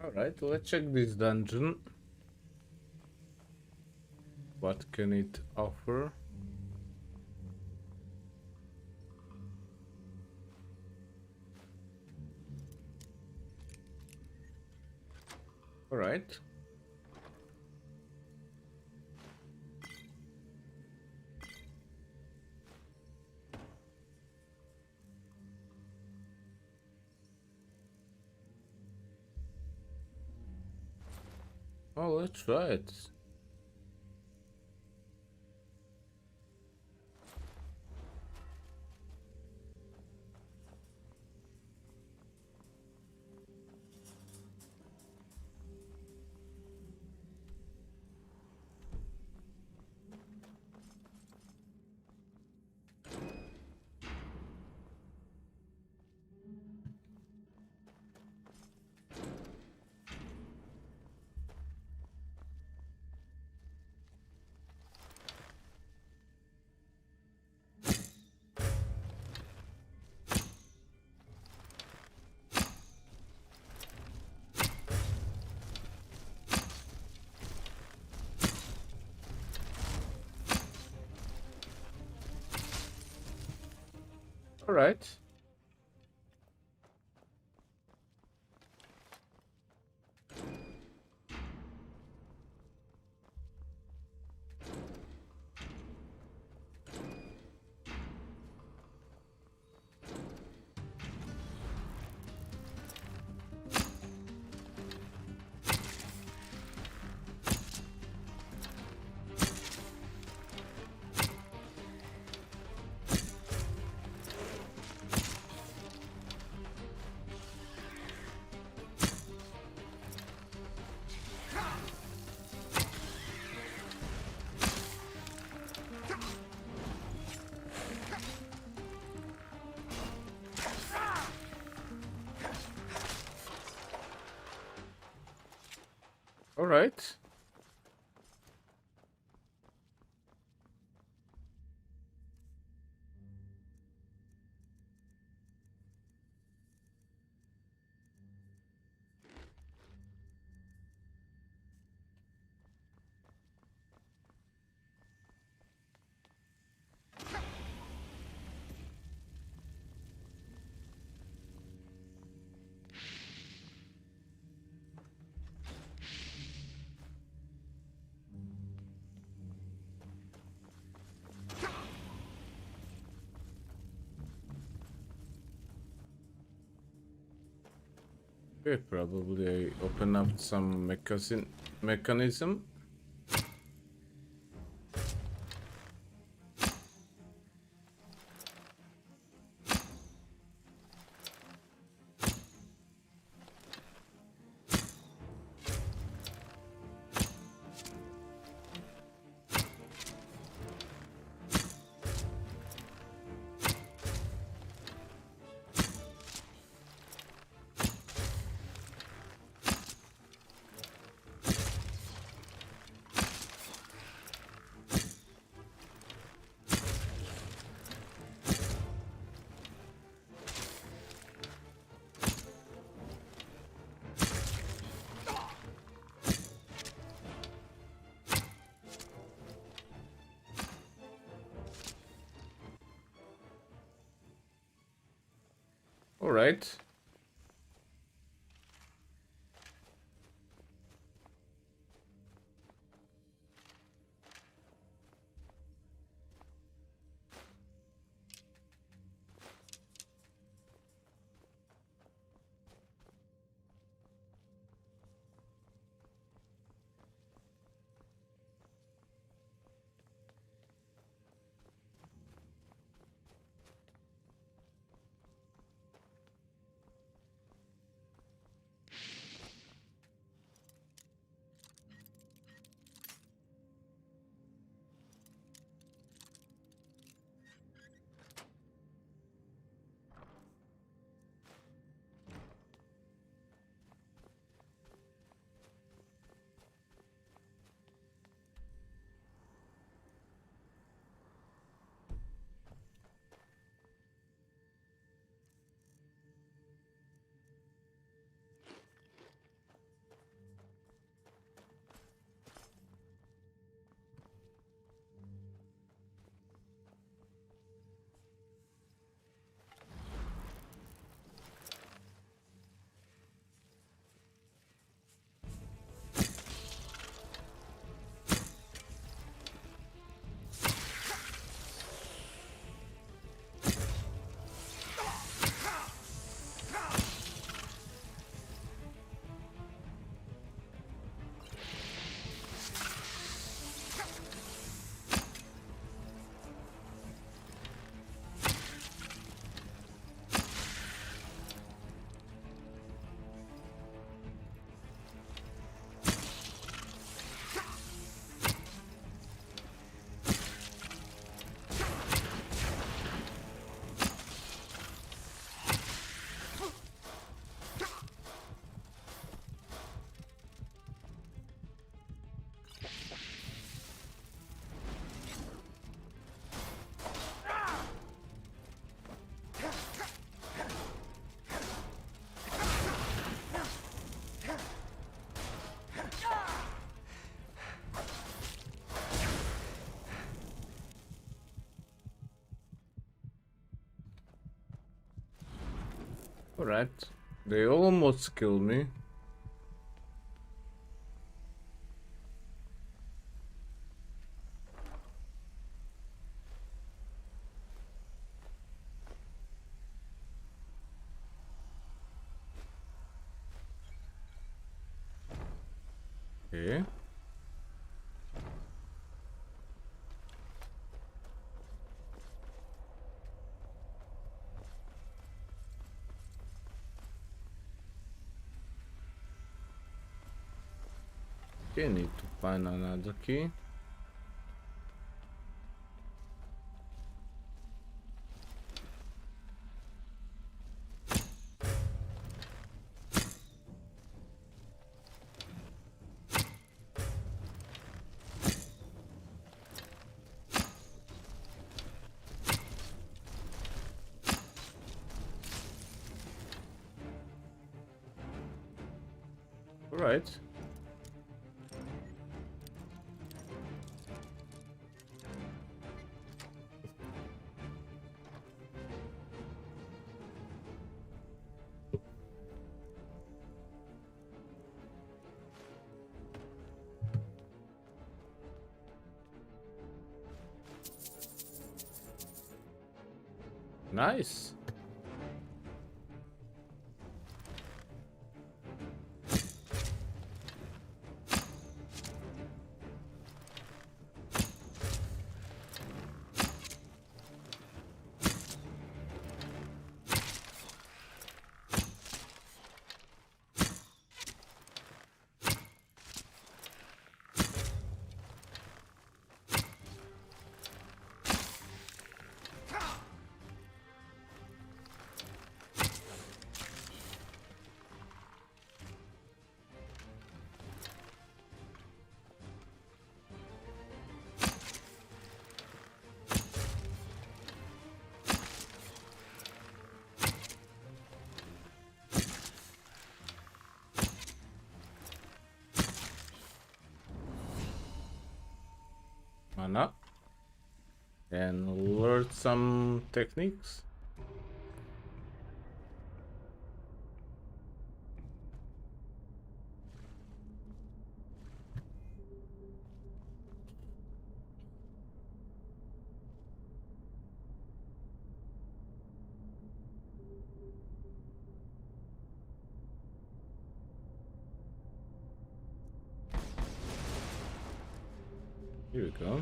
Alright, let's check this dungeon. What can it offer? Alright. Oh, let's try it. All right. Alright. Okay, probably I open up some mechanism. All right. Alright. They almost killed me. Okay. Okay, need to find another key. Alright. Nice. Mana. And learn some techniques. Here we go.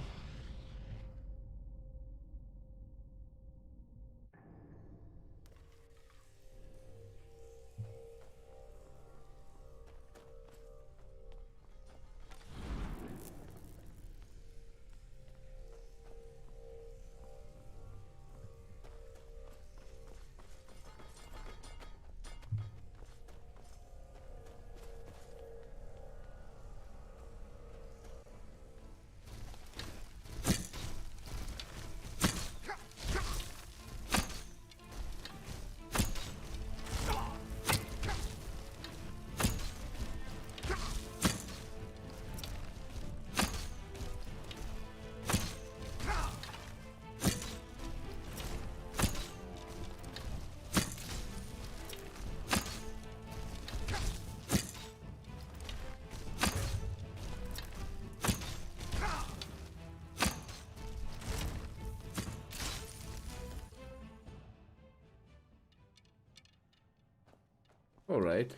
All right.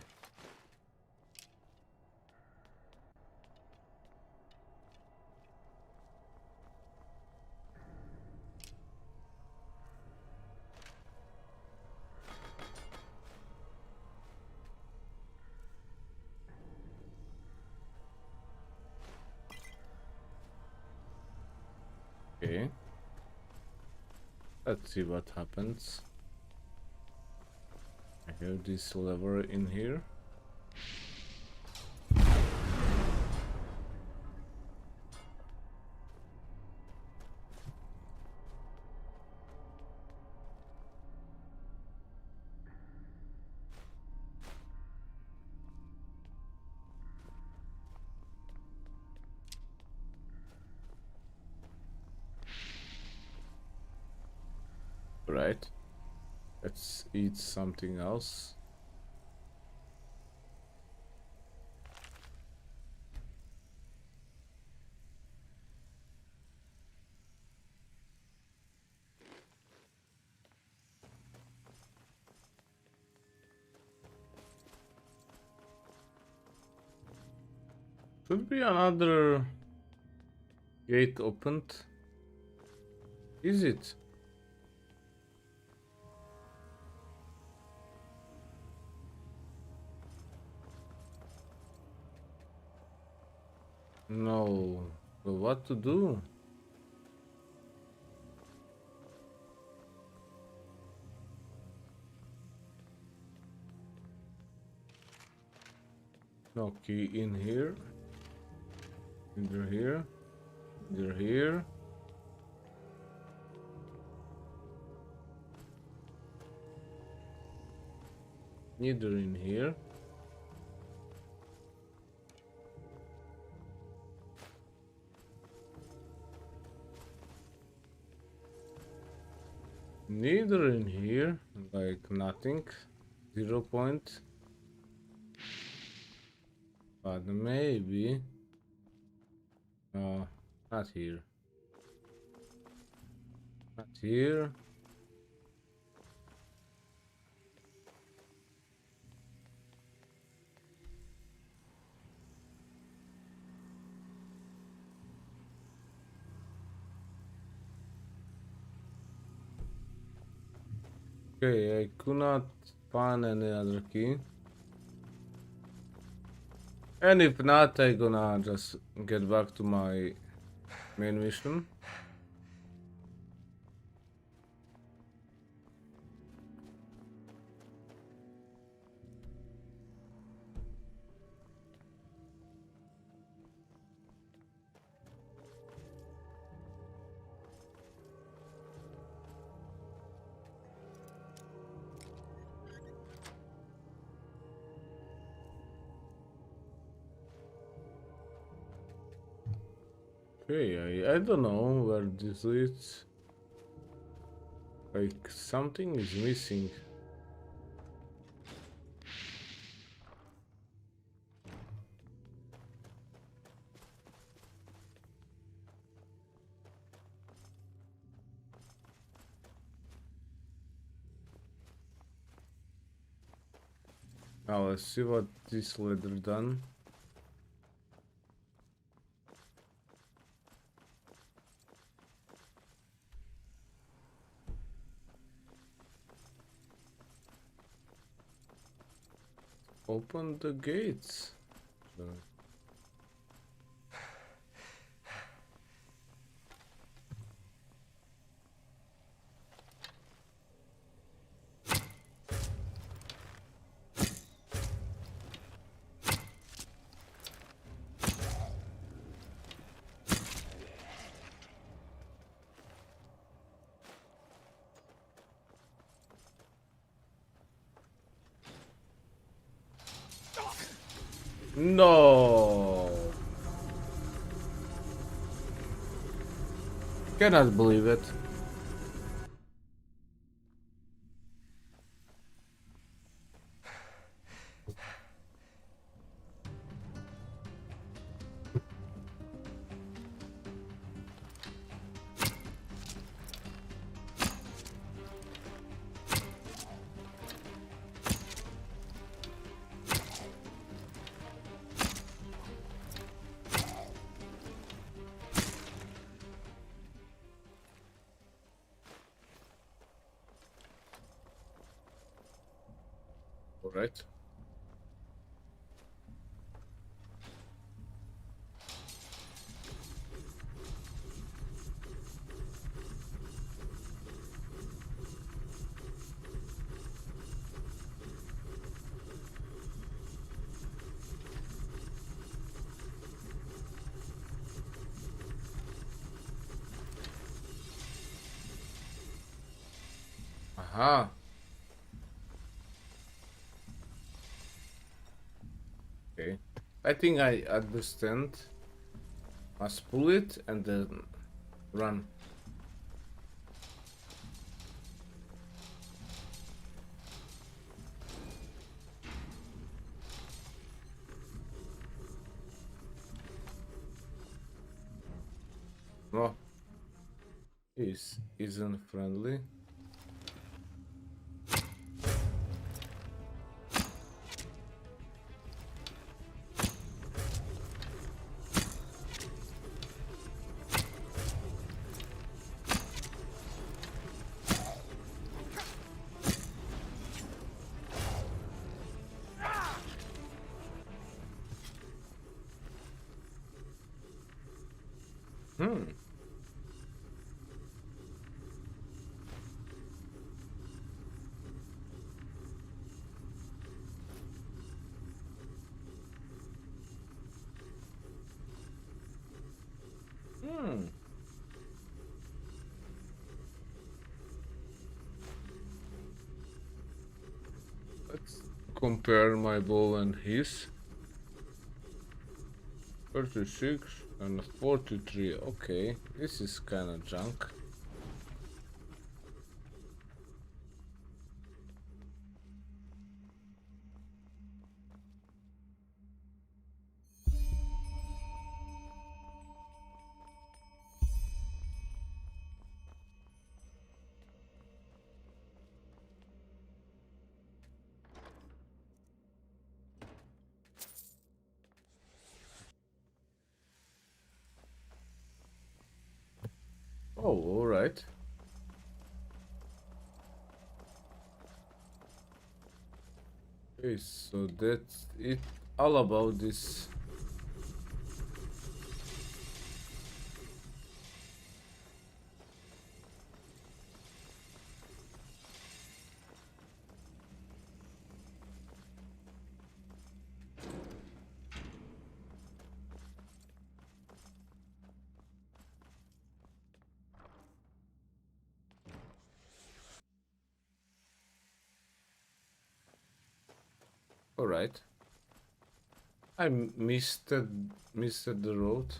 Okay. Let's see what happens. I have this lever in here. Right. Let's eat something else. Should be another gate opened. Is it? No. So what to do? No key in here. Neither here. Neither here. Neither in here. Neither in here, like nothing. 0 point. But maybe. No, not here. Not here. Okay, I could not find any other key. And if not, I gonna just get back to my main mission. Okay, I don't know where this is. Like something is missing. Now let's see what this letter done. Open the gates. No. Cannot believe it. All right. Aha. Okay. I think I understand. Must pull it and then run. Oh. This isn't friendly. Hmm. Hmm. Let's compare my bow and his. 36 and 43. Okay, this is kind of junk. Oh, alright. Okay, so that's it all about this. Alright. I missed the road.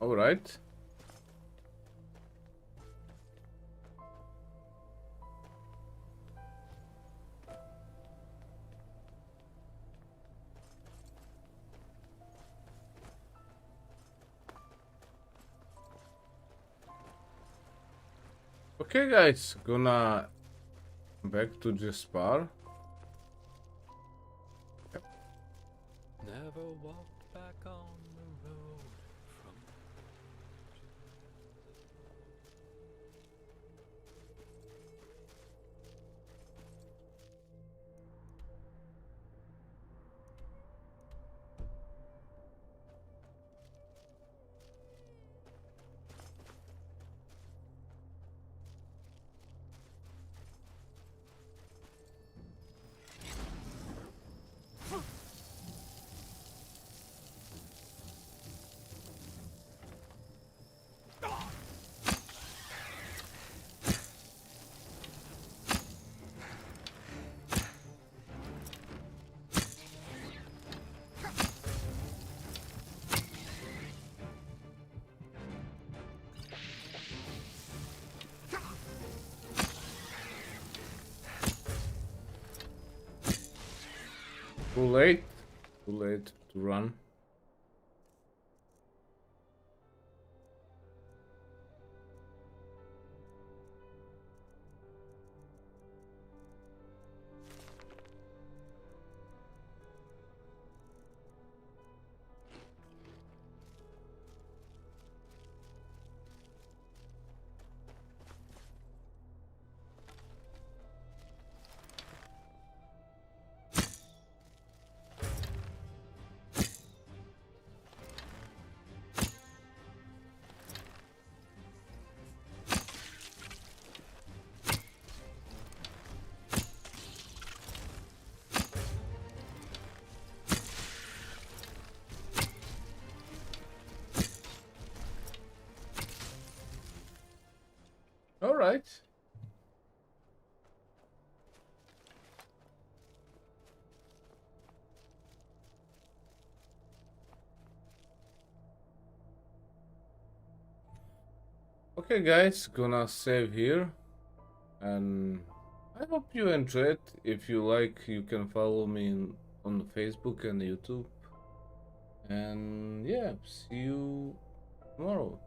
All right. Okay, guys, gonna back to the spar. Never walked back on the road from. Too late. Too late to run. All right. Okay, guys, gonna save here, and I hope you enjoyed. If you like, you can follow me on Facebook and YouTube. And yeah, see you tomorrow.